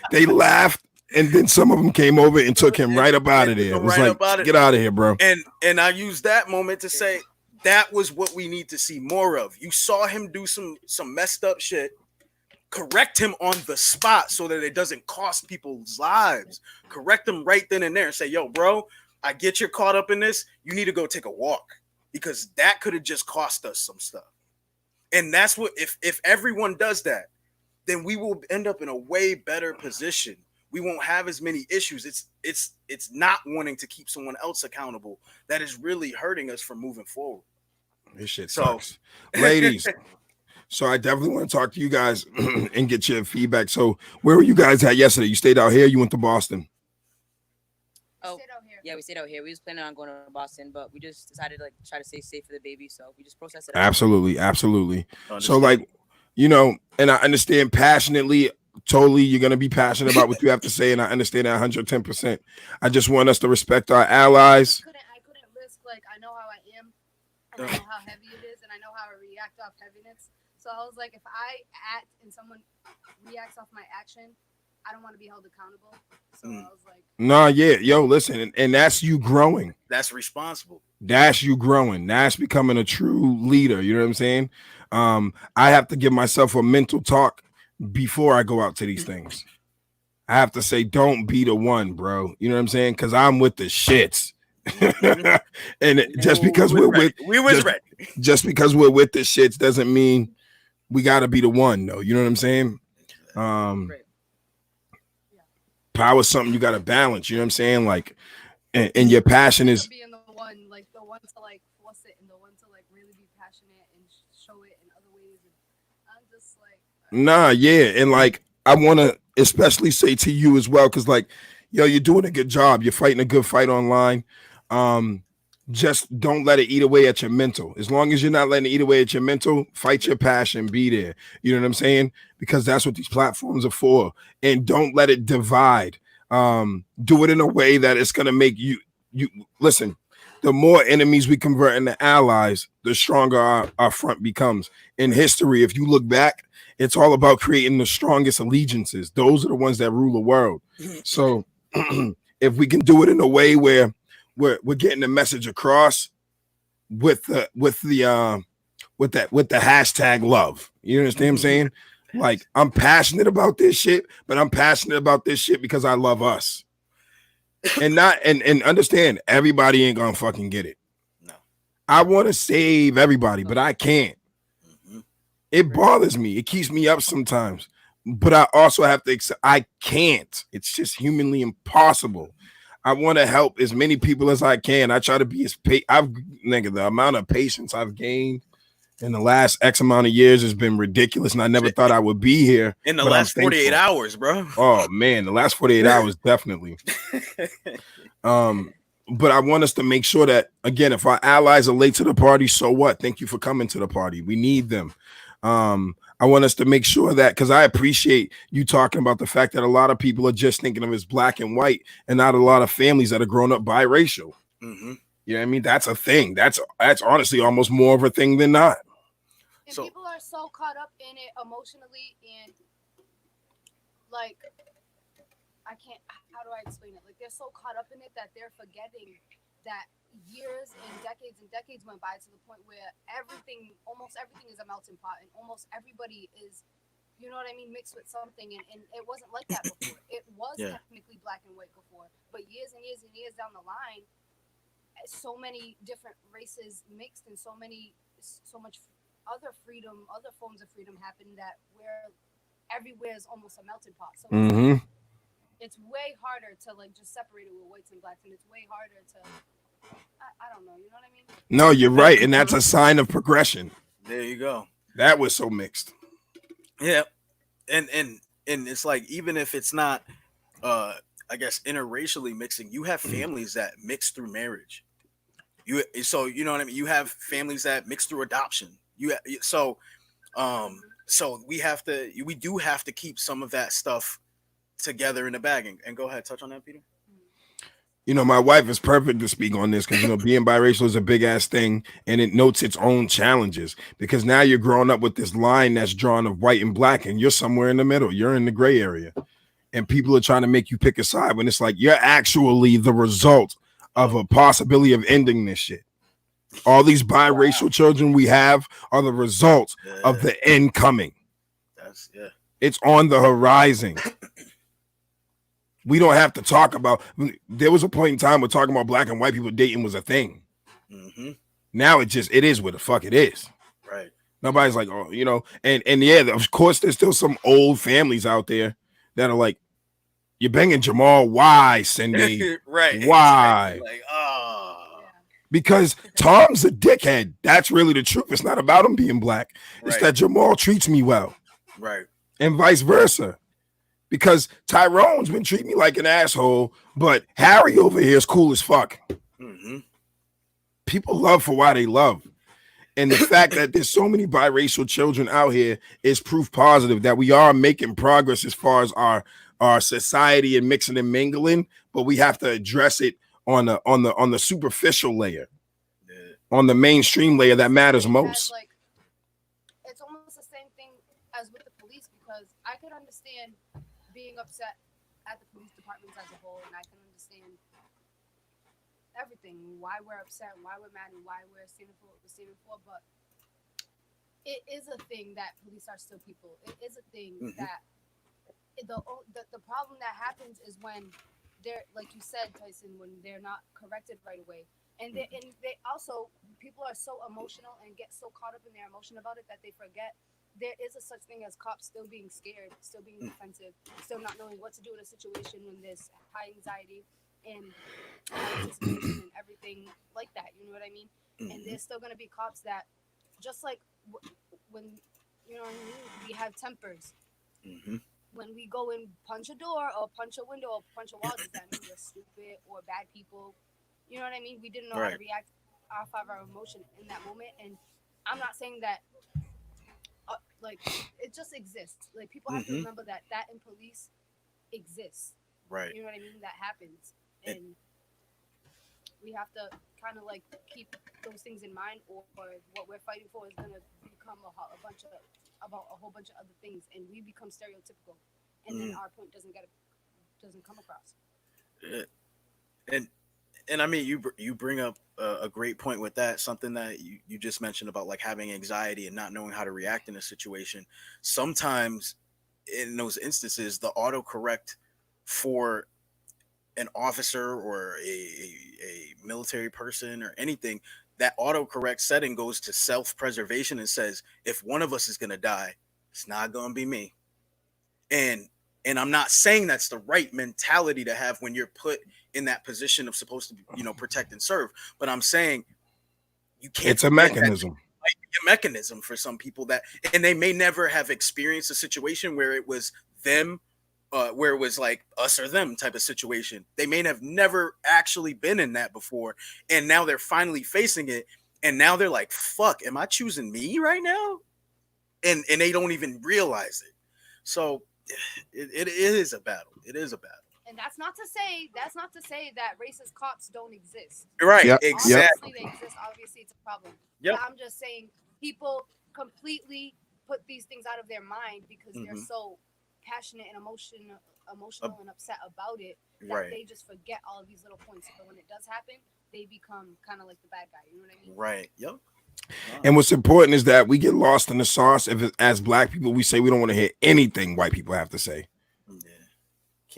they laughed, and then some of them came over and took him right up out of there. It was like, get out of here, bro. And I used that moment to say that was what we need to see more of. You saw him do some messed up shit. Correct him on the spot so that it doesn't cost people's lives. Correct him right then and there and say, yo, bro, I get you're caught up in this. You need to go take a walk because that could have just cost us some stuff. And that's what if everyone does that, then we will end up in a way better position. We won't have as many issues. It's not wanting to keep someone else accountable that is really hurting us from moving forward. This shit sucks. Ladies, so I definitely want to talk to you guys and get your feedback. So where were you guys at yesterday? You stayed out here, you went to Boston? Oh, yeah, we stayed out here. We was planning on going to Boston, but we just decided to try to stay safe for the baby, so we just processed it. Absolutely. So like, and I understand passionately, totally, you're gonna be passionate about what you have to say, and I understand that 110%. I just want us to respect our allies. I couldn't risk, like, I know how I am, and I know how heavy it is, and I know how I react off heaviness. So I was like, if I act and someone reacts off my action, I don't want to be held accountable. So I was like, nah, yeah, yo, listen, and that's you growing. That's responsible. That's you growing. That's becoming a true leader. You know what I'm saying? I have to give myself a mental talk before I go out to these things. I have to say, don't be the one, bro. You know what I'm saying? Because I'm with the shits. And just because we're with the shits doesn't mean we got to be the one, though. You know what I'm saying? Power is something you got to balance. You know what I'm saying? Like, and your passion is being the one to like force it and the one to like really be passionate and show it in other ways. And I'm just like, nah, yeah. And like, I want to especially say to you as well, because like, yo, you're doing a good job. You're fighting a good fight online. Just don't let it eat away at your mental. As long as you're not letting it eat away at your mental, fight your passion, be there. You know what I'm saying? Because that's what these platforms are for. And don't let it divide. Do it in a way that it's going to make you listen. The more enemies we convert into allies, the stronger our front becomes. In history, if you look back, it's all about creating the strongest allegiances. Those are the ones that rule the world. So if we can do it in a way where we're getting the message across with the hashtag love. You understand what I'm saying? Like, I'm passionate about this shit, but I'm passionate about this shit because I love us. And understand, everybody ain't gonna fucking get it. No. I want to save everybody, but I can't. It bothers me. It keeps me up sometimes. But I also have to accept I can't. It's just humanly impossible. I want to help as many people as I can. I try to be as the amount of patience I've gained in the last X amount of years has been ridiculous, and I never thought I would be here. In the last 48 hours, bro. Oh man, the last 48 hours definitely. But I want us to make sure that, again, if our allies are late to the party, so what? Thank you for coming to the party. We need them. I want us to make sure that, because I appreciate you talking about the fact that a lot of people are just thinking of it as black and white, and not a lot of families that are grown up biracial. Mm-hmm. You know what I mean? That's a thing. That's honestly almost more of a thing than not. And people are so caught up in it emotionally, and like, how do I explain it? Like, they're so caught up in it that they're forgetting that years and decades went by to the point where almost everything is a melting pot, and almost everybody is, you know what I mean, mixed with something, and it wasn't like that before. It was technically black and white before, but years and years and years down the line, so many different races mixed, and so much other freedom, other forms of freedom happen that where everywhere is almost a melting pot. So it's way harder to like just separate it with whites and blacks, and it's way harder to I don't know, you know what I mean? No, you're right, and that's a sign of progression. There you go. That was so mixed. Yeah, and it's like, even if it's not, I guess, interracially mixing, you have families that mix through marriage. So you know what I mean. You have families that mix through adoption. So we do have to keep some of that stuff together in the bag. And go ahead, touch on that, Peter. You know, my wife is perfect to speak on this because, you know, being biracial is a big ass thing, and it notes its own challenges because now you're growing up with this line that's drawn of white and black, and you're somewhere in the middle. You're in the gray area, and people are trying to make you pick a side when it's like you're actually the result of a possibility of ending this shit. All these biracial children we have are the result of the end coming. It's on the horizon. We don't have to talk about. There was a point in time where talking about black and white people dating was a thing. Now it is what the fuck it is. Right. Nobody's like, oh, you know, and yeah, of course, there's still some old families out there that are like, you're banging Jamal. Why, Cindy? Right. Why? Exactly. Like, because Tom's a dickhead. That's really the truth. It's not about him being black. It's that Jamal treats me well. Right. And vice versa. Because Tyrone's been treating me like an asshole, but Harry over here is cool as fuck. People love for why they love. And the fact that there's so many biracial children out here is proof positive that we are making progress as far as our society and mixing and mingling, but we have to address it on the superficial layer, on the mainstream layer that matters most. Like, it's almost the same thing as with the police, because I could understand being upset at the police departments as a whole, and I can understand everything, why we're upset, why we're mad, and why we're standing for what we're standing for. But it is a thing that police are still people. It is a thing that the problem that happens is when they're, like you said, Tyson, when they're not corrected right away. And they also, people are so emotional and get so caught up in their emotion about it that they forget there is a such thing as cops still being scared, still being defensive, still not knowing what to do in a situation when there's high anxiety and anticipation and everything like that. You know what I mean? And there's still going to be cops that, just like when, you know what I mean, we have tempers. When we go and punch a door or punch a window or punch a wall, does that mean we're stupid or bad people? You know what I mean? We didn't know how to react off of our emotion in that moment. And I'm not saying that, like, it just exists. Like, people have to remember that in police exists. Right. You know what I mean? That happens. And we have to kind of, like, keep those things in mind, or what we're fighting for is going to become about a whole bunch of other things, and we become stereotypical, and then our point doesn't come across. And I mean, you bring up a great point with that, something that you just mentioned about, like, having anxiety and not knowing how to react in a situation. Sometimes in those instances, the autocorrect for an officer or a military person or anything, that autocorrect setting goes to self-preservation and says, if one of us is going to die, it's not going to be me. And I'm not saying that's the right mentality to have when you're put in that position of supposed to, you know, protect and serve. But I'm saying you can't. It's a mechanism. A mechanism for some people that, and they may never have experienced a situation where it was them, where it was like us or them type of situation. They may have never actually been in that before, and now they're finally facing it, and now they're like, "Fuck, am I choosing me right now?" And they don't even realize it. So it is a battle. It is a battle. And that's not to say that racist cops don't exist. Right. Yep. Exactly. Obviously they exist. Obviously it's a problem. Yep. But I'm just saying people completely put these things out of their mind because they're so passionate and emotional and upset about it that they just forget all of these little points. But when it does happen, they become kind of like the bad guy. You know what I mean? Right. Yep. And what's important is that we get lost in the sauce. As black people, we say we don't want to hear anything white people have to say.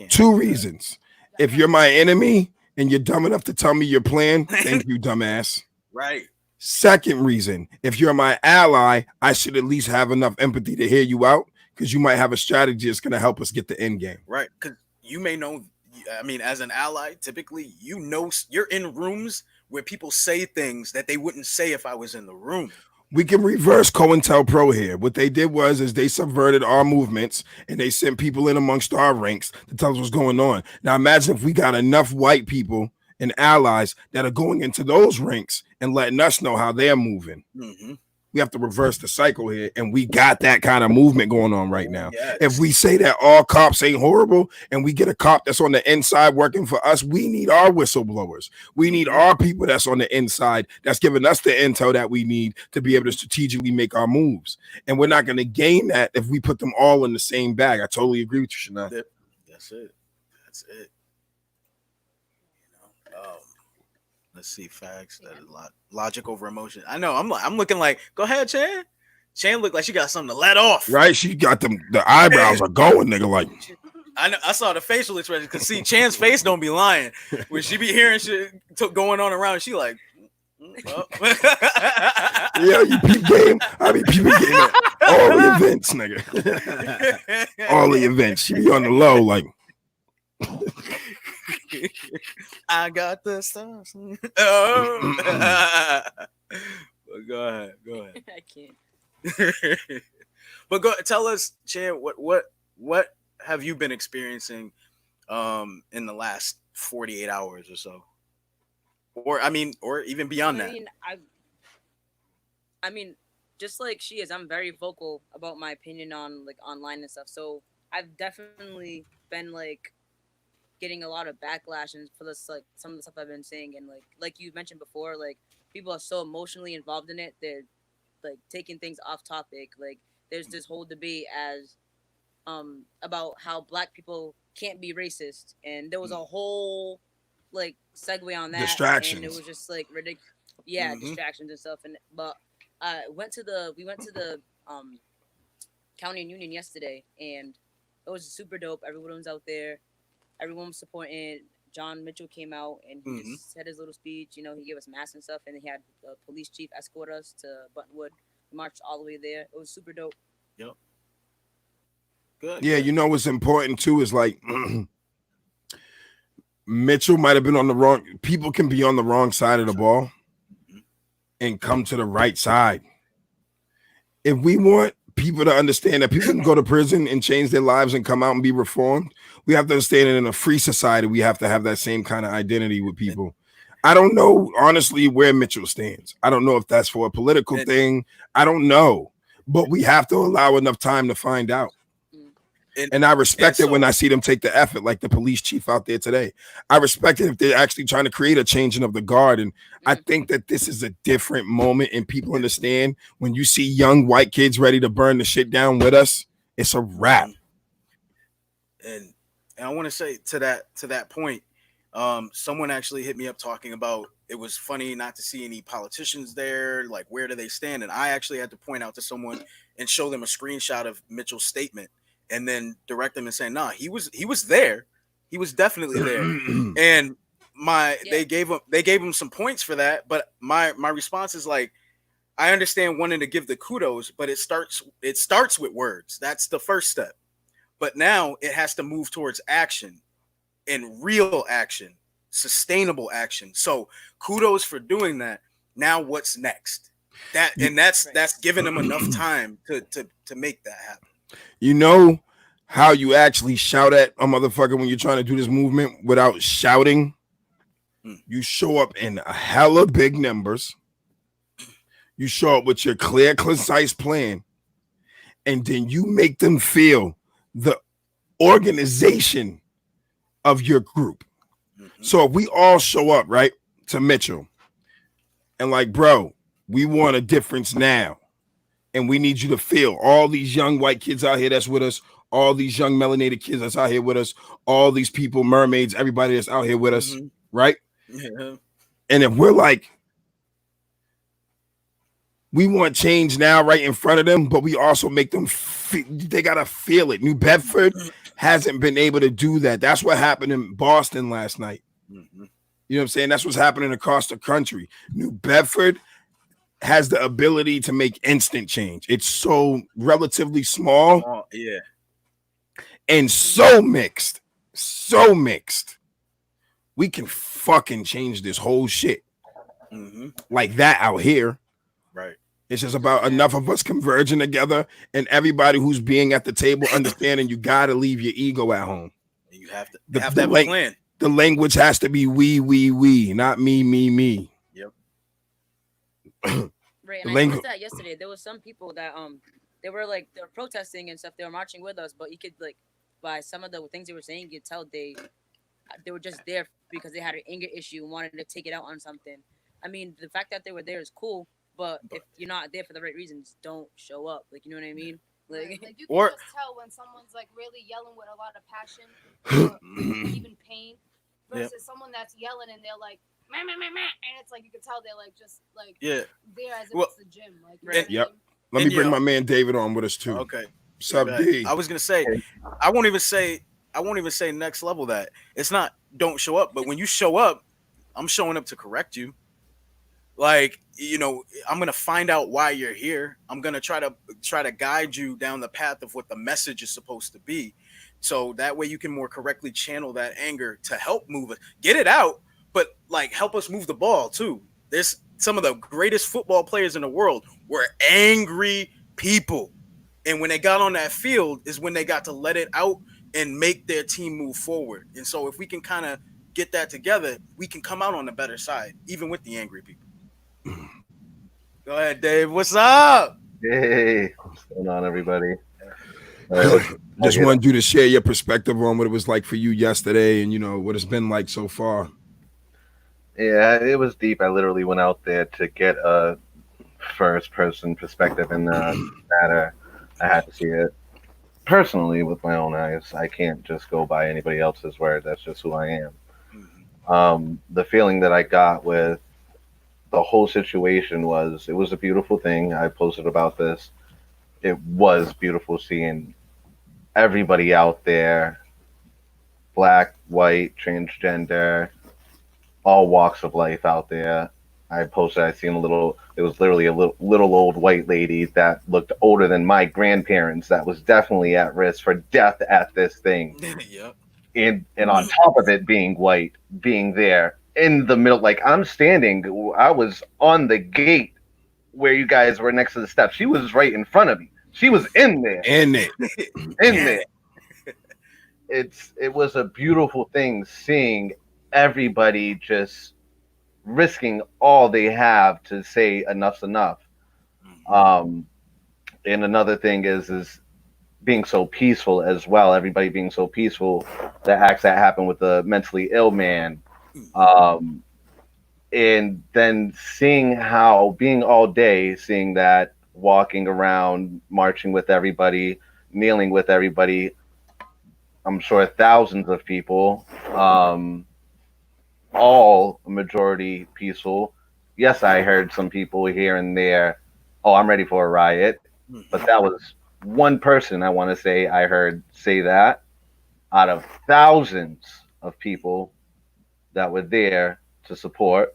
Two reasons. If you're my enemy, and you're dumb enough to tell me your plan, thank you, dumbass. Right. Second reason, if you're my ally, I should at least have enough empathy to hear you out because you might have a strategy that's going to help us get the end game. Right. Because you may know, I mean, as an ally, typically, you know, you're in rooms where people say things that they wouldn't say if I was in the room. We can reverse COINTELPRO here. What they did is they subverted our movements and they sent people in amongst our ranks to tell us what's going on. Now imagine if we got enough white people and allies that are going into those ranks and letting us know how they're moving. Mm-hmm. We have to reverse the cycle here, and we got that kind of movement going on right now. Yes. If we say that all cops ain't horrible and we get a cop that's on the inside working for us, we need our whistleblowers. We need our people that's on the inside that's giving us the intel that we need to be able to strategically make our moves. And we're not going to gain that if we put them all in the same bag. I totally agree with you, Shana. That's it. That's it. You know, let's see, facts. That is logic over emotion. I know. I'm looking like, go ahead, Chan. Chan looked like she got something to let off. Right? She got them. The eyebrows are going, nigga. Like I know. I saw the facial expression. Cause see, Chan's face don't be lying. When she be hearing shit going on around, she like. Well. Yeah, you peep game. I be peeping game at all the events, nigga. All the events. She be on the low, like. I got the stars. Oh. Go ahead. I can't. But tell us, Chan, what have you been experiencing in the last 48 hours or so? Or even beyond that. I mean, just like she is, I'm very vocal about my opinion on like online and stuff. So I've definitely been like getting a lot of backlash and for this like some of the stuff I've been saying, and like you mentioned before, like people are so emotionally involved in it, they're like taking things off topic. Like there's this whole debate as about how Black people can't be racist, and there was a whole like segue on that. Distractions. And it was just like ridiculous. Yeah, distractions and stuff. And but we went to the County and Union yesterday, and it was super dope. Everyone was out there. Everyone was supporting. John Mitchell came out and he just said his little speech. You know, he gave us masks and stuff, and he had the police chief escort us to Buttonwood. We marched all the way there. It was super dope. Yep. Good. Yeah, you know what's important too is like Mitchell might have been on the wrong. People can be on the wrong side of the ball and come to the right side. If we want people to understand that people can go to prison and change their lives and come out and be reformed, we have to understand that in a free society, we have to have that same kind of identity with people. I don't know, honestly, where Mitchell stands. I don't know if that's for a political thing. I don't know. But we have to allow enough time to find out. And I respect it when I see them take the effort, like the police chief out there today. I respect it if they're actually trying to create a changing of the guard. And I think that this is a different moment, and people understand when you see young white kids ready to burn the shit down with us, it's a wrap. And I want to say to that point, someone actually hit me up talking about it was funny not to see any politicians there. Like, where do they stand? And I actually had to point out to someone and show them a screenshot of Mitchell's statement, and then direct them and say, nah, he was there. He was definitely there. And they gave him some points for that. But my response is like, I understand wanting to give the kudos, but it starts with words. That's the first step. But now it has to move towards action, and real action, sustainable action. So kudos for doing that. Now what's next? That's giving them enough time to make that happen. You know how you actually shout at a motherfucker when you're trying to do this movement without shouting? You show up in a hella big numbers. You show up with your clear, concise plan. And then you make them feel the organization of your group. So if we all show up, right, to Mitchell and like, bro, we want a difference now. And we need you to feel all these young white kids out here that's with us, all these young melanated kids that's out here with us, all these people, mermaids, everybody that's out here with us, right? Yeah. And if we're like, we want change now right in front of them, but we also make them they got to feel it. New Bedford hasn't been able to do that. That's what happened in Boston last night. You know what I'm saying? That's what's happening across the country. New Bedford has the ability to make instant change. It's so relatively small Yeah. and so mixed. So mixed. We can fucking change this whole shit like that out here. Right. It's just about enough of us converging together and everybody who's being at the table understanding you got to leave your ego at home. You have to have a plan. The language has to be we, not me. Yep. Right, and I noticed that yesterday. There was some people that they were protesting and stuff. They were marching with us, but you could by some of the things they were saying, you could tell they were just there because they had an anger issue and wanted to take it out on something. I mean, the fact that they were there is cool, but if you're not there for the right reasons, don't show up. Like, you know what I mean? Like you can just tell when someone's really yelling with a lot of passion or even pain versus someone that's yelling and they're like, meh, meh, meh, meh. And it's like you can tell they're there as if it's the gym. Like, you know what I mean? Let me bring my man David on with us too. Okay. What's up, D? I was gonna say, I won't even say next level that it's not don't show up, but when you show up, I'm showing up to correct you. Like, I'm gonna find out why you're here. I'm gonna try to guide you down the path of what the message is supposed to be, so that way you can more correctly channel that anger to help move it, get it out, but help us move the ball too. There's some of the greatest football players in the world were angry people, and when they got on that field is when they got to let it out and make their team move forward. And so if we can kind of get that together, we can come out on the better side, even with the angry people. Go ahead, Dave. What's up? Hey, what's going on, everybody? Just wanted you to share your perspective on what it was like for you yesterday and, what it's been like so far. Yeah, it was deep. I literally went out there to get a first-person perspective in the matter. I had to see it personally with my own eyes. I can't just go by anybody else's word. That's just who I am. The feeling that I got with the whole situation it was a beautiful thing. I posted about this. It was beautiful seeing everybody out there, black, white, transgender, all walks of life out there. I posted, it was literally a little old white lady that looked older than my grandparents that was definitely at risk for death at this thing. Yep. And on top of it being white, being there in the middle, I'm standing, I was on the gate where you guys were next to the steps. She was right in front of me. She was in there. There. It was a beautiful thing seeing everybody just risking all they have to say enough's enough. And another thing is being so peaceful as well. Everybody being so peaceful. The acts that happened with the mentally ill man. And then being all day, seeing that, walking around, marching with everybody, kneeling with everybody. I'm sure thousands of people, all majority peaceful. Yes, I heard some people here and there, oh, I'm ready for a riot. But that was one person I want to say I heard say that out of thousands of people that were there to support.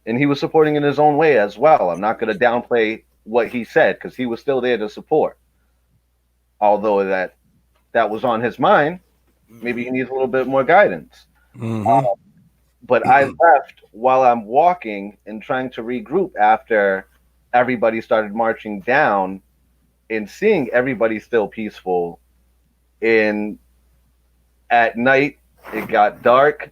And he was supporting in his own way as well. I'm not going to downplay what he said because he was still there to support. Although that was on his mind, maybe he needs a little bit more guidance. But I left while I'm walking and trying to regroup after everybody started marching down and seeing everybody still peaceful. And at night, it got dark.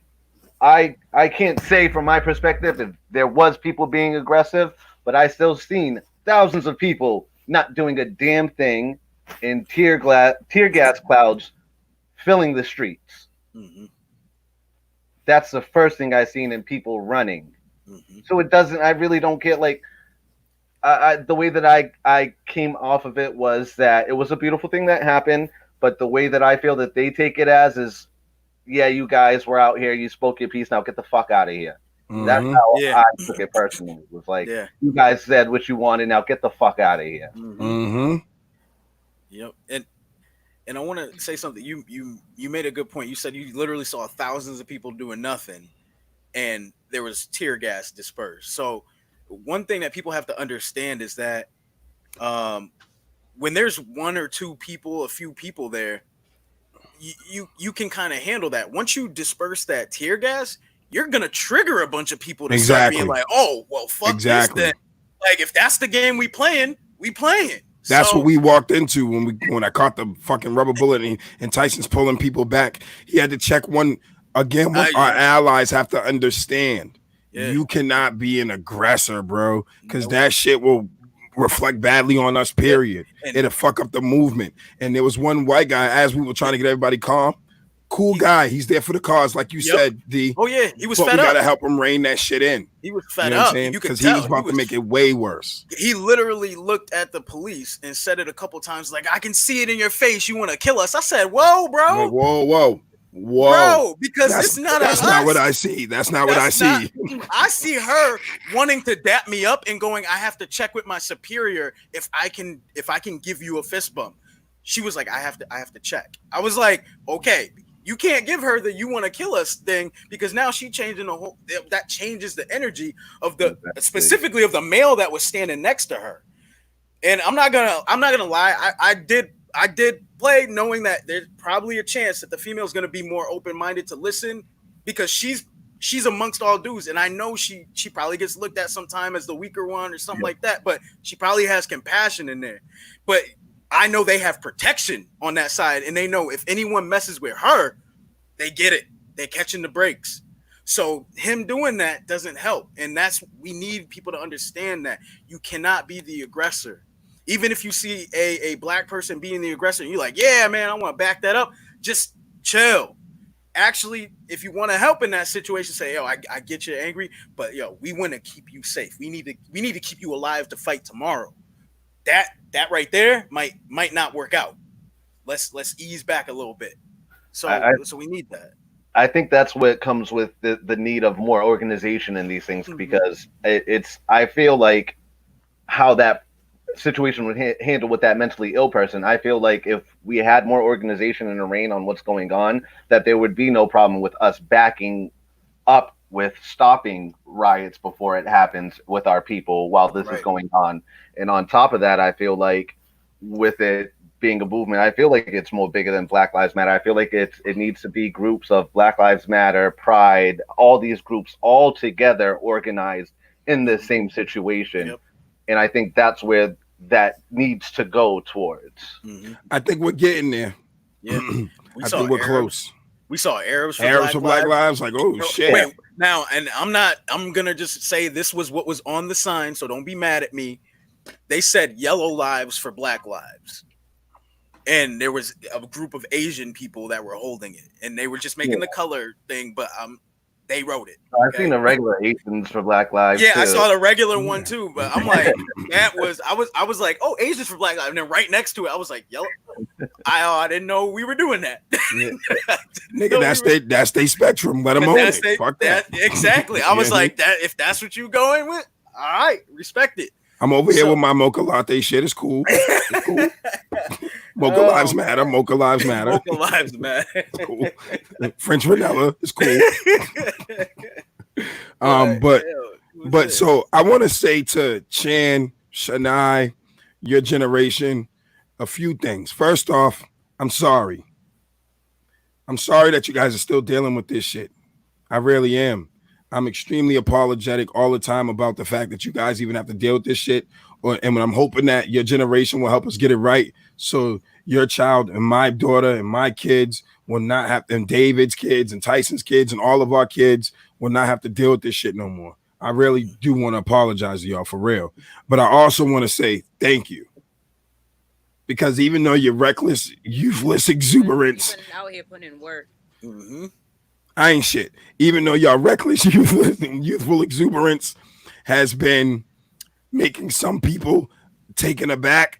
I can't say from my perspective if there was people being aggressive, but I still seen thousands of people not doing a damn thing in tear gas clouds filling the streets. That's the first thing I seen in people running. So I really don't get the way that I came off of it was that it was a beautiful thing that happened, but the way that I feel that they take it as is, yeah, you guys were out here, you spoke your piece, now get the fuck out of here. That's how I took it personally. It was you guys said what you wanted, now get the fuck out of here. Yep. And I want to say something. You made a good point. You said you literally saw thousands of people doing nothing. and there was tear gas dispersed. So one thing that people have to understand is that when there's one or two people, a few people there, you can kind of handle that. Once you disperse that tear gas, you're gonna trigger a bunch of people to start being like, "Oh, well, fuck this." Then, like, if that's the game we playing, we playing. That's what we walked into when I caught the fucking rubber bullet and Tyson's pulling people back. He had to check one again. What our allies have to understand: you cannot be an aggressor, bro, because that shit will reflect badly on us. Period. It'll fuck up the movement. And there was one white guy as we were trying to get everybody calm. Cool guy. He's there for the cause, like you said, D. Oh yeah, he was but fed we up. gotta help him rein that shit in. He was fed up because he was about to make it way worse. He literally looked at the police and said it a couple times, like, "I can see it in your face. You want to kill us?" I said, "Whoa, bro! Whoa, bro!" Because that's not what I see. That's not what I see. I see her wanting to dap me up and going, "I have to check with my superior if I can give you a fist bump." She was like, "I have to check." I was like, "Okay." You can't give her the "you want to kill us" thing, because now she changing the whole. That changes the energy of specifically of the male that was standing next to her. And I'm not gonna lie. I did play knowing that there's probably a chance that the female is gonna be more open minded to listen, because she's amongst all dudes, and I know she probably gets looked at sometime as the weaker one or something like that. But she probably has compassion in there. But I know they have protection on that side, and they know if anyone messes with her, they get it. They're catching the breaks. So him doing that doesn't help. And we need people to understand that you cannot be the aggressor. Even if you see a black person being the aggressor, and you're like, "Yeah, man, I want to back that up." Just chill. Actually, if you want to help in that situation, say, "Yo, I get you angry, but yo, we want to keep you safe. We need to keep you alive to fight tomorrow." That right there might not work out. Let's ease back a little bit. So we need that. I think that's what comes with the need of more organization in these things, because I feel like how that situation would handle with that mentally ill person. I feel like if we had more organization and a rein on what's going on, that there would be no problem with us backing up with stopping riots before it happens with our people while this is going on. And on top of that, I feel like with it being a movement, I feel like it's more bigger than Black Lives Matter. I feel like it needs to be groups of Black Lives Matter, Pride, all these groups all together organized in the same situation. Yep. And I think that's where that needs to go towards. I think we're getting there. Yeah. I think we're close. We saw Arabs for Black Lives. Like, oh shit. Wait, now, and I'm gonna just say this was what was on the sign, so don't be mad at me. They said yellow lives for Black lives. And there was a group of Asian people that were holding it, and they were just making the color thing, but they wrote it. I've seen the regular Asians for Black Lives. Yeah, too. I saw the regular one too, but I'm like, I was like, oh, Asians for Black Lives, and then right next to it, I was like, yellow. I didn't know we were doing that. Nigga, that's their spectrum. Let them own it. Fuck that. Exactly. I was like, that. If that's what you going with, all right, respect it. I'm over here with my mocha latte shit. It's cool. It's cool. Mocha lives matter. Mocha lives matter. Mocha lives matter. It's cool. French vanilla is cool. But so I want to say to Chan, Shania, your generation, a few things. First off, I'm sorry. I'm sorry that you guys are still dealing with this shit. I really am. I'm extremely apologetic all the time about the fact that you guys even have to deal with this shit. And I'm hoping that your generation will help us get it right, so your child and my daughter and my kids will not have, and David's kids and Tyson's kids and all of our kids will not have to deal with this shit no more. I really do want to apologize to y'all for real. But I also want to say thank you. Because even though you're reckless, youthless exuberance, out here putting in work. I ain't shit. Even though y'all reckless, youthless, and youthful exuberance has been making some people taken aback,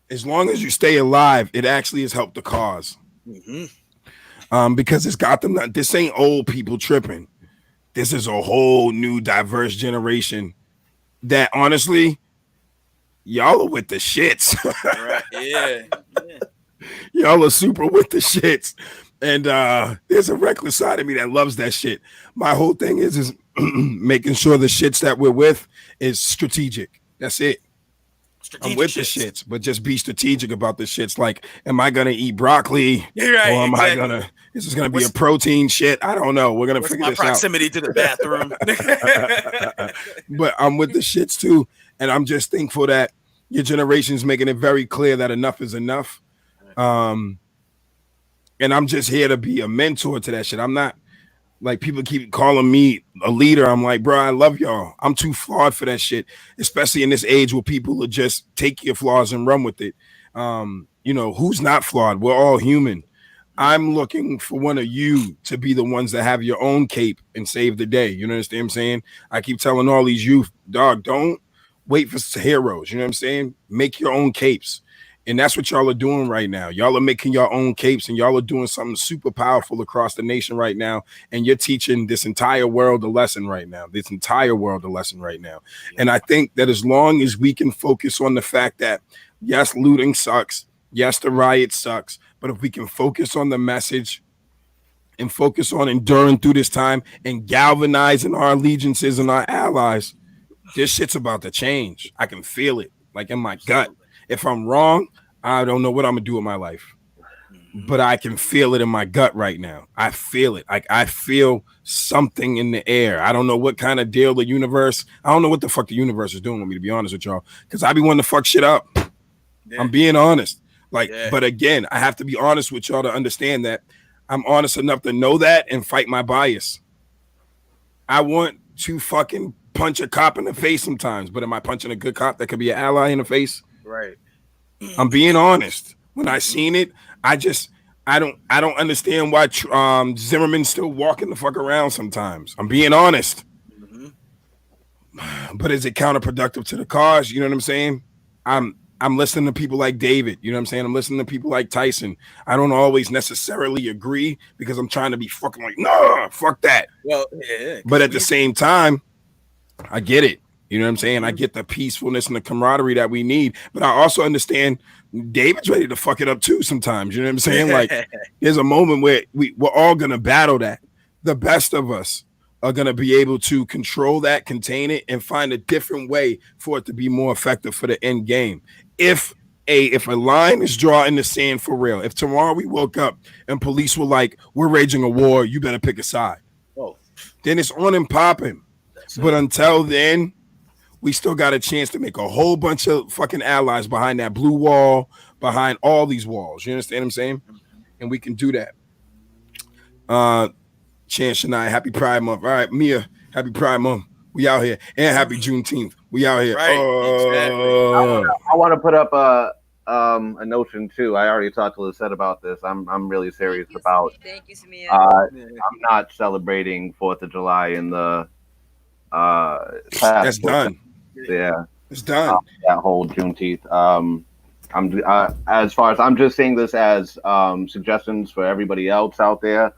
as long as you stay alive, it actually has helped the cause. Because it's got them. This ain't old people tripping. This is a whole new diverse generation that honestly, y'all are with the shits. Right. Yeah. Y'all are super with the shits. And there's a reckless side of me that loves that shit. My whole thing is making sure the shits that we're with is strategic. That's it. I'm with the shits, but just be strategic about the shits. Like, am I gonna eat broccoli, right, or am I gonna? This is gonna be a protein shit. I don't know. We're gonna figure this out. Proximity to the bathroom. But I'm with the shits too, and I'm just thankful that your generation's making it very clear that enough is enough. And I'm just here to be a mentor to that shit. I'm not like people keep calling me a leader. I'm like, bro, I love y'all. I'm too flawed for that shit, especially in this age where people will just take your flaws and run with it. You know, who's not flawed? We're all human. I'm looking for one of you to be the ones that have your own cape and save the day. You know what I'm saying? I keep telling all these youth, dog, don't wait for heroes. You know what I'm saying? Make your own capes. And that's what y'all are doing right now. Y'all are making your own capes, and y'all are doing something super powerful across the nation right now. And you're teaching this entire world a lesson right now. And I think that as long as we can focus on the fact that, yes, looting sucks. Yes, the riot sucks. But if we can focus on the message and focus on enduring through this time and galvanizing our allegiances and our allies, this shit's about to change. I can feel it, like in my gut. If I'm wrong, I don't know what I'm gonna do with my life, but I can feel it in my gut right now. I feel it. Like I feel something in the air. I don't know what kind of deal the universe. I don't know what the fuck the universe is doing with me, to be honest with y'all, because I be wanting to fuck shit up. Yeah. I'm being honest. Like, but again, I have to be honest with y'all to understand that I'm honest enough to know that and fight my bias. I want to fucking punch a cop in the face sometimes, but am I punching a good cop that could be an ally in the face? Right. I'm being honest. When I seen it, I don't understand why Zimmerman's still walking the fuck around sometimes. I'm being honest. But is it counterproductive to the cause? You know what I'm saying? I'm listening to people like David. You know what I'm saying? I'm listening to people like Tyson. I don't always necessarily agree because I'm trying to be fucking like, nah, fuck that. Well, yeah. But at the same time, I get it. You know what I'm saying? I get the peacefulness and the camaraderie that we need, but I also understand David's ready to fuck it up too sometimes. You know what I'm saying? Like there's a moment where we're all going to battle that. The best of us are going to be able to control that, contain it, and find a different way for it to be more effective for the end game. If a line is drawn in the sand for real, if tomorrow we woke up and police were like, we're raging a war, you better pick a side. Then it's on and popping. But until then, we still got a chance to make a whole bunch of fucking allies behind that blue wall, behind all these walls. You understand what I'm saying? And we can do that. Chance and I, happy Pride Month. All right, Mia, happy Pride Month. We out here. And happy Juneteenth. We out here. Right. Exactly. I want to put up a notion too. I already talked to Lisette about this. I'm really serious about. Thank you, Samia. I'm not celebrating 4th of July in the that's done. Yeah, it's done. That whole Juneteenth. As far as I'm just saying this as suggestions for everybody else out there.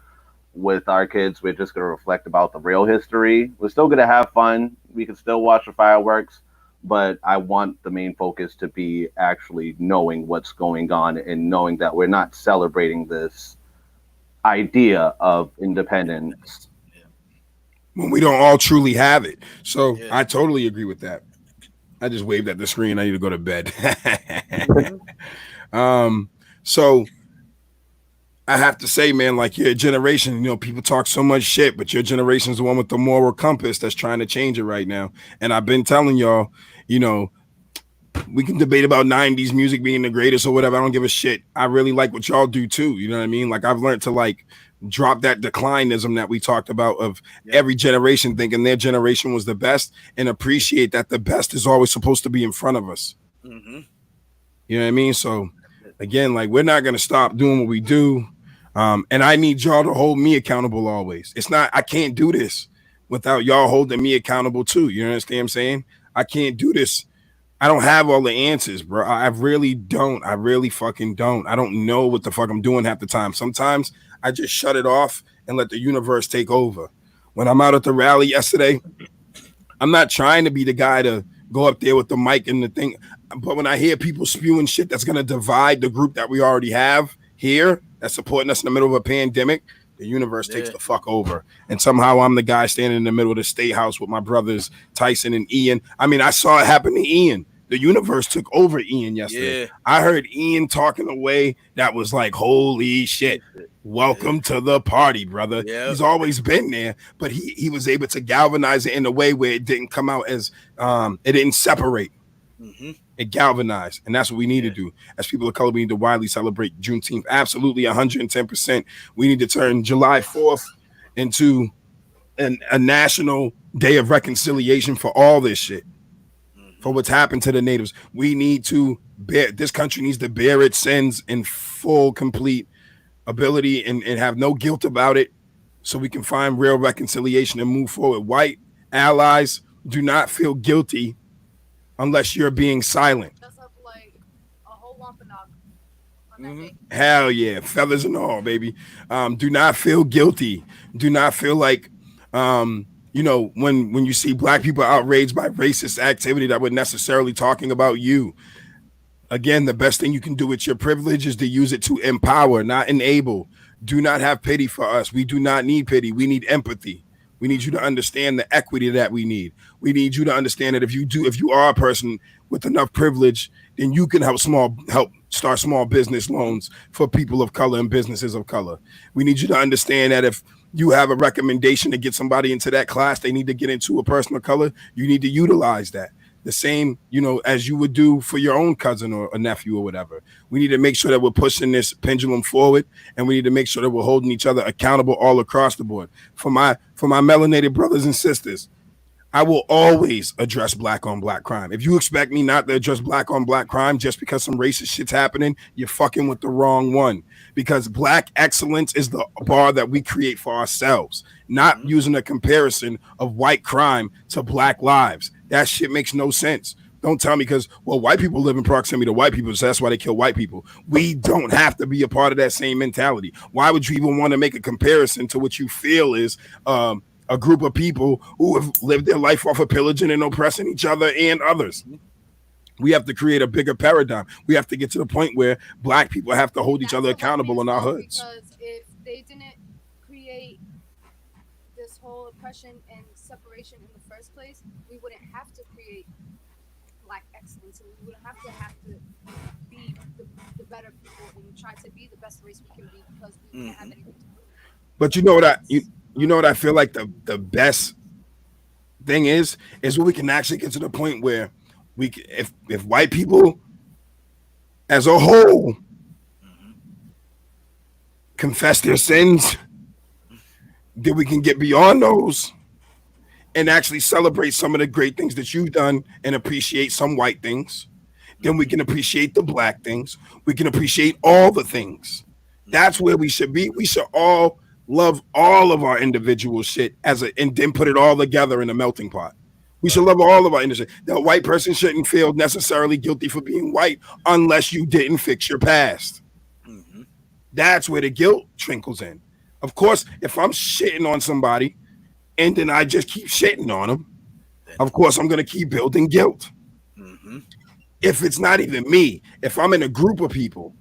With our kids, we're just going to reflect about the real history. We're still going to have fun. We can still watch the fireworks, but I want the main focus to be actually knowing what's going on and knowing that we're not celebrating this idea of independence when we don't all truly have it. So I totally agree with that. I just waved at the screen. I need to go to bed. So I have to say, man, like your generation, you know, people talk so much shit, but your generation's the one with the moral compass that's trying to change it right now. And I've been telling y'all, you know, we can debate about 90s music being the greatest or whatever. I don't give a shit. I really like what y'all do too. You know what I mean? Like I've learned to like drop that declinism that we talked about of every generation thinking their generation was the best and appreciate that the best is always supposed to be in front of us. You know what I mean? So again, like we're not going to stop doing what we do. And I need y'all to hold me accountable always. It's not, I can't do this without y'all holding me accountable too. You understand what I'm saying? I can't do this. I don't have all the answers, bro. I really don't. I really fucking don't. I don't know what the fuck I'm doing half the time. Sometimes I just shut it off and let the universe take over. When I'm out at the rally yesterday, I'm not trying to be the guy to go up there with the mic and the thing. But when I hear people spewing shit that's going to divide the group that we already have here that's supporting us in the middle of a pandemic, the universe takes Yeah. the fuck over. And somehow I'm the guy standing in the middle of the state house with my brothers Tyson and Ian. I mean, I saw it happen to Ian. The universe took over Ian yesterday. Yeah. I heard Ian talking away that was like, holy shit. Welcome to the party, brother. Yeah. He's always been there, but he was able to galvanize it in a way where it didn't come out as it didn't separate. Mm-hmm. It galvanized, and that's what we need to do as people of color. We need to widely celebrate Juneteenth. Absolutely, 110%. We need to turn July 4th into a national day of reconciliation for all this shit, for what's happened to the natives. We need to bear. This country needs to bear its sins in full, complete ability and have no guilt about it, so we can find real reconciliation and move forward. White allies, do not feel guilty unless you're being silent. Dress up like a whole wampanoag on that day. Hell yeah, feathers and all, baby. Do not feel guilty. Do not feel like, when you see black people outraged by racist activity that we're necessarily talking about you. Again, the best thing you can do with your privilege is to use it to empower, not enable. Do not have pity for us. We do not need pity. We need empathy. We need you to understand the equity that we need. We need you to understand that if you are a person with enough privilege, then you can help start small business loans for people of color and businesses of color. We need you to understand that if you have a recommendation to get somebody into that class, they need to get into a person of color, you need to utilize that. The same, as you would do for your own cousin or a nephew or whatever. We need to make sure that we're pushing this pendulum forward, and we need to make sure that we're holding each other accountable all across the board. For my melanated brothers and sisters, I will always address black on black crime. If you expect me not to address black on black crime just because some racist shit's happening, you're fucking with the wrong one. Because black excellence is the bar that we create for ourselves, not using a comparison of white crime to black lives. That shit makes no sense. Don't tell me because, white people live in proximity to white people, so that's why they kill white people. We don't have to be a part of that same mentality. Why would you even want to make a comparison to what you feel is a group of people who have lived their life off of pillaging and oppressing each other and others? We have to create a bigger paradigm. We have to get to the point where black people have to hold each other accountable in our hoods. Because if they didn't create this whole oppression and separation in the first place, we wouldn't have to create black excellence, and we wouldn't have to be the better people and try to be the best race we can be, because we wouldn't have anything to prove. But you know what I feel like the best thing is when we can actually get to the point where if white people as a whole confess their sins, then we can get beyond those and actually celebrate some of the great things that you've done and appreciate some white things. Then we can appreciate the black things. We can appreciate all the things. That's where we should be. We should all love all of our individual shit and then put it all together in a melting pot. We should love all of our industry. The white person shouldn't feel necessarily guilty for being white unless you didn't fix your past. That's where the guilt trickles in. Of course, if I'm shitting on somebody and then I just keep shitting on them, of course I'm going to keep building guilt. If it's not even me, if I'm in a group of people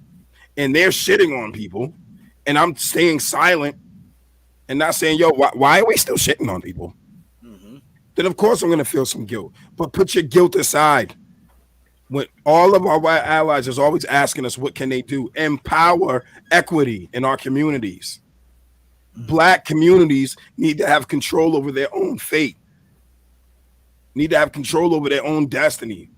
and they're shitting on people and I'm staying silent and not saying, yo, why are we still shitting on people? Then of course I'm going to feel some guilt. But put your guilt aside. When all of our white allies is always asking us, what can they do? Empower equity in our communities. Black communities need to have control over their own fate, need to have control over their own destiny.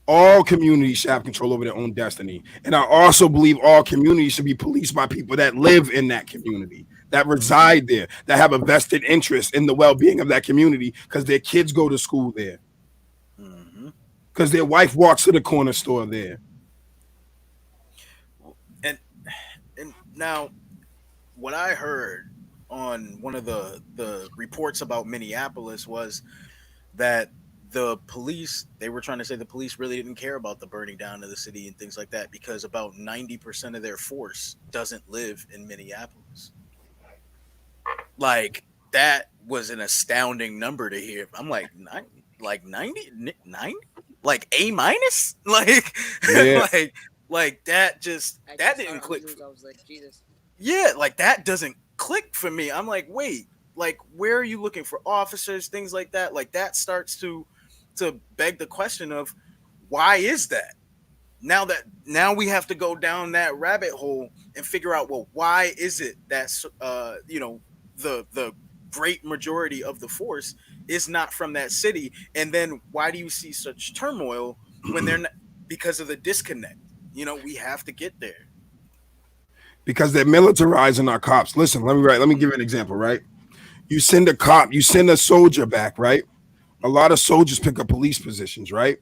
All communities should have control over their own destiny. And I also believe all communities should be policed by people that live in that community, that reside there, that have a vested interest in the well-being of that community because their kids go to school there, because their wife walks to the corner store there. And now, what I heard on one of the reports about Minneapolis was that the police, they were trying to say the police really didn't care about the burning down of the city and things like that because about 90% of their force doesn't live in Minneapolis. Like, that was an astounding number to hear. I'm like 90? Like A minus? Like, Yeah. like Like that just I that just saw didn't it on the click. news. I was like, Jesus. Yeah, like that doesn't click for me. I'm like, wait, like where are you looking for officers, things like that? Like that starts to beg the question of why is that? Now we have to go down that rabbit hole and figure out, well, why is it that the great majority of the force is not from that city, and then why do you see such turmoil when they're not, because of the disconnect? We have to get there. Because they're militarizing our cops. Listen, let me give you an example, right? You send a cop, you send a soldier back, right? A lot of soldiers pick up police positions, right?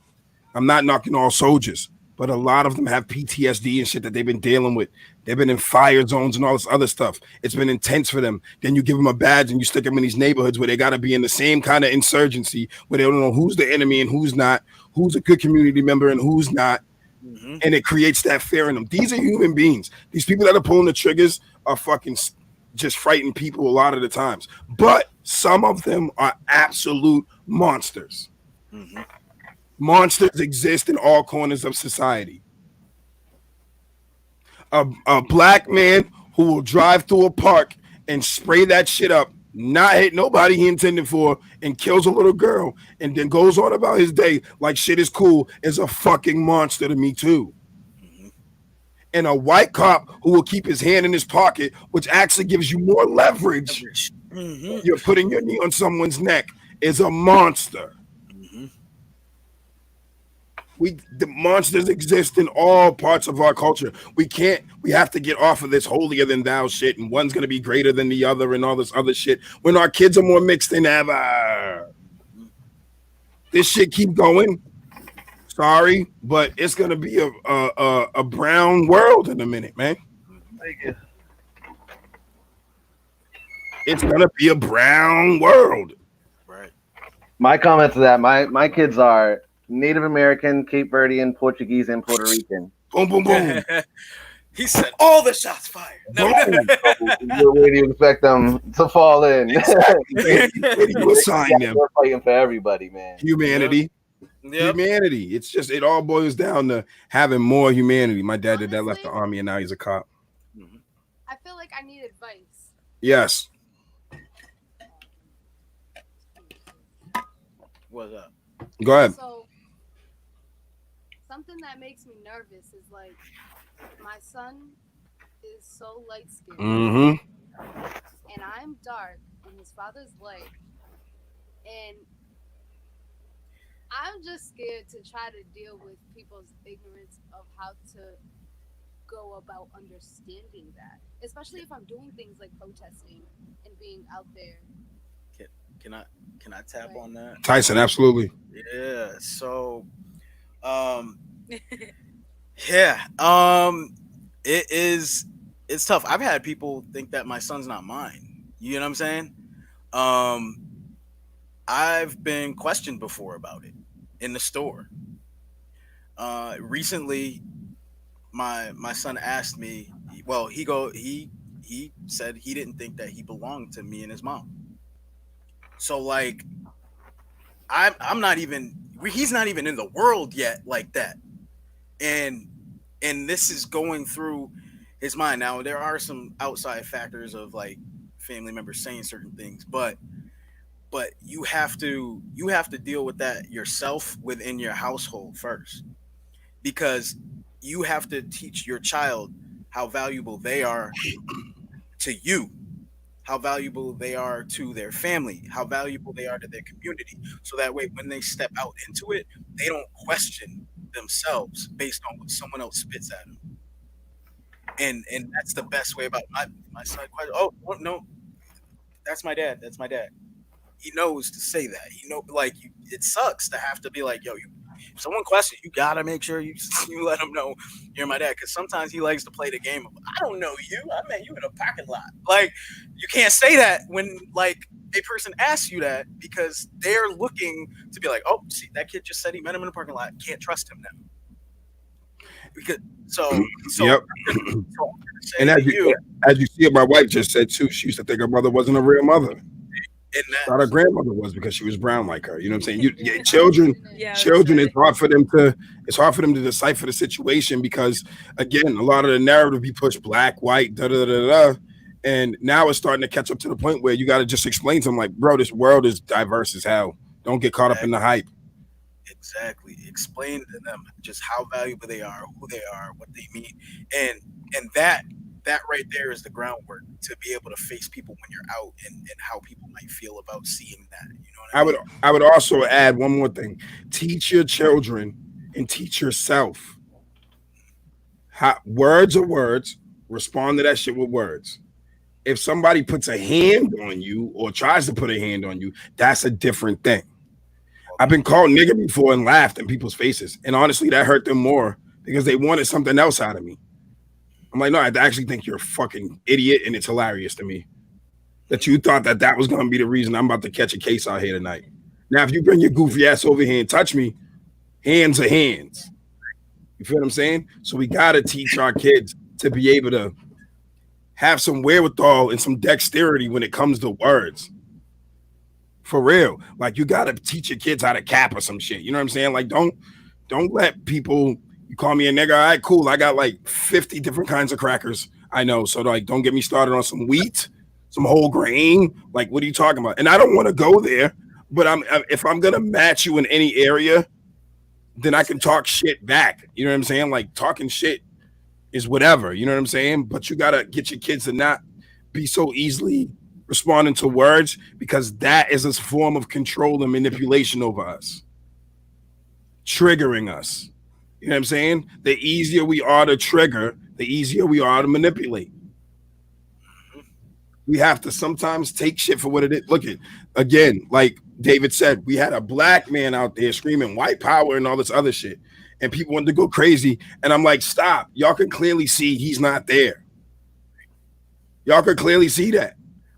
I'm not knocking all soldiers, but a lot of them have PTSD and shit that they've been dealing with. They've been in fire zones and all this other stuff. It's been intense for them. Then you give them a badge and you stick them in these neighborhoods where they got to be in the same kind of insurgency, where they don't know who's the enemy and who's not, who's a good community member and who's not. Mm-hmm. And it creates that fear in them. These are human beings. These people that are pulling the triggers are fucking just frightened people a lot of the times. But some of them are absolute monsters. Mm-hmm. Monsters exist in all corners of society. A black man who will drive through a park and spray that shit up, not hit nobody he intended for, and kills a little girl, and then goes on about his day like shit is cool, is a fucking monster to me too. Mm-hmm. And a white cop who will keep his hand in his pocket, which actually gives you more leverage. Mm-hmm. You're putting your knee on someone's neck, is a monster. Mm-hmm. The monsters exist in all parts of our culture. We have to get off of this holier than thou shit, and one's gonna be greater than the other and all this other shit when our kids are more mixed than ever. This shit keep going. Sorry, but it's gonna be a brown world in a minute, man. Thank you. It's gonna be a brown world. Right. My comment to that, my kids are Native American, Cape Verdean, Portuguese, and Puerto Rican. Boom, boom, boom. He said all the shots fired. No. Where do you expect them to fall in? Where do you assign them? We're fighting for everybody, man. Humanity. Yep. Humanity. It's just, it all boils down to having more humanity. My dad did that, left the army, and now he's a cop. I feel like I need advice. Yes. What's up? Go ahead. So something that makes me nervous is like my son is so light skinned Mm-hmm. and I'm dark and his father's light. And I'm just scared to try to deal with people's ignorance of how to go about understanding that, especially if I'm doing things like protesting and being out there. Can I tap Right. on that? Tyson, absolutely. Yeah. So, it's tough. I've had people think that my son's not mine. You know what I'm saying? I've been questioned before about it in the store. Recently, my son asked me. Well, he said he didn't think that he belonged to me and his mom. So like, I'm not even. He's not even in the world yet like that, and this is going through his mind now. There are some outside factors of like family members saying certain things, but you have to deal with that yourself within your household first, because you have to teach your child how valuable they are to you, how valuable they are to their family, how valuable they are to their community, so that way when they step out into it, they don't question themselves based on what someone else spits at them. And that's the best way about my son. Oh no, that's my dad. That's my dad. He knows to say that. Like it sucks to have to be like, yo, if someone questions, you gotta make sure you you let them know you're my dad. Because sometimes he likes to play the game of, I don't know you. I met you in a parking lot. Like you can't say that when like a person asks you that, because they're looking to be like, oh, see, that kid just said he met him in a parking lot. Can't trust him now. Because so Yep. And as you see it, my wife just said too, she used to think her mother wasn't a real mother. And Thought her that, grandmother was because she was brown like her. You know what I'm saying? Children, Yeah, children, that's it's hard for them to decipher the situation because again, a lot of the narrative be pushed black, white, da da da da. And now it's starting to catch up to the point where you got to just explain to them like, bro, this world is diverse as hell. Don't get caught up in the hype. exactly. Explain to them just how valuable they are, who they are, what they mean, and that right there is the groundwork to be able to face people when you're out and how people might feel about seeing that. You know what I mean? I would also add one more thing. Teach your children and teach yourself. Words are words. Respond to that shit with words. If somebody puts a hand on you or tries to put a hand on you, that's a different thing. I've been called nigger before and laughed in people's faces. And honestly, that hurt them more because they wanted something else out of me. I'm like, no, I actually think you're a fucking idiot, and it's hilarious to me that you thought that was going to be the reason I'm about to catch a case out here tonight. Now, if you bring your goofy ass over here and touch me, hands are hands. You feel what I'm saying? So we got to teach our kids to be able to have some wherewithal and some dexterity when it comes to words. For real. Like, you got to teach your kids how to cap or some shit. You know what I'm saying? Like, don't let people... You call me a nigga, all right, cool. I got like 50 different kinds of crackers. I know. So like, don't get me started on some wheat, some whole grain. Like, what are you talking about? And I don't want to go there, but if I'm going to match you in any area, then I can talk shit back. You know what I'm saying? Like, talking shit is whatever. You know what I'm saying? But you got to get your kids to not be so easily responding to words because that is a form of control and manipulation over us. Triggering us. You know what I'm saying? The easier we are to trigger, the easier we are to manipulate. We have to sometimes take shit for what it is. Look at, again, like David said, we had a black man out there screaming white power and all this other shit. And people wanted to go crazy. And I'm like, stop. Y'all can clearly see he's not there. Y'all can clearly see that.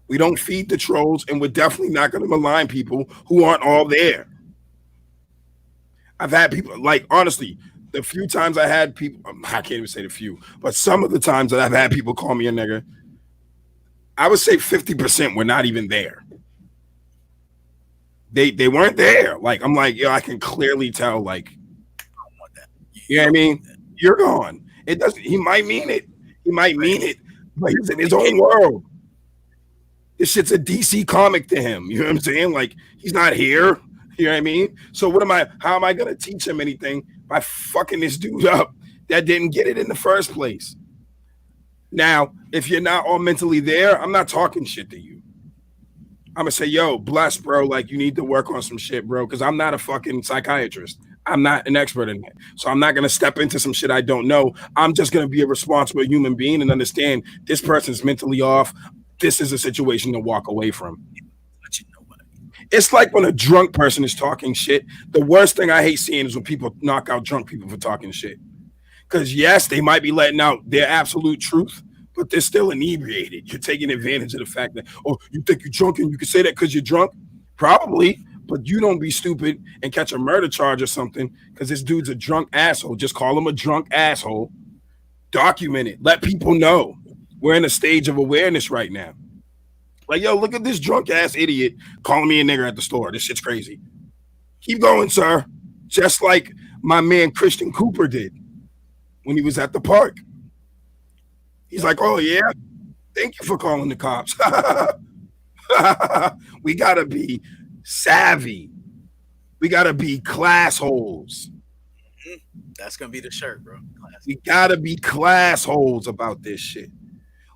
We don't feed the trolls, and we're definitely not going to malign people who aren't all there. I've had people, like, honestly, the few times I had people, I can't even say the few, but some of the times that I've had people call me a nigger, I would say 50% were not even there. They weren't there. Like, I'm like, yo, I can clearly tell, like, you know what I mean? You're gone. It doesn't, he might mean it. He might mean it, but he's in his own world. This shit's a DC comic to him. You know what I'm saying? Like, he's not here. You know what I mean? So how am I going to teach him anything by fucking this dude up that didn't get it in the first place? Now, if you're not all mentally there, I'm not talking shit to you. I'm going to say, yo, bless, bro. Like, you need to work on some shit, bro, because I'm not a fucking psychiatrist. I'm not an expert in that. So I'm not going to step into some shit I don't know. I'm just going to be a responsible human being and understand this person's mentally off. This is a situation to walk away from. It's like when a drunk person is talking shit. The worst thing I hate seeing is when people knock out drunk people for talking shit. Because yes, they might be letting out their absolute truth, but they're still inebriated. You're taking advantage of the fact that, oh, you think you're drunk and you can say that because you're drunk? Probably, but you don't be stupid and catch a murder charge or something because this dude's a drunk asshole. Just call him a drunk asshole. Document it. Let people know. We're in a stage of awareness right now. Like, yo, look at this drunk ass idiot calling me a nigger at the store. This shit's crazy. Keep going, sir. Just like my man Christian Cooper did when he was at the park. He's like, oh, yeah, thank you for calling the cops. We got to be savvy. We got to be class holes. That's going to be the shirt, bro. We got to be class holes about this shit.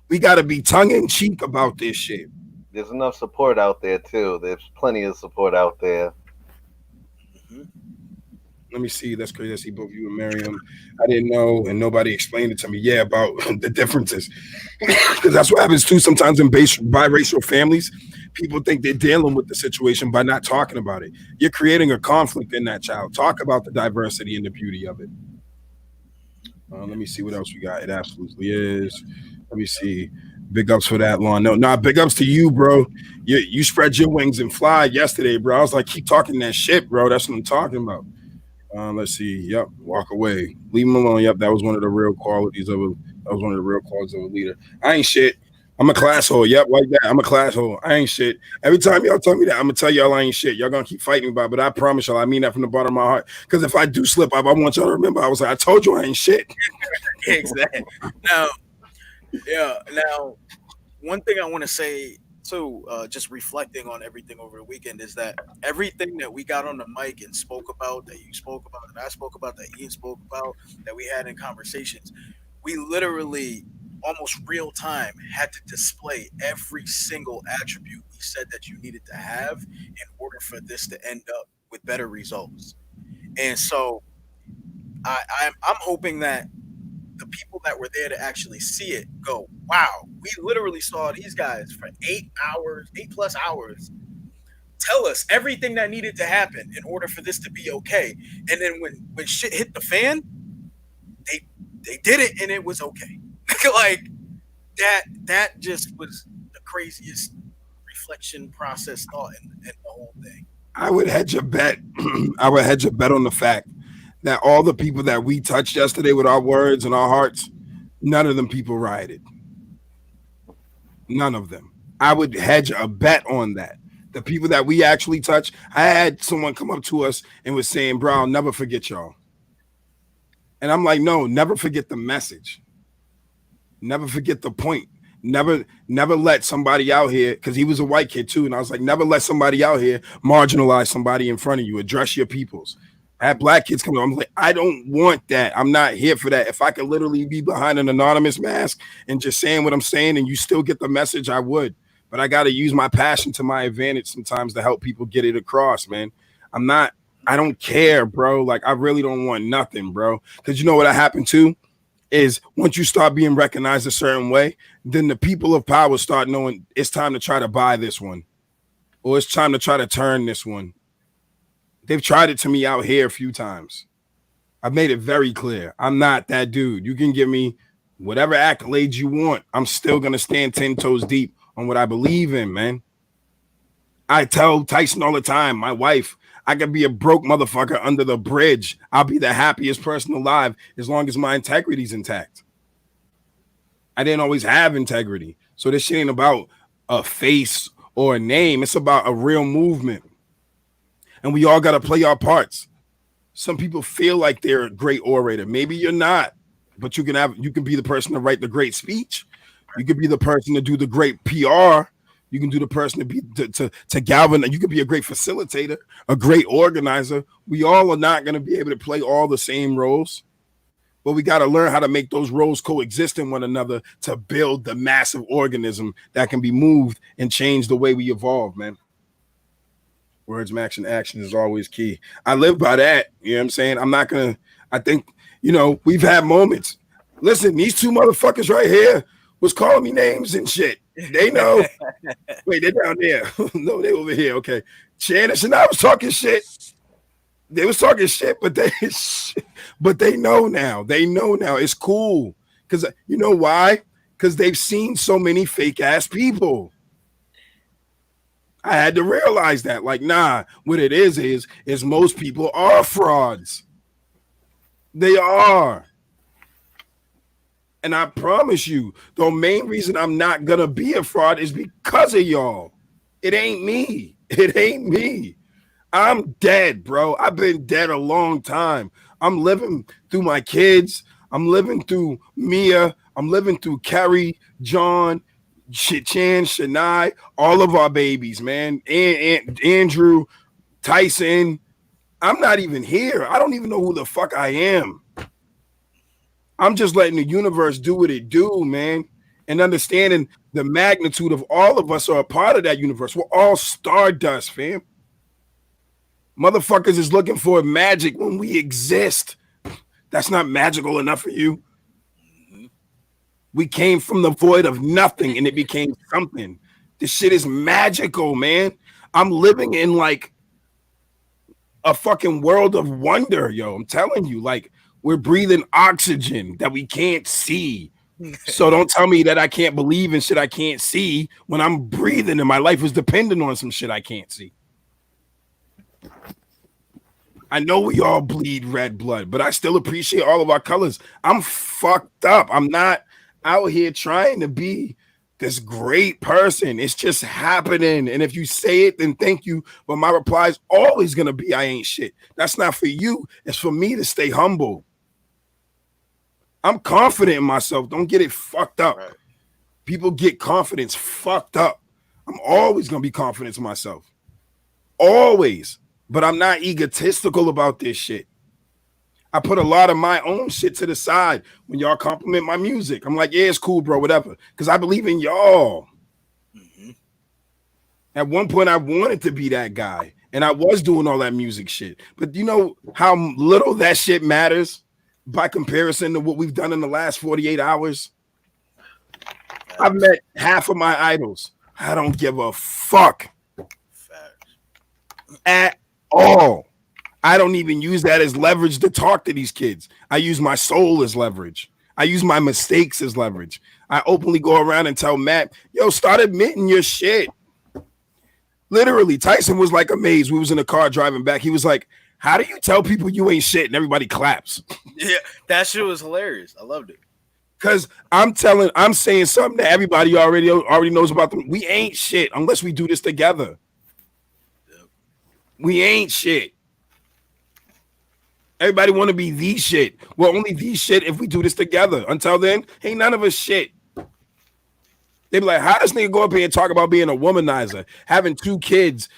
We got to be tongue-in-cheek about this shit. There's enough support out there, too. There's plenty of support out there. Mm-hmm. Let me see. That's crazy. I see both you and Miriam. I didn't know, and nobody explained it to me. Yeah, about the differences. Because that's what happens, too, sometimes in biracial families. People think they're dealing with the situation by not talking about it. You're creating a conflict in that child. Talk about the diversity and the beauty of it. Let me see what else we got. It absolutely is. Let me see. Big ups for that, Lon. No, big ups to you, bro. You spread your wings and fly yesterday, bro. I was like, keep talking that shit, bro. That's what I'm talking about. Let's see. Yep. Walk away. Leave him alone. Yep. That was one of the real qualities of a leader. I ain't shit. I'm a class hole. Yep, like that. I'm a class hole. I ain't shit. Every time y'all tell me that, I'm gonna tell y'all I ain't shit. Y'all gonna keep fighting me about it, but I promise y'all, I mean that from the bottom of my heart. Because if I do slip up, I want y'all to remember I was like, I told you I ain't shit. Exactly. Now, yeah. Now, one thing I want to say too, just reflecting on everything over the weekend, is that everything that we got on the mic and spoke about, that you spoke about, that I spoke about, that Ian spoke about, that we had in conversations, we literally almost real time had to display every single attribute we said that you needed to have in order for this to end up with better results. And so I'm hoping that the people that were there to actually see it go, wow, we literally saw these guys for 8 hours, 8+ hours, tell us everything that needed to happen in order for this to be okay. And then when shit hit the fan, they did it and it was okay. Like that just was the craziest reflection process thought in the whole thing. I would hedge a bet. I would hedge a bet on the fact that all the people that we touched yesterday with our words and our hearts, none of them people rioted. None of them. I would hedge a bet on that. The people that we actually touched, I had someone come up to us and was saying, bro, I'll never forget y'all. And I'm like, no, never forget the message. Never forget the point. Never let somebody out here, because he was a white kid too. And I was like, never let somebody out here marginalize somebody in front of you. Address your peoples. I had black kids come. I'm like, I don't want that. I'm not here for that. If I could literally be behind an anonymous mask and just saying what I'm saying and you still get the message, I would. But I got to use my passion to my advantage sometimes to help people get it across, man. I don't care, bro. Like, I really don't want nothing, bro. Because you know what happened too? Is once you start being recognized a certain way, then the people of power start knowing it's time to try to buy this one, or it's time to try to turn this one. They've tried it to me out here a few times. I've made it very clear. I'm not that dude. You can give me whatever accolades you want. I'm still going to stand 10 toes deep on what I believe in, man. I tell Tyson all the time, my wife, I could be a broke motherfucker under the bridge. I'll be the happiest person alive as long as my integrity's intact. I didn't always have integrity. So this shit ain't about a face or a name. It's about a real movement. And we all got to play our parts. Some people feel like they're a great orator. Maybe you're not, but you can be the person to write the great speech. You could be the person to do the great PR. You can do the person to galvanize. You could be a great facilitator, a great organizer. We all are not going to be able to play all the same roles, but we got to learn how to make those roles coexist in one another to build the massive organism that can be moved and change the way we evolve, man. Words, action is always key. I live by that. You know what I'm saying? I think, we've had moments. Listen, these two motherfuckers right here was calling me names and shit. They know. Wait, they're down there. No, they over here. Okay. Janice and I was talking shit. They was talking shit, but they know now. They know now. It's cool. Because you know why? Because they've seen so many fake ass people. I had to realize that. Like, nah, what it is most people are frauds. They are. And I promise you, the main reason I'm not going to be a fraud is because of y'all. It ain't me. It ain't me. I'm dead, bro. I've been dead a long time. I'm living through my kids. I'm living through Mia. I'm living through Carrie, John, Chan, Shania, all of our babies, man. And Andrew, Tyson. I'm not even here. I don't even know who the fuck I am. I'm just letting the universe do what it do, man. And understanding the magnitude of all of us are a part of that universe. We're all stardust, fam. Motherfuckers is looking for magic when we exist. That's not magical enough for you. We came from the void of nothing and it became something. This shit is magical, man. I'm living in like a fucking world of wonder, yo. I'm telling you, like, we're breathing oxygen that we can't see. So don't tell me that I can't believe in shit I can't see when I'm breathing and my life is dependent on some shit I can't see. I know we all bleed red blood, but I still appreciate all of our colors. I'm fucked up. I'm not out here trying to be this great person. It's just happening. And if you say it, then thank you. But my reply is always going to be, I ain't shit. That's not for you. It's for me to stay humble. I'm confident in myself. Don't get it fucked up. Right. People get confidence fucked up. I'm always going to be confident in myself. Always. But I'm not egotistical about this shit. I put a lot of my own shit to the side when y'all compliment my music. I'm like, yeah, it's cool, bro, whatever. Because I believe in y'all. Mm-hmm. At one point, I wanted to be that guy. And I was doing all that music shit. But you know how little that shit matters by comparison to what we've done in the last 48 hours? I've met half of my idols. I don't give a fuck. Facts. At all. I don't even use that as leverage to talk to these kids. I use my soul as leverage. I use my mistakes as leverage. I openly go around and tell Matt, yo, start admitting your shit. Literally, Tyson was like amazed. We was in the car driving back. He was like, how do you tell people you ain't shit? And everybody claps. Yeah, that shit was hilarious. I loved it. Because I'm saying something that everybody already knows about them. We ain't shit unless we do this together. Yep. We ain't shit. Everybody want to be the shit. We're only the shit if we do this together. Until then, ain't none of us shit. They be like, how does nigga go up here and talk about being a womanizer, having two kids,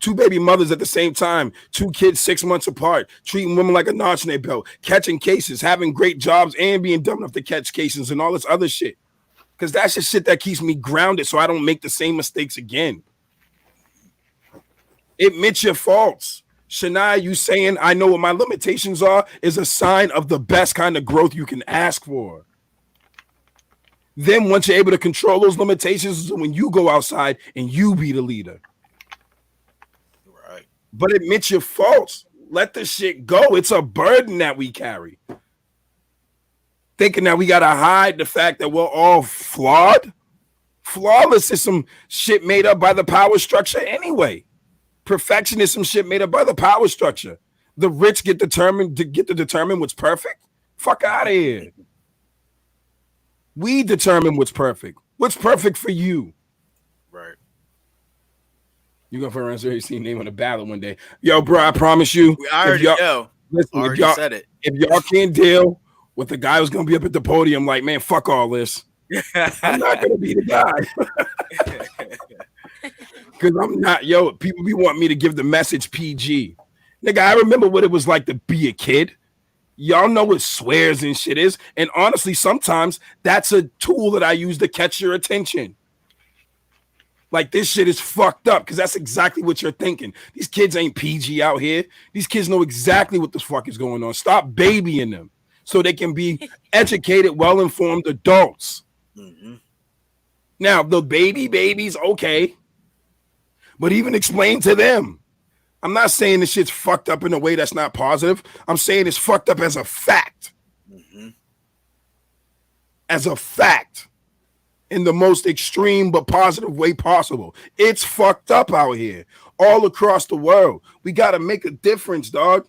two baby mothers at the same time, 2 kids 6 months apart, treating women like a notch in their belt, catching cases, having great jobs, and being dumb enough to catch cases and all this other shit. Because that's just shit that keeps me grounded so I don't make the same mistakes again. Admit your faults. Shania, you saying I know what my limitations are is a sign of the best kind of growth you can ask for. Then once you're able to control those limitations is when you go outside and you be the leader. Right. But admit your faults. Let the shit go. It's a burden that we carry. Thinking that we got to hide the fact that we're all flawed. Flawless is some shit made up by the power structure anyway. Perfection is some shit made up by the power structure. The rich get to determine what's perfect. Fuck out of here. We determine what's perfect. What's perfect for you? Right. You're going for answer your name on the ballot one day. Yo, bro, I promise you. I already know. Listen, already said it. If y'all can't deal with the guy who's going to be up at the podium, like, man, fuck all this. I'm not going to be the guy. Because I'm not, people be wanting me to give the message PG. Nigga, I remember what it was like to be a kid. Y'all know what swears and shit is. And honestly, sometimes that's a tool that I use to catch your attention. Like, this shit is fucked up because that's exactly what you're thinking. These kids ain't PG out here. These kids know exactly what the fuck is going on. Stop babying them so they can be educated, well-informed adults. Mm-hmm. Now, the babies, okay. But even explain to them. I'm not saying this shit's fucked up in a way that's not positive. I'm saying it's fucked up as a fact. Mm-hmm. As a fact. In the most extreme but positive way possible. It's fucked up out here. All across the world. We got to make a difference, dog.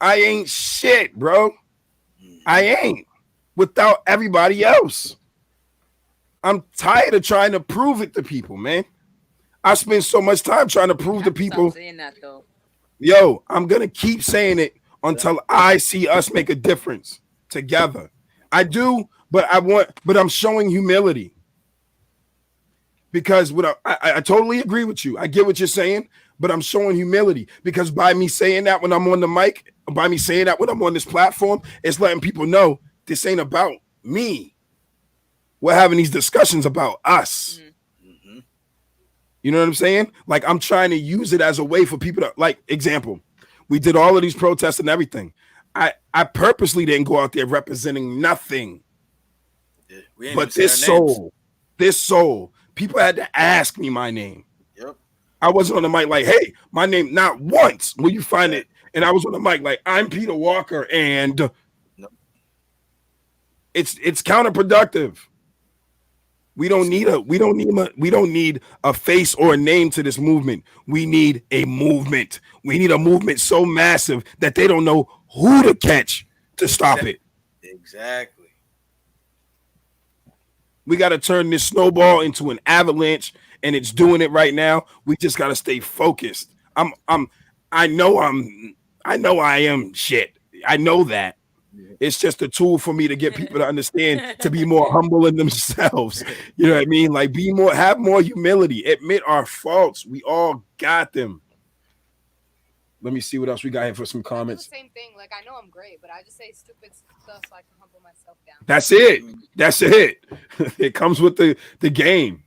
I ain't shit, bro. I ain't. Without everybody else. I'm tired of trying to prove it to people, man. I spend so much time trying to prove to people. Saying that, though. Yo, I'm going to keep saying it until I see us make a difference together. I do, but I'm showing humility. Because I totally agree with you. I get what you're saying, but I'm showing humility. Because by me saying that when I'm on the mic, by me saying that when I'm on this platform, it's letting people know this ain't about me. We're having these discussions about us. Mm-hmm. You know what I'm saying? Like, I'm trying to use it as a way for people to, like, example, we did all of these protests and everything. I purposely didn't go out there representing nothing. Yeah, but this soul, people had to ask me my name. Yep. I wasn't on the mic like, hey, my name, not once will you find it. And I was on the mic like, I'm Peter Walker, and no. It's counterproductive. We don't need a face or a name to this movement. We need a movement. We need a movement so massive that they don't know who to catch to stop it. Exactly. We got to turn this snowball into an avalanche, and it's doing it right now. We just got to stay focused. I know I am shit. I know that. It's just a tool for me to get people to understand, to be more humble in themselves. You know what I mean? Like, have more humility, admit our faults. We all got them. Let me see what else we got here for some comments. Same thing. Like, I know I'm great, but I just say stupid stuff so I can humble myself down. That's it. That's it. It comes with the game.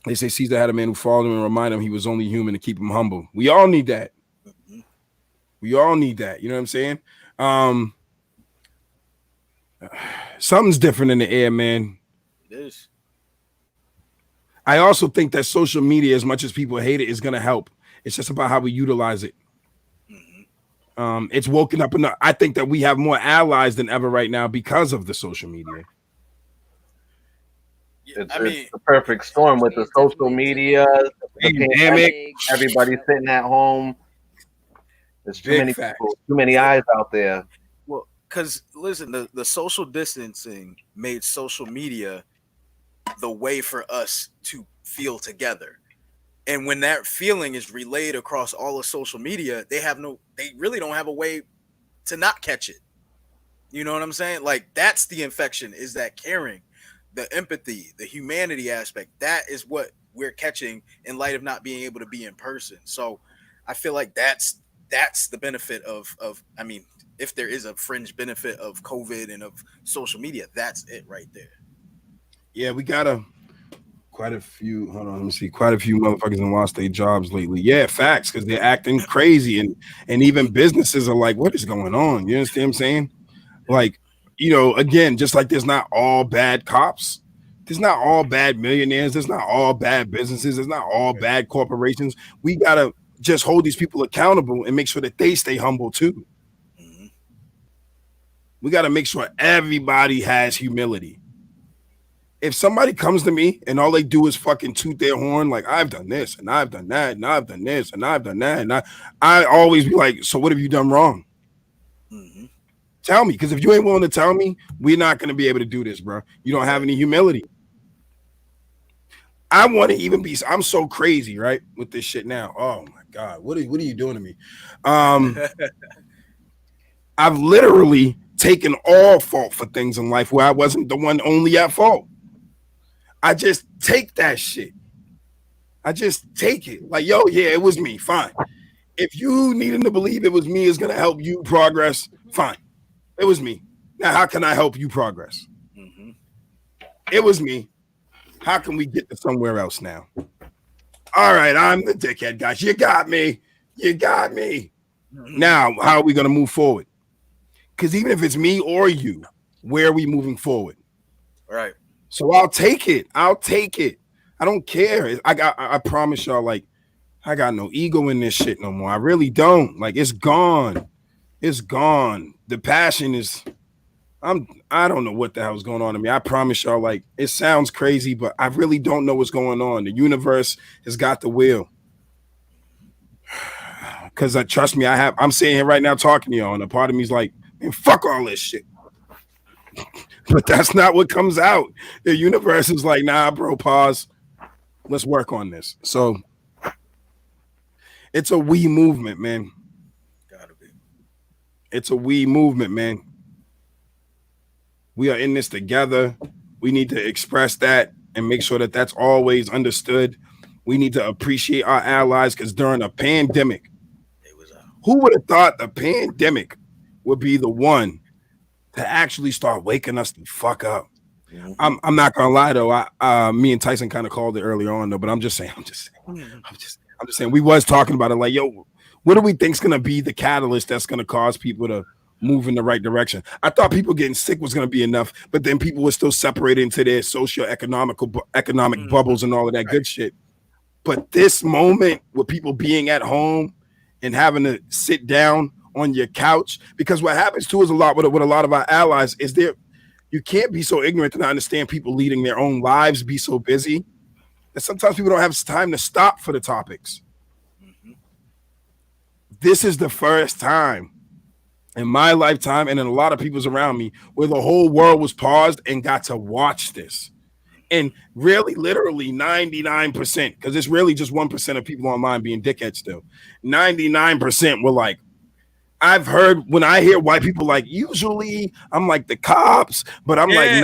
They say Caesar had a man who followed him and reminded him he was only human to keep him humble. We all need that. We all need that. You know what I'm saying? Something's different in the air, man. It is. I also think that social media, as much as people hate it, is going to help. It's just about how we utilize it. It's woken up enough. I think that we have more allies than ever right now because of the social media. It's the perfect storm with the social media, the pandemic, everybody sitting at home. There's too many people, too many eyes out there. Well, because listen, the social distancing made social media the way for us to feel together. And when that feeling is relayed across all of social media, they really don't have a way to not catch it. You know what I'm saying? Like, that's the infection, is that caring, the empathy, the humanity aspect. That is what we're catching in light of not being able to be in person. So I feel like that's the benefit of I mean, if there is a fringe benefit of COVID and of social media, that's it right there. Yeah, we got quite a few motherfuckers have lost their jobs lately. Yeah, facts, because they're acting crazy, and even businesses are like, what is going on? You understand what I'm saying? Like, again, just like there's not all bad cops, there's not all bad millionaires, there's not all bad businesses, there's not all bad corporations. We gotta just hold these people accountable and make sure that they stay humble too. We got to make sure everybody has humility. If somebody comes to me and all they do is fucking toot their horn, like, I've done this and I've done that and I've done this and I've done that, and I always be like, so what have you done wrong? Tell me, because if you ain't willing to tell me, we're not going to be able to do this, bro. You don't have any humility. I want to even be, I'm so crazy, right, with this shit now. Oh my God, what are you doing to me? I've literally taken all fault for things in life where I wasn't the one only at fault. I just take that shit. I just take it. Like, yo, yeah, it was me. Fine. If you needing to believe it was me is going to help you progress, fine. It was me. Now, how can I help you progress? It was me. How can we get to somewhere else now? All right, I'm the dickhead, guys. You got me. You got me. Now, how are we going to move forward? Because even if it's me or you, where are we moving forward? Right. So I'll take it. I'll take it. I don't care. I promise y'all, like, I got no ego in this shit no more. I really don't. Like, it's gone. It's gone. The passion is, I don't know what the hell's going on to me. I promise y'all, like, it sounds crazy, but I really don't know what's going on. The universe has got the wheel. Because trust me, I'm sitting here right now talking to y'all, and a part of me is like, man, fuck all this shit. But that's not what comes out. The universe is like, nah, bro, pause. Let's work on this. So it's a we movement, man. Gotta be. It's a we movement, man. We are in this together. We need to express that and make sure that that's always understood. We need to appreciate our allies, because during a pandemic, who would have thought the pandemic would be the one to actually start waking us the fuck up? I'm not gonna lie though. Me and Tyson kind of called it earlier on though, but I'm just saying we was talking about it like, yo, what do we think's gonna be the catalyst that's gonna cause people to move in the right direction? I thought people getting sick was gonna be enough, but then people were still separated into their economic bubbles and all of that good shit. But this moment with people being at home and having to sit down on your couch, because what happens too is a lot with a lot of our allies is you can't be so ignorant to not understand people leading their own lives, be so busy that sometimes people don't have time to stop for the topics. This is the first time in my lifetime and in a lot of people's around me where the whole world was paused and got to watch this. And really, literally 99%, because it's really just 1% of people online being dickheads still. 99% were like, I've heard when I hear white people like, usually I'm like the cops, but I'm like,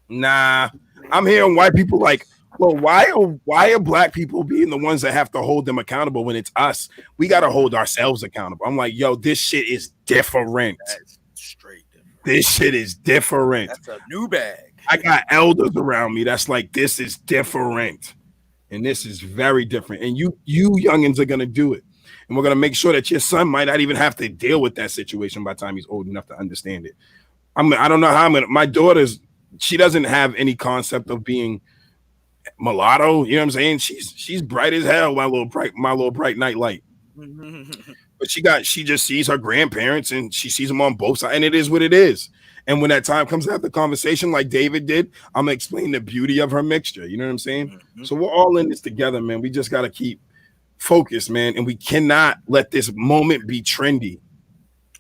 nah. I'm hearing white people like, well, why are black people being the ones that have to hold them accountable when it's us? We got to hold ourselves accountable. I'm like, yo, this shit is different. That's straight different. This shit is different. That's a new bag. I got elders around me that's like, this is different. And this is very different. And you youngins are going to do it. And we're going to make sure that your son might not even have to deal with that situation by the time he's old enough to understand it. I don't know how I'm going to, my daughter's, she doesn't have any concept of being mulatto. You know what I'm saying? She's bright as hell, my little bright night light. But she just sees her grandparents and she sees them on both sides. And it is what it is. And when that time comes to have the conversation like David did, I'm going to explain the beauty of her mixture. You know what I'm saying? So we're all in this together, man. We just got to keep focused, man. And we cannot let this moment be trendy.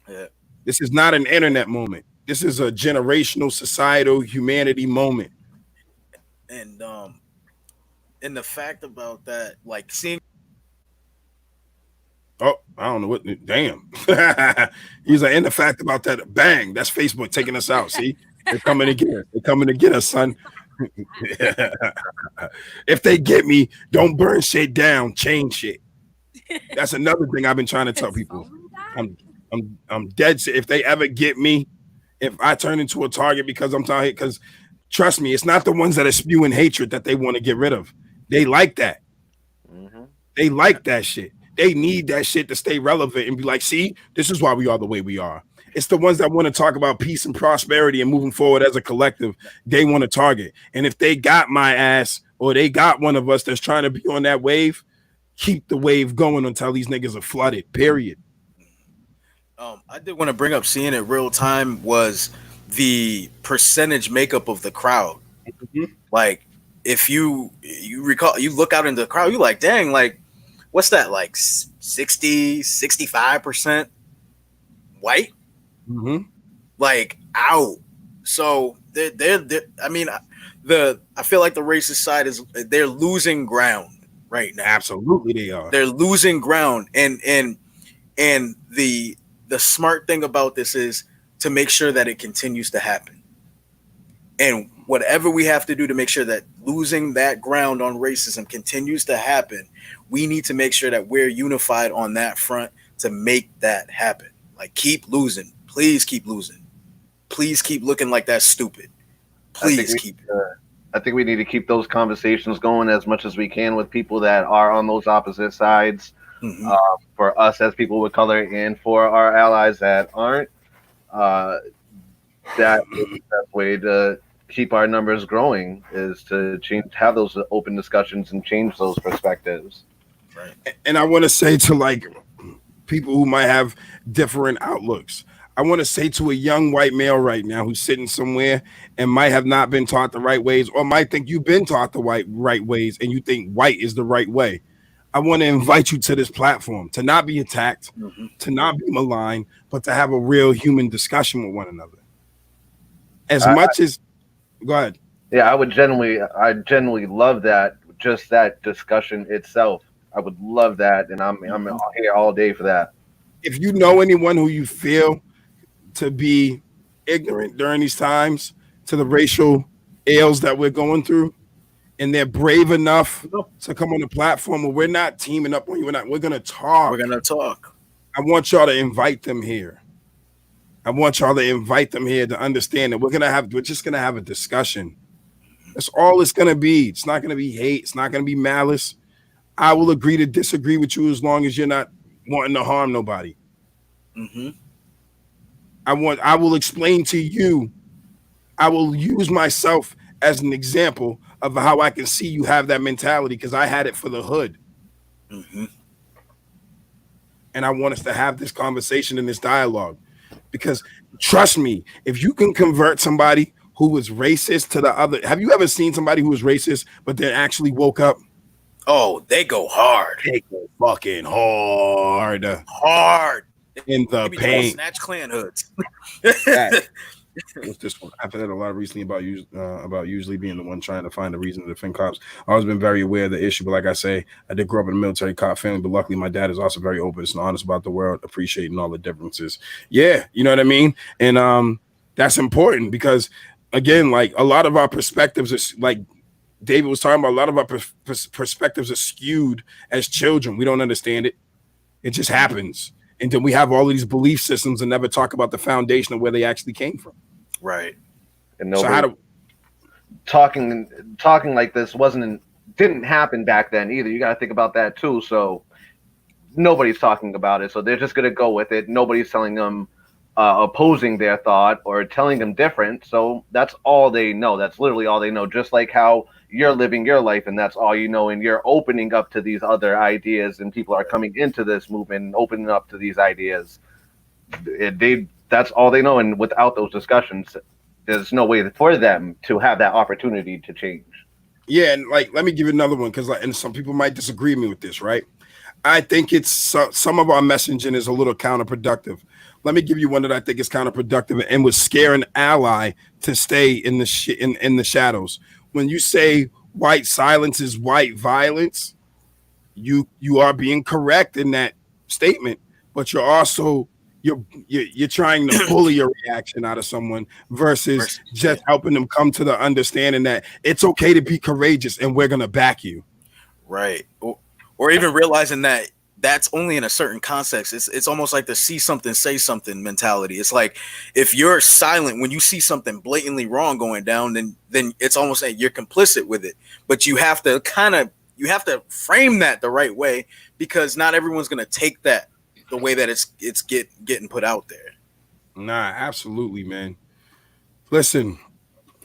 Yeah. This is not an internet moment. This is a generational, societal, humanity moment. And the fact about that, like seeing. Oh, I don't know what. Damn. He's like, and the fact about that, bang, that's Facebook taking us out. See, they're coming to get us. They're coming to get us, son. If they get me, don't burn shit down, change shit. That's another thing I've been trying to tell people. I'm dead set. If they ever get me, if I turn into a target because I'm talking, because trust me, it's not the ones that are spewing hatred that they want to get rid of. They like that. They like that shit. They need that shit to stay relevant and be like, see, this is why we are the way we are. It's the ones that want to talk about peace and prosperity and moving forward as a collective. They want to target. And if they got my ass or they got one of us that's trying to be on that wave, keep the wave going until these niggas are flooded, period. I did want to bring up seeing it real time was the percentage makeup of the crowd. Like if you recall, you look out into the crowd, you're like, dang, like, what's that? Like 60, 65% white? Like out. So they're I mean, I feel like the racist side they're losing ground right now. Absolutely they are. They're losing ground. And the smart thing about this is to make sure that it continues to happen. And whatever we have to do to make sure that losing that ground on racism continues to happen, we need to make sure that we're unified on that front to make that happen. Like, keep losing. Please keep losing. Please keep looking like that's stupid. Please keep. I think we need to keep those conversations going as much as we can with people that are on those opposite sides. For us as people with color and for our allies that aren't. That is the best way to keep our numbers growing is to have those open discussions and change those perspectives. Right. And I want to say to like people who might have different outlooks, I want to say to a young white male right now who's sitting somewhere and might have not been taught the right ways or might think you've been taught the right ways and you think white is the right way. I want to invite you to this platform to not be attacked, to not be maligned, but to have a real human discussion with one another. As much as, go ahead. Yeah, I genuinely love that, just that discussion itself. I would love that, and I'm here all day for that. If you know anyone who you feel to be ignorant during these times to the racial ills that we're going through, and they're brave enough to come on the platform where we're not teaming up on you, we're going to talk. We're going to talk. I want y'all to invite them here. I want y'all to invite them here to understand that we're just going to have a discussion. That's all it's going to be. It's not going to be hate. It's not going to be malice. I will agree to disagree with you as long as you're not wanting to harm nobody. I will explain to you. I will use myself as an example of how I can see you have that mentality because I had it for the hood. And I want us to have this conversation and this dialogue because trust me, if you can convert somebody who was racist to the other, have you ever seen somebody who was racist, but then actually woke up? Oh, they go hard. They go fucking hard. Hard. In the paint. Snatch Klan hoods. What's this one? I've had a lot recently about usually being the one trying to find a reason to defend cops. I've always been very aware of the issue, but like I say, I did grow up in a military cop family, but luckily my dad is also very open and honest about the world, appreciating all the differences. Yeah, you know what I mean? And that's important because again, like a lot of our perspectives is like David was talking about, a lot of our perspectives are skewed as children. We don't understand it. It just happens. And then we have all of these belief systems and never talk about the foundation of where they actually came from. Right. And nobody talking like this didn't happen back then either. You got to think about that too. So nobody's talking about it. So they're just going to go with it. Nobody's telling them opposing their thought or telling them different. So that's all they know. That's literally all they know. Just like how you're living your life and that's all you know. And you're opening up to these other ideas and people are coming into this movement and opening up to these ideas. That's all they know. And without those discussions, there's no way for them to have that opportunity to change. Yeah, and like, let me give you another one because, and some people might disagree with me with this, right? I think it's some of our messaging is a little counterproductive. Let me give you one that I think is counterproductive and would scare an ally to stay in the in the shadows. When you say white silence is white violence, you are being correct in that statement, but you're also you're trying to bully a reaction out of someone versus just helping them come to the understanding that it's okay to be courageous and we're gonna back you. Right. Or even realizing that that's only in a certain context. It's almost like the see something, say something mentality. It's like if you're silent when you see something blatantly wrong going down, then it's almost like you're complicit with it. But you have to frame that the right way because not everyone's gonna take that the way that it's getting put out there. Nah, absolutely, man. Listen,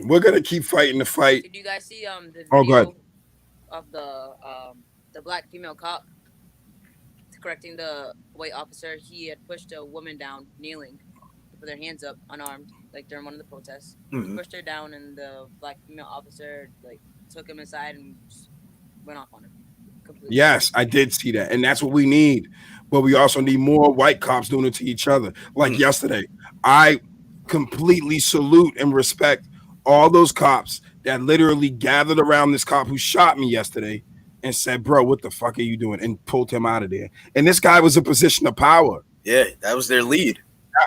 we're gonna keep fighting the fight. Did you guys see the go ahead. video of the black female cop correcting the white officer? He had pushed a woman down, kneeling, with her hands up, unarmed, like during one of the protests. Mm-hmm. He pushed her down, and the black female officer like took him aside and just went off on him. Completely. Yes, I did see that, and that's what we need. But we also need more white cops doing it to each other. Like yesterday, I completely salute and respect all those cops that literally gathered around this cop who shot me yesterday and said, bro, what the fuck are you doing? And pulled him out of there. And this guy was a position of power. Yeah, that was their lead.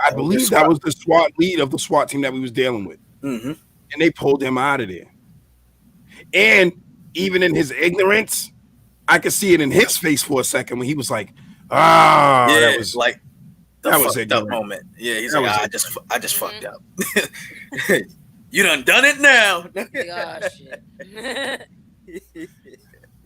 I believe that was the SWAT lead of the SWAT team that we was dealing with. Mm-hmm. And they pulled him out of there. And even in his ignorance, I could see it in his face for a second when he was like, yeah, that was like that was fucked up moment. Yeah, he's that like, I just fucked up. You done it now. Gosh.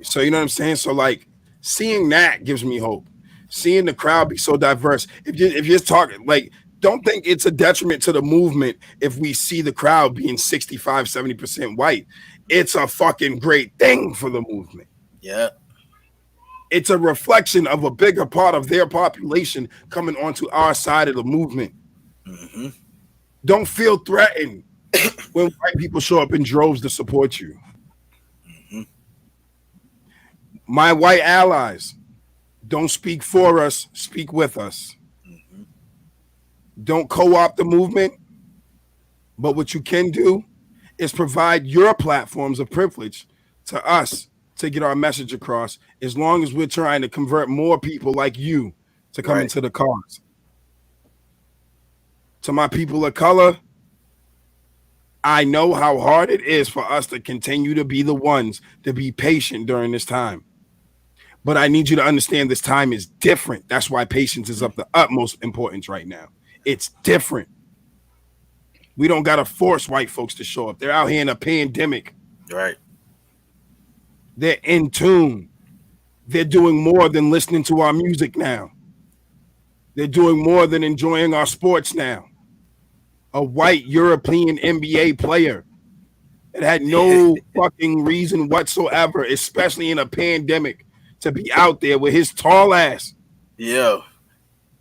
So you know what I'm saying? So like seeing that gives me hope. Seeing the crowd be so diverse. If you're talking, like, don't think it's a detriment to the movement if we see the crowd being 65, 70% white. It's a fucking great thing for the movement. Yeah. It's a reflection of a bigger part of their population coming onto our side of the movement. Mm-hmm. Don't feel threatened when white people show up in droves to support you. Mm-hmm. My white allies, don't speak for us, speak with us. Mm-hmm. Don't co-opt the movement, but what you can do is provide your platforms of privilege to us to get our message across, as long as we're trying to convert more people like you to come into the cause. To my people of color, I know how hard it is for us to continue to be the ones to be patient during this time. But I need you to understand this time is different. That's why patience is of the utmost importance right now. It's different. We don't got to force white folks to show up. They're out here in a pandemic. Right. They're in tune. They're doing more than listening to our music now. They're doing more than enjoying our sports now. A white European NBA player that had no fucking reason whatsoever, especially in a pandemic, to be out there with his tall ass. Yeah.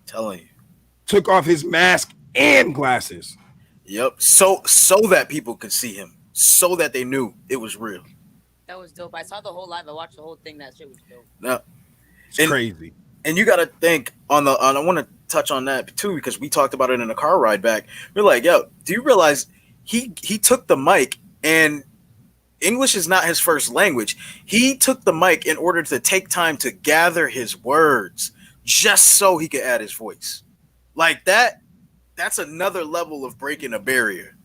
Telling you. Took off his mask and glasses. Yep. So that people could see him. So that they knew it was real. That was dope. I saw the whole live. I watched the whole thing. That shit was dope. No. It's crazy. And you got to think I want to touch on that too, because we talked about it in a car ride back. We're like, yo, do you realize he took the mic, and English is not his first language. He took the mic in order to take time to gather his words just so he could add his voice. Like that, that's another level of breaking a barrier.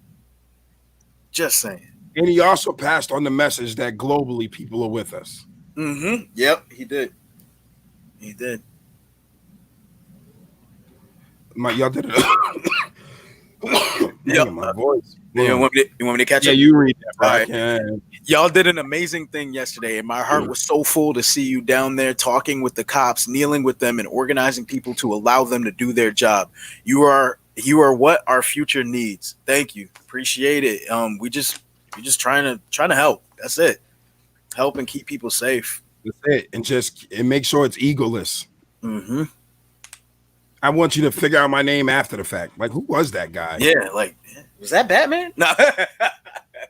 Just saying. And he also passed on the message that globally people are with us. Mm-hmm. Yep, he did. He did. Y'all did it. Yep. My voice. You want me to catch Yeah, it? you read that, bro. All right. Yeah. Y'all did an amazing thing yesterday, and my heart was so full to see you down there talking with the cops, kneeling with them, and organizing people to allow them to do their job. You are what our future needs. Thank you, appreciate it. We're just trying to help. That's it. Help and keep people safe. That's it, and make sure it's egoless. Mm-hmm. I want you to figure out my name after the fact. Like, who was that guy? Yeah, like, was that Batman? No.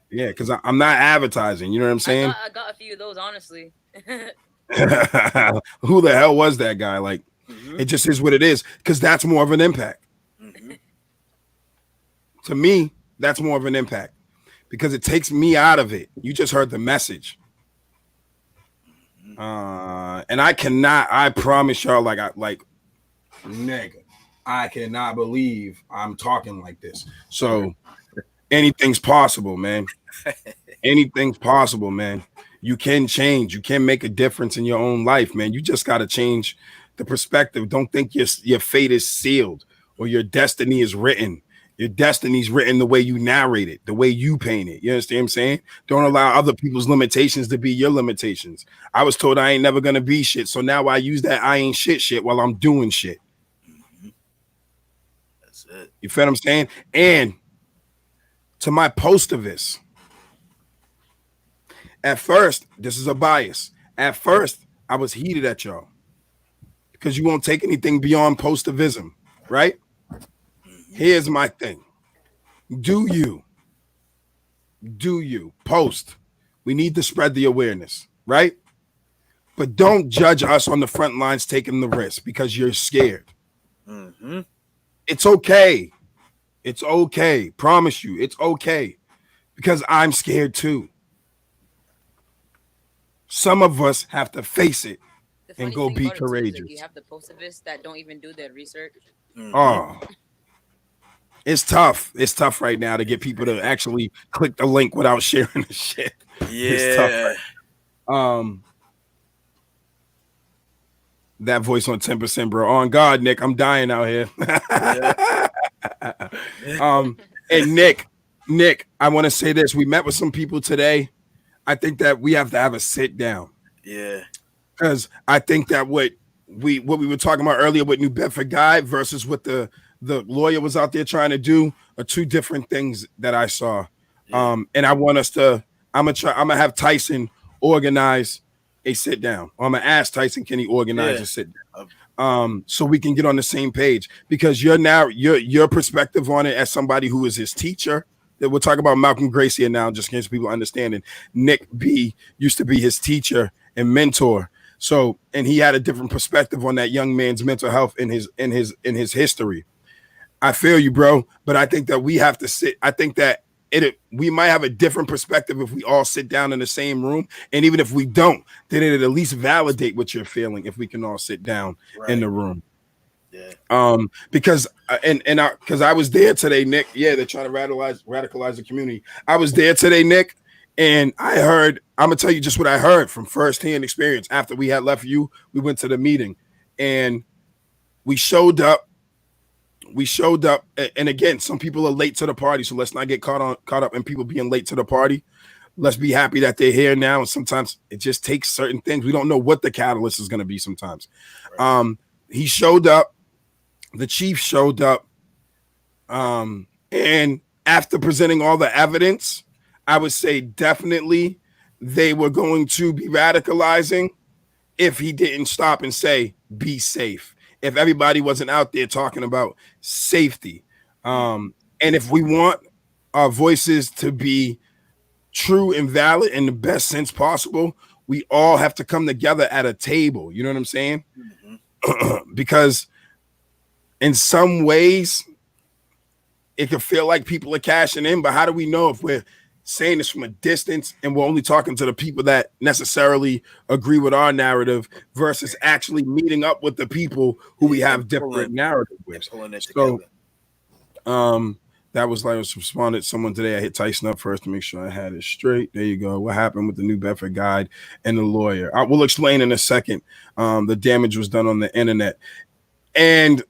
Yeah, because I'm not advertising. You know what I'm saying? I got a few of those, honestly. Who the hell was that guy? Like, it just is what it is. Because that's more of an impact. Mm-hmm. To me, that's more of an impact. Because it takes me out of it. You just heard the message. And I promise y'all, nigga, I cannot believe I'm talking like this. So anything's possible, man. Anything's possible, man. You can change. You can make a difference in your own life, man. You just got to change the perspective. Don't think your fate is sealed or your destiny is written. Your destiny's written the way you narrate it, the way you paint it. You understand what I'm saying? Don't allow other people's limitations to be your limitations. I was told I ain't never going to be shit. So now I use that I ain't shit while I'm doing shit. That's it. You feel what I'm saying? And to my positivists, at first, this is a bias. At first, I was heated at y'all because you won't take anything beyond positivism, right? Here's my thing. Do you post? We need to spread the awareness, right? But don't judge us on the front lines taking the risk because you're scared. Mm-hmm. It's okay. It's okay. Promise you, it's okay. Because I'm scared too. Some of us have to face it and go be courageous. You have the positivists that don't even do their research. Mm-hmm. Oh. It's tough. It's tough right now to get people to actually click the link without sharing the shit. Yeah. It's tough right. That voice on 10%, bro. On God, Nick, I'm dying out here. And Nick, I want to say this. We met with some people today. I think that we have to have a sit down. Yeah. Because I think that what we were talking about earlier with New Bedford Guy versus what the lawyer was out there trying to do are two different things that I saw. Yeah. And I want us to, I'm gonna have Tyson organize a sit down. I'm gonna ask Tyson, can he organize a sit down? So we can get on the same page, because your perspective on it as somebody who is his teacher. That we'll talk about Malcolm Gracia now, just in case people understanding. Nick B used to be his teacher and mentor. So, and he had a different perspective on that young man's mental health in his history. I feel you, bro, but I think that we have to sit. I think that we might have a different perspective if we all sit down in the same room, and even if we don't, then it'd at least validate what you're feeling if we can all sit down in the room. Yeah. Because I was there today, Nick. Yeah, they're trying to radicalize the community. I was there today, Nick, and I heard. I'm gonna tell you just what I heard from firsthand experience. After we had left you, we went to the meeting, and we showed up. And again, some people are late to the party, so let's not get caught up in people being late to the party. Let's be happy that they're here now. And sometimes it just takes certain things. We don't know what the catalyst is going to be sometimes. Right. He showed up. The chief showed up. And after presenting all the evidence, I would say definitely they were going to be radicalizing if he didn't stop and say, be safe. If everybody wasn't out there talking about safety. And if we want our voices to be true and valid in the best sense possible, we all have to come together at a table. You know what I'm saying? Mm-hmm. Because in some ways, it can feel like people are cashing in, but how do we know if we're saying this from a distance and we're only talking to the people that necessarily agree with our narrative versus actually meeting up with the people who we have different narrative with? So, that was like I was responded someone today. I hit Tyson up first to make sure I had it straight. There you go. What happened with the New Bedford guide and the lawyer? I will explain in a second. The damage was done on the internet, and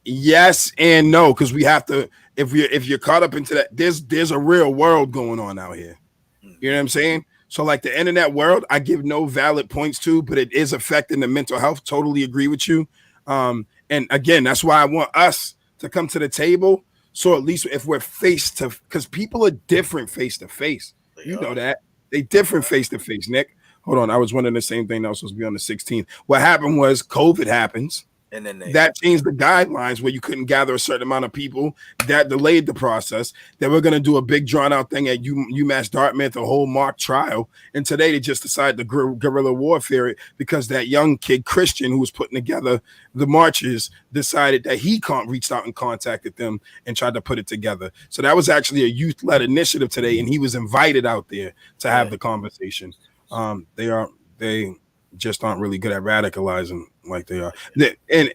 yes and no, because we have to. If you're caught up into that, there's a real world going on out here. You know what I'm saying? So like the internet world, I give no valid points to, but it is affecting the mental health. Totally agree with you. And again, that's why I want us to come to the table. So at least if we're face to, because people are different face to face. You know that. They different face to face, Nick. Hold on. I was wondering the same thing that was supposed to be on the 16th. What happened was COVID happens. And then that changed the guidelines where you couldn't gather a certain amount of people. That delayed the process. They were going to do a big drawn out thing at UMass Dartmouth, a whole mock trial. And today they just decided to guerrilla warfare it because that young kid, Christian, who was putting together the marches, decided that he reached out and contacted them and tried to put it together. So that was actually a youth-led initiative today. And he was invited out there to have the conversation. They just aren't really good at radicalizing like they are.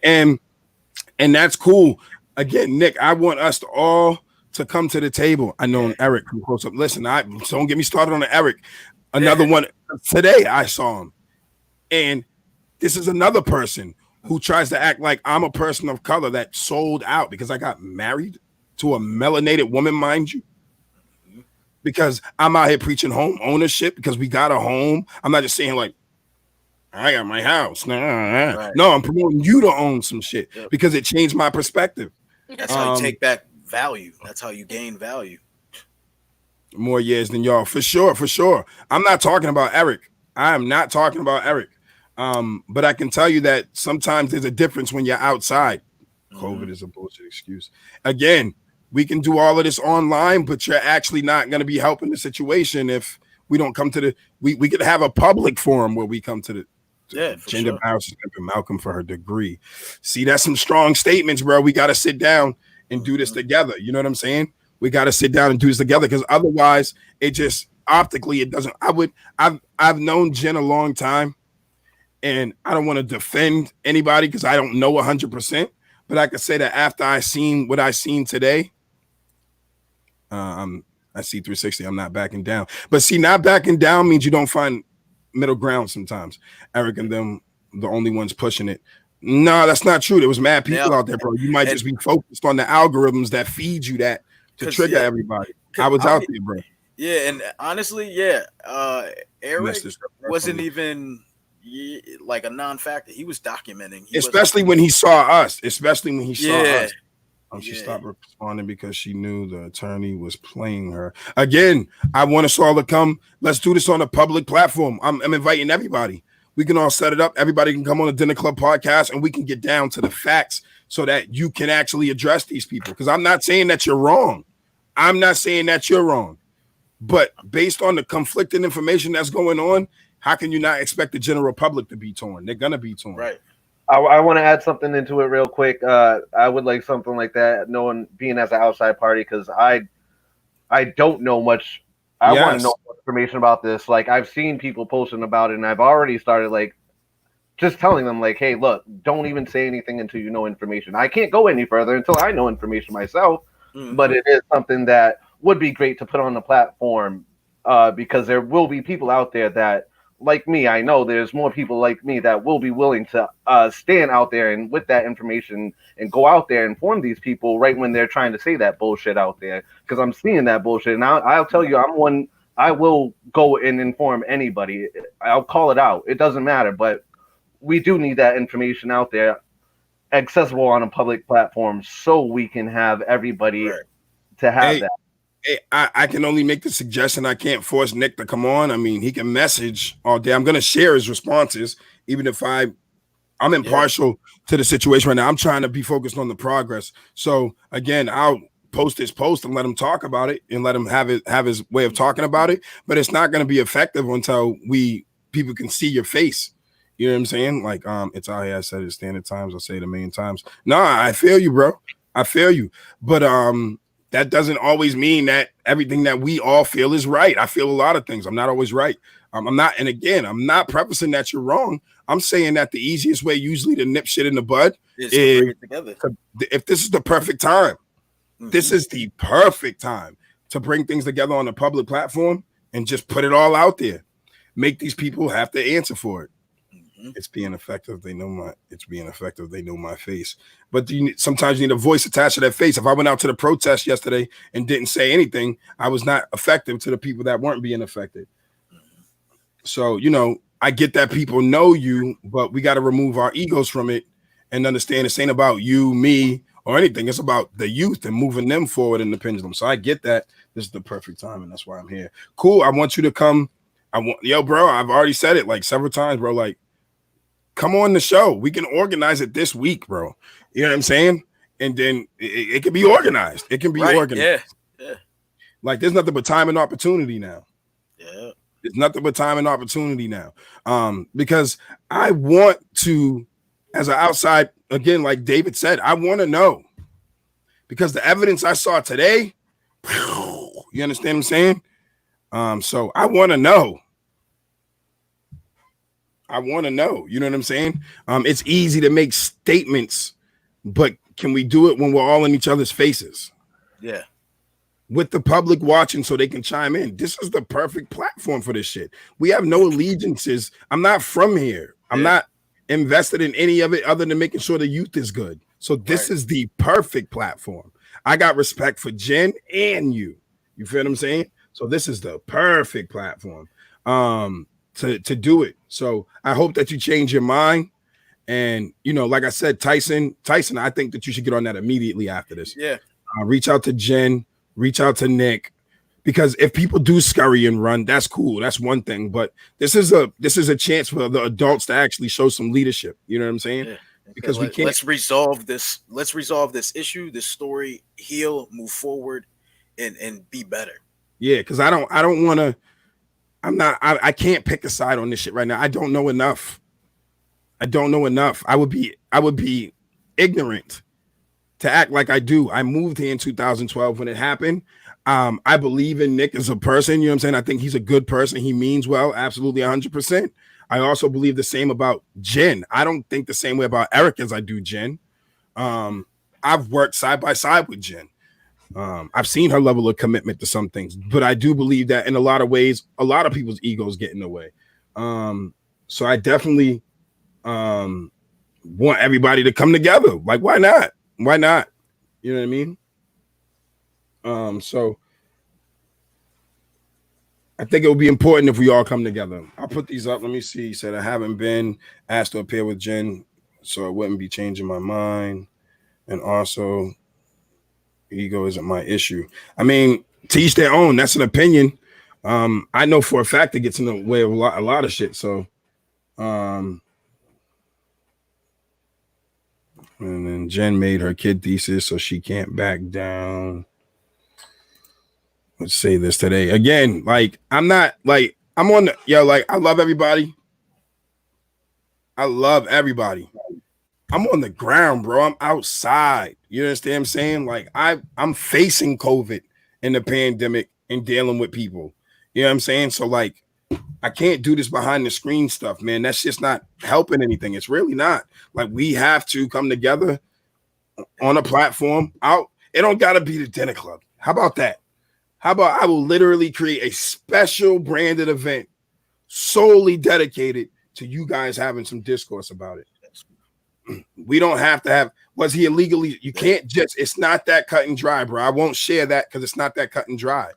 And that's cool. Again, Nick, I want us to all to come to the table. I know Eric from Close Up. Listen, don't get me started on Eric. Another one today I saw him. And this is another person who tries to act like I'm a person of color that sold out because I got married to a melanated woman, mind you. Because I'm out here preaching home ownership because we got a home. I'm not just saying like, I got my house. Right. No, I'm promoting you to own some shit because it changed my perspective. That's how you take back value. That's how you gain value. More years than y'all. For sure. I'm not talking about Eric. I am not talking about Eric. But I can tell you that sometimes there's a difference when you're outside. COVID is a bullshit excuse. Again, we can do all of this online, but you're actually not going to be helping the situation if we don't come to the we could have a public forum where we come to the gender balance is Malcolm for her degree. See, that's some strong statements, bro. We got to sit down and do this together. You know what I'm saying? We got to sit down and do this together because otherwise it just optically it doesn't. I've known Jen a long time and I don't want to defend anybody because I don't know 100%, but I can say that after I seen what I seen today, I see 360. I'm not backing down. But see, not backing down means you don't find middle ground sometimes. Eric and them, the only ones pushing it. No, that's not true. There was mad people out there, bro. You might just be focused on the algorithms that feed you that to trigger everybody. I was out there, bro. Yeah, and honestly, Eric wasn't even like a non-factor. He was documenting. Especially when he saw us. She stopped responding because she knew the attorney was playing her. Again, I want us all to come. Let's do this on a public platform. I'm inviting everybody. We can all set it up. Everybody can come on the Dinner Club podcast and we can get down to the facts so that you can actually address these people. Because I'm not saying that you're wrong. But based on the conflicting information that's going on, how can you not expect the general public to be torn? They're going to be torn. Right. I want to add something into it real quick. I would like something like that, knowing being as an outside party, because I don't know much. I want to know more information about this. Like I've seen people posting about it, and I've already started like just telling them like, hey, look, don't even say anything until you know information. I can't go any further until I know information myself. But it is something that would be great to put on the platform because there will be people out there that, like me, I know there's more people like me that will be willing to stand out there and with that information and go out there and inform these people right when they're trying to say that bullshit out there. Because I'm seeing that bullshit. And I'll tell you, I'm one, I will go and inform anybody. I'll call it out. It doesn't matter. But we do need that information out there accessible on a public platform so we can have everybody to have that. Hey, I can only make the suggestion. I can't force Nick to come on. I mean, he can message all day. I'm going to share his responses, even if I'm impartial to the situation right now. I'm trying to be focused on the progress. So again, I'll post his post and let him talk about it and let him have his way of talking about it. But it's not going to be effective until people can see your face. You know what I'm saying? Like, it's out here. I said it standard times. I'll say it a million times. Nah, I feel you, bro. I feel you. But that doesn't always mean that everything that we all feel is right. I feel a lot of things. I'm not always right. I'm not, and again, I'm not prefacing that you're wrong. I'm saying that the easiest way usually to nip shit in the bud is to bring it together. If this is the perfect time, this is the perfect time to bring things together on a public platform and just put it all out there. Make these people have to answer for it. It's being effective. They know my face. But sometimes you need a voice attached to that face. If I went out to the protest yesterday and didn't say anything, I was not effective to the people that weren't being affected. So, I get that people know you, but we got to remove our egos from it and understand this ain't about you, me, or anything. It's about the youth and moving them forward in the pendulum. So I get that. This is the perfect time, and that's why I'm here. Cool. I want you to come. Bro, I've already said it like several times, bro. Like, come on the show. We can organize it this week, bro. You know what I'm saying? And then it can be organized. It can be organized. Yeah. Like, there's nothing but time and opportunity now. Yeah. There's nothing but time and opportunity now. Because I want to, as an outside, again, like David said, I want to know. Because the evidence I saw today, you understand what I'm saying? So I want to know. You know what I'm saying? It's easy to make statements, but can we do it when we're all in each other's faces? Yeah. With the public watching so they can chime in. This is the perfect platform for this shit. We have no allegiances. I'm not from here. I'm not invested in any of it other than making sure the youth is good. So this is the perfect platform. I got respect for Jen and you. You feel what I'm saying? So this is the perfect platform. To do it. So I hope that you change your mind. And, like I said, Tyson, I think that you should get on that immediately after this. Yeah. Reach out to Jen, reach out to Nick, because if people do scurry and run, that's cool. That's one thing. But this is a chance for the adults to actually show some leadership. You know what I'm saying? Yeah. Because let's resolve this. Let's resolve this issue, this story, heal, move forward, and be better. Yeah, because I don't want to. I can't pick a side on this shit right now. I don't know enough. I would be ignorant to act like I do. I moved here in 2012 when it happened. I believe in Nick as a person. You know what I'm saying? I think he's a good person. He means well, absolutely 100%. I also believe the same about Jen. I don't think the same way about Eric as I do Jen. I've worked side by side with Jen. I've seen her level of commitment to some things, but I do believe that in a lot of ways, a lot of people's egos get in the way. So I definitely want everybody to come together. Like, why not? Why not? You know what I mean? So I think it would be important if we all come together. I'll put these up. Let me see. He said, I haven't been asked to appear with Jen, so I wouldn't be changing my mind. And also, ego isn't my issue. I mean, to each their own. That's an opinion. I know for a fact it gets in the way of a lot of shit. So, and then Jen made her kid thesis, so she can't back down. Let's say this today again. Like, I'm not like I'm on the like I love everybody. I'm on the ground, bro. I'm outside. You understand what I'm saying? Like, I'm facing COVID and the pandemic and dealing with people. You know what I'm saying? So, like, I can't do this behind the screen stuff, man. That's just not helping anything. It's really not. Like, we have to come together on a platform. It don't gotta be the dinner club. How about that? How about I will literally create a special branded event solely dedicated to you guys having some discourse about it. We don't have to have, was he illegally? You can't just, it's not that cut and dry, bro. I won't share that because it's not that cut and dry.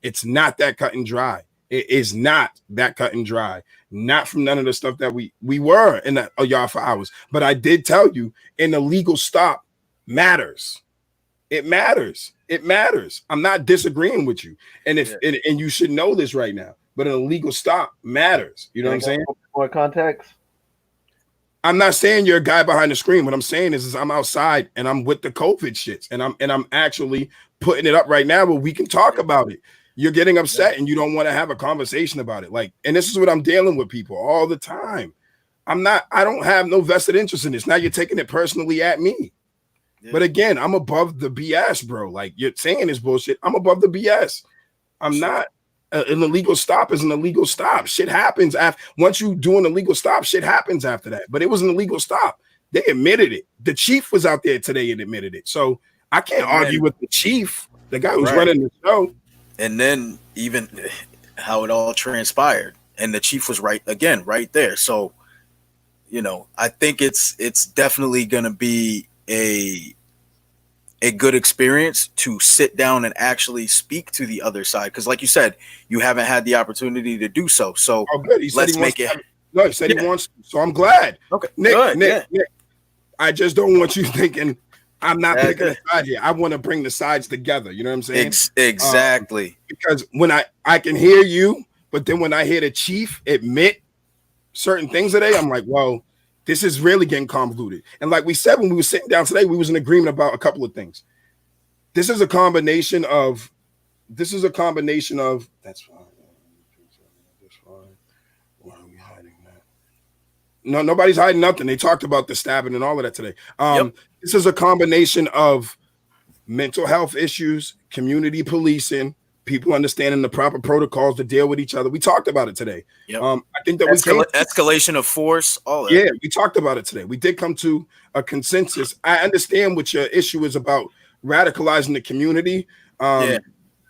It's not that cut and dry. It is not that cut and dry. Not from none of the stuff that we were in the yard for hours. But I did tell you, an illegal stop matters. It matters. It matters. I'm not disagreeing with you. And and you should know this right now. But an illegal stop matters. You know what I'm saying? More context. I'm not saying you're a guy behind the screen. What I'm saying is I'm outside and I'm with the COVID shits, and I'm actually putting it up right now where we can talk about it. You're getting upset and you don't want to have a conversation about it. Like, and this is what I'm dealing with people all the time. I don't have no vested interest in this. Now you're taking it personally at me. Yeah. But again, I'm above the BS, bro. Like, you're saying this bullshit. I'm above the BS. I'm not. An illegal stop is an illegal stop. Shit happens after. Once you do an illegal stop, shit happens after that. But it was an illegal stop. They admitted it. The chief was out there today and admitted it. So I can't argue with the chief, the guy who's running the show. And then even how it all transpired, and the chief was right there. So, you know, I think it's definitely going to be a good experience to sit down and actually speak to the other side. Because like you said, you haven't had the opportunity to do so. So let's make it. No, he said he wants to. So I'm glad. Okay. Nick, I just don't want you thinking I'm not picking a side here. I want to bring the sides together. You know what I'm saying? Exactly. Because when I can hear you, but then when I hear the chief admit certain things today, I'm like, well, this is really getting convoluted. And like we said, when we were sitting down today, we was in agreement about a couple of things. This is a combination of that's fine. That's fine. Why are we hiding that? No, nobody's hiding nothing. They talked about the stabbing and all of that today. This is a combination of mental health issues, community policing, people understanding the proper protocols to deal with each other. We talked about it today. I think that escalation of force, all that. Yeah, we talked about it today. We did come to a consensus. I understand what your issue is about radicalizing the community.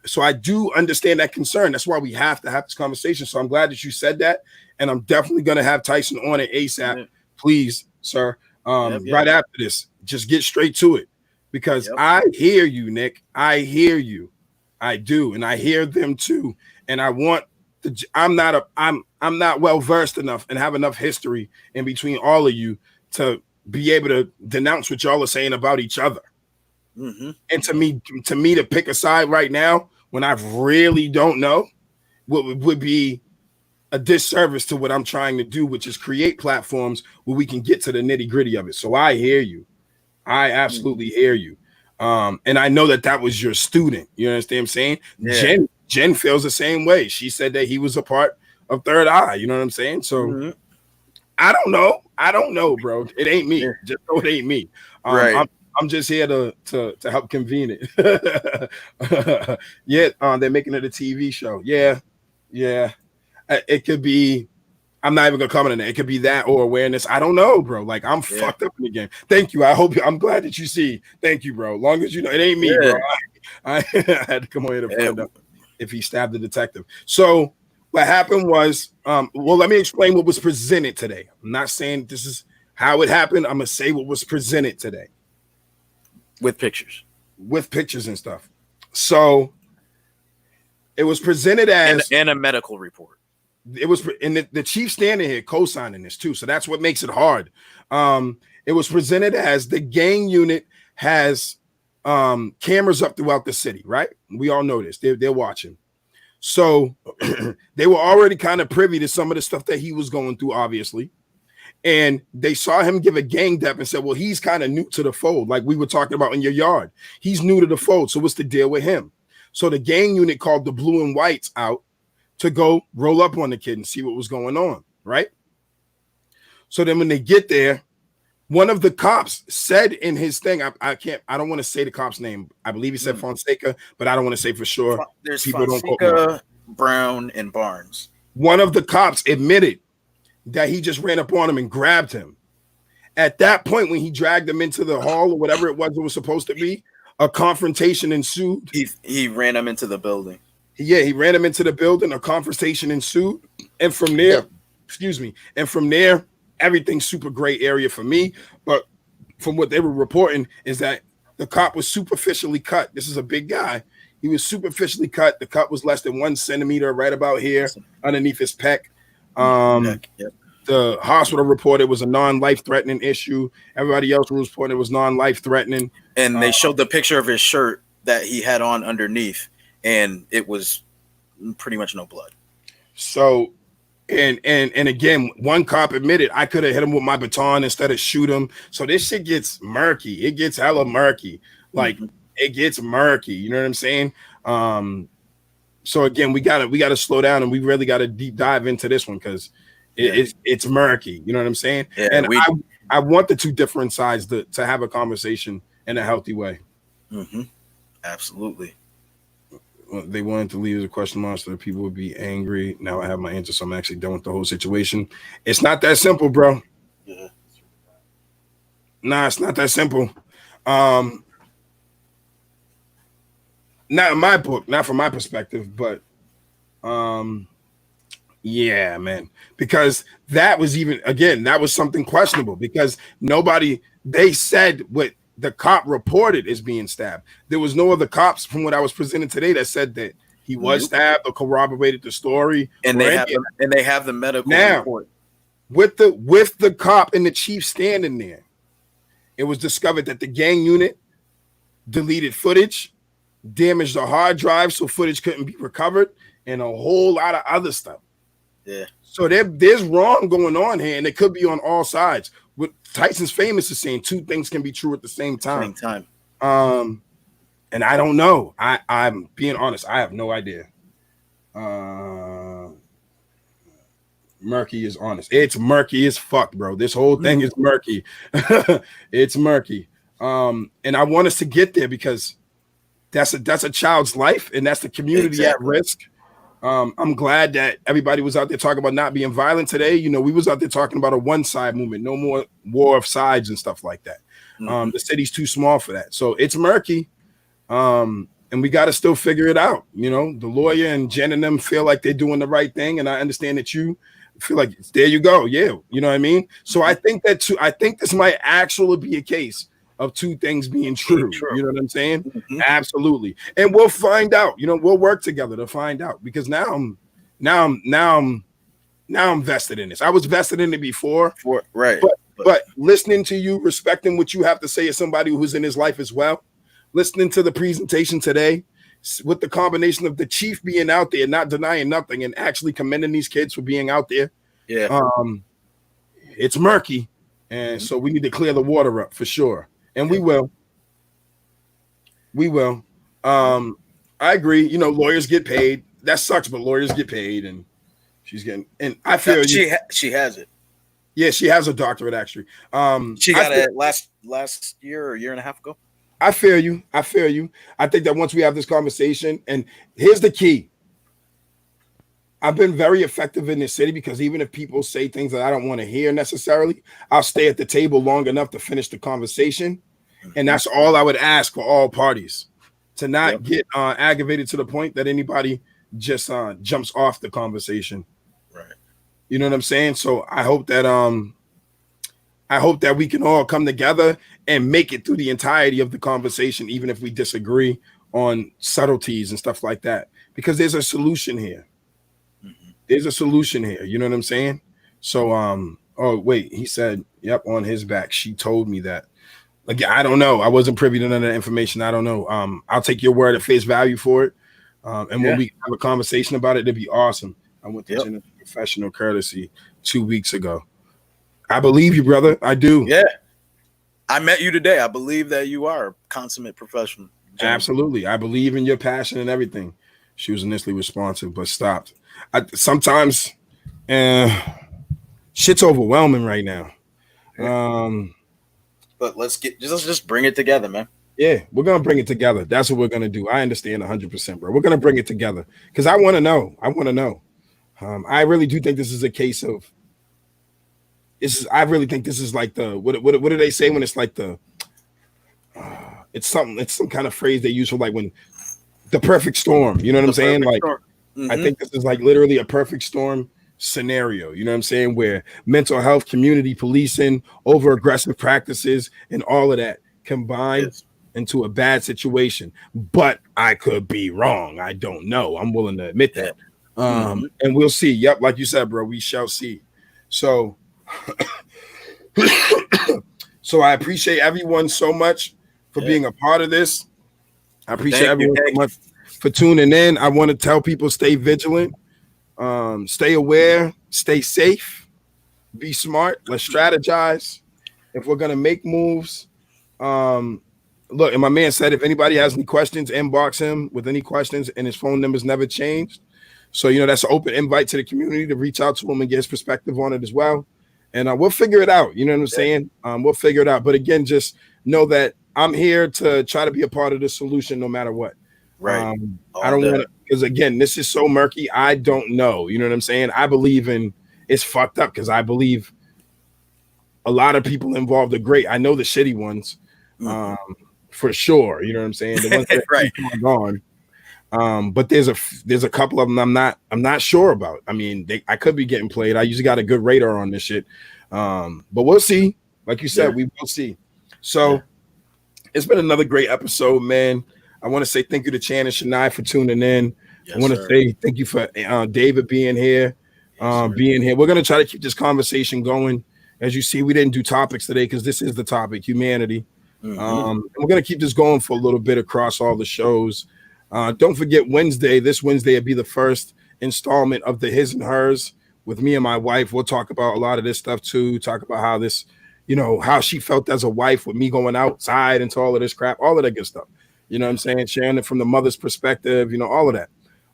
So I do understand that concern. That's why we have to have this conversation. So I'm glad that you said that. And I'm definitely going to have Tyson on it ASAP. Please, sir. Right after this, just get straight to it. Because I hear you, Nick. I hear you. I do, and I hear them too. And I want I'm not well versed enough and have enough history in between all of you to be able to denounce what y'all are saying about each other. And to me to pick a side right now when I really don't know would be a disservice to what I'm trying to do, which is create platforms where we can get to the nitty gritty of it. So I hear you. I absolutely hear you. And I know that was your student. You understand what I'm saying? Yeah. Jen feels the same way. She said that he was a part of Third Eye. You know what I'm saying? So I don't know, bro. It ain't me. Just know it ain't me. Right. I'm just here to help convene it. They're making it a TV show. Yeah. It could be. I'm not even gonna comment on it. It could be that or awareness. I don't know, bro. Like I'm fucked up in the game. Thank you. I'm glad that you see. Thank you, bro. Long as you know it ain't me, bro. I had to come on here to find out if he stabbed the detective. So what happened was, let me explain what was presented today. I'm not saying this is how it happened. I'm gonna say what was presented today. With pictures and stuff. So it was presented as and a medical report. It was, and the chief standing here co-signing this too, so that's what makes it hard. It was presented as the gang unit has cameras up throughout the city, right? We all know this. They're watching, so they were already kind of privy to some of the stuff that he was going through, obviously, and they saw him give a gang dep and said, "Well, he's kind of new to the fold, like we were talking about in your yard. He's new to the fold, so what's the deal with him?" So the gang unit called the Blue and Whites out to go roll up on the kid and see what was going on, right? So then when they get there, one of the cops said in his thing, I don't want to say the cop's name. I believe he said Fonseca, but I don't want to say for sure. There's Fonseca, Brown, and Barnes. One of the cops admitted that he just ran up on him and grabbed him. At that point, when he dragged him into the hall or whatever it was supposed to be, a confrontation ensued. He ran him into the building. Yeah, he ran him into the building. A conversation ensued, and from there, everything's super gray area for me. But from what they were reporting is that the cop was superficially cut. This is a big guy. He was superficially cut. The cut was less than 1 centimeter, right about here, underneath his pec. The hospital reported it was a non-life-threatening issue. Everybody else was reporting it was non-life-threatening. And they showed the picture of his shirt that he had on underneath. And it was pretty much no blood. So, and again, one cop admitted I could have hit him with my baton instead of shoot him. So this shit gets murky. It gets hella murky. Like it gets murky. You know what I'm saying? So again, we gotta slow down and we really gotta deep dive into this one because It's murky. You know what I'm saying? Yeah, and I want the two different sides to have a conversation in a healthy way. Absolutely. They wanted to leave as a question mark so that people would be angry. Now I have my answer, so I'm actually done with the whole situation. It's not that simple, bro. Yeah. Nah, it's not that simple. Not in my book, not from my perspective, but yeah, man. Because that was that was something questionable because they said what the cop reported as being stabbed. There was no other cops from what I was presented today that said that he was stabbed or corroborated the story. And they have the medical report. With the cop and the chief standing there, it was discovered that the gang unit deleted footage, damaged the hard drive so footage couldn't be recovered, and a whole lot of other stuff. Yeah. So there's wrong going on here, and it could be on all sides. What Tyson's famous is saying two things can be true at the same time. And I don't know. I'm being honest. I have no idea. Murky is honest. It's murky as fuck, bro. This whole thing is murky. It's murky. And I want us to get there because that's a child's life, and that's the community at risk. I'm glad that everybody was out there talking about not being violent today. You know, we was out there talking about a one-side movement, no more war of sides and stuff like that. The city's too small for that. So it's murky. And we got to still figure it out. You know, the lawyer and Jen and them feel like they're doing the right thing. And I understand that you feel like there you go. Yeah. You know what I mean? So I think this might actually be a case of two things being true. You know what I'm saying? Absolutely. And we'll find out. You know, we'll work together to find out because now I'm vested in this. I was vested in it before. But listening to you, respecting what you have to say as somebody who's in his life as well, listening to the presentation today with the combination of the chief being out there, not denying nothing and actually commending these kids for being out there. Yeah. It's murky. And so we need to clear the water up for sure. And we will. I agree. You know, lawyers get paid. That sucks, but lawyers get paid, and she's getting. And I feel she has it. Yeah, she has a doctorate actually. She got it last year or a year and a half ago. I feel you. I think that once we have this conversation, and here's the key. I've been very effective in this city because even if people say things that I don't want to hear necessarily, I'll stay at the table long enough to finish the conversation. And that's all I would ask for all parties, to not get aggravated to the point that anybody just jumps off the conversation. Right. You know what I'm saying? So I hope that we can all come together and make it through the entirety of the conversation, even if we disagree on subtleties and stuff like that, because there's a solution here. There's a solution here. You know what I'm saying? So, oh, wait, he said, yep, on his back. She told me that. Again, I don't know. I wasn't privy to none of that information. I don't know. I'll take your word at face value for it. And when we have a conversation about it, it'd be awesome. I went to professional courtesy 2 weeks ago. I believe you, brother. I do. Yeah. I met you today. I believe that you are a consummate professional. Absolutely. I believe in your passion and everything. She was initially responsive, but stopped. Sometimes shit's overwhelming right now. But let's just bring it together, man. Yeah, we're gonna bring it together. That's what we're gonna do. I understand 100%, bro. We're gonna bring it together because I want to know. I really do think this is a case of. I really think this is like the what do they say when it's like the. It's some kind of phrase they use for like when the perfect storm. You know what I'm saying? Like, I think this is like literally a perfect storm scenario. You know what I'm saying? Where mental health, community policing, over aggressive practices, and all of that combined into a bad situation. But I could be wrong. I don't know. I'm willing to admit that. And we'll see. Yep, like you said, bro, we shall see. So, so I appreciate everyone so much for being a part of this. I appreciate everyone so much for tuning in. I want to tell people stay vigilant, stay aware, stay safe, be smart. Let's strategize. If we're gonna make moves, look. And my man said, if anybody has any questions, inbox him with any questions, and his phone number's never changed. So, you know, that's an open invite to the community to reach out to him and get his perspective on it as well. And we'll figure it out. You know what I'm saying? We'll figure it out. But again, just know that I'm here to try to be a part of the solution no matter what. Right. I don't want to, because again, this is so murky. I don't know. You know what I'm saying? I believe in, it's fucked up because I believe a lot of people involved are great. I know the shitty ones for sure. You know what I'm saying? The ones that right. keep on. But there's a couple of them I'm not sure about. I mean, I could be getting played. I usually got a good radar on this shit. But we'll see. Like you said, we will see. So it's been another great episode, man. I want to say thank you to Chan and Shania for tuning in. Yes, I want to say thank you for David being here. Being here. We're gonna try to keep this conversation going. As you see, we didn't do topics today because this is the topic, humanity. And we're gonna keep this going for a little bit across all the shows. Don't forget this Wednesday will be the first installment of the His and Hers with me and my wife. We'll talk about a lot of this stuff too. Talk about how this, you know, how she felt as a wife with me going outside into all of this crap, all of that good stuff. You know what I'm saying? Sharing it from the mother's perspective, you know, all of that.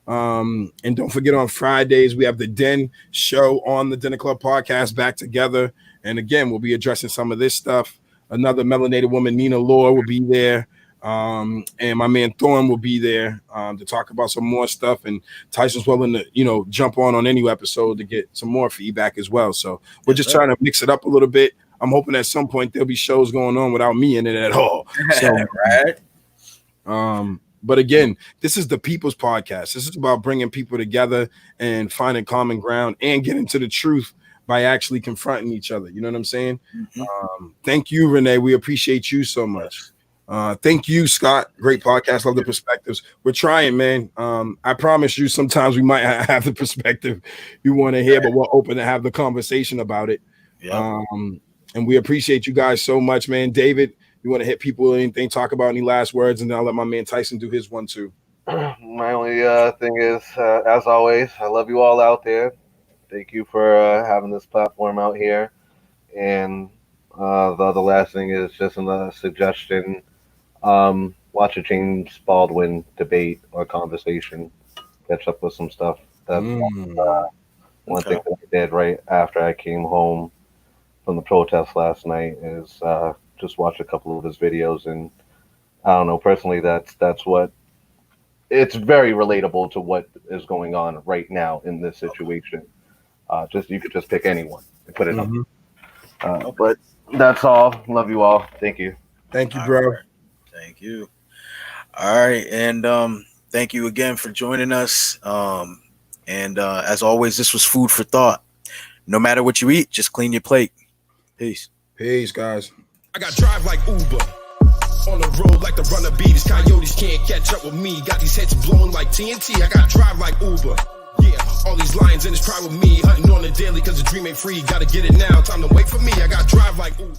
And don't forget on Fridays, we have the Den show on the Dinner Club podcast back together. And again, we'll be addressing some of this stuff. Another melanated woman, Nina Lore, will be there. And my man Thorne will be there to talk about some more stuff, and Tyson's willing to, you know, jump on any episode to get some more feedback as well. So we're just trying to mix it up a little bit. I'm hoping at some point there'll be shows going on without me in it at all. So, but again, this is the people's podcast. This is about bringing people together and finding common ground and getting to the truth by actually confronting each other. You know what I'm saying? Thank you, Renee. We appreciate you so much. Thank you, Scott. Great podcast. Love the perspectives. We're trying, man. I promise you sometimes we might have the perspective you want to hear, but we're open to have the conversation about it. And we appreciate you guys so much, man. David, you want to hit people with anything, talk about any last words, and then I'll let my man Tyson do his one too. My only thing is, as always, I love you all out there. Thank you for having this platform out here. And the other last thing is just a suggestion. Watch a James Baldwin debate or conversation. Catch up with some stuff. That's one thing that I did right after I came home from the protest last night is just watch a couple of his videos. And I don't know, personally, that's what it's very relatable to what is going on right now in this situation. You could just pick anyone and put it on. But that's all. Love you all. Thank you. Thank you, bro. Right. Thank you. All right. And thank you again for joining us. And as always, this was food for thought. No matter what you eat, just clean your plate. Peace. Peace, guys. I got drive like Uber. On the road like the runner bee. These coyotes can't catch up with me. Got these heads blowing like TNT. I got drive like Uber. Yeah, all these lions in this pride with me. Hunting on the daily cause the dream ain't free. Gotta get it now. Time to wait for me. I got drive like Uber.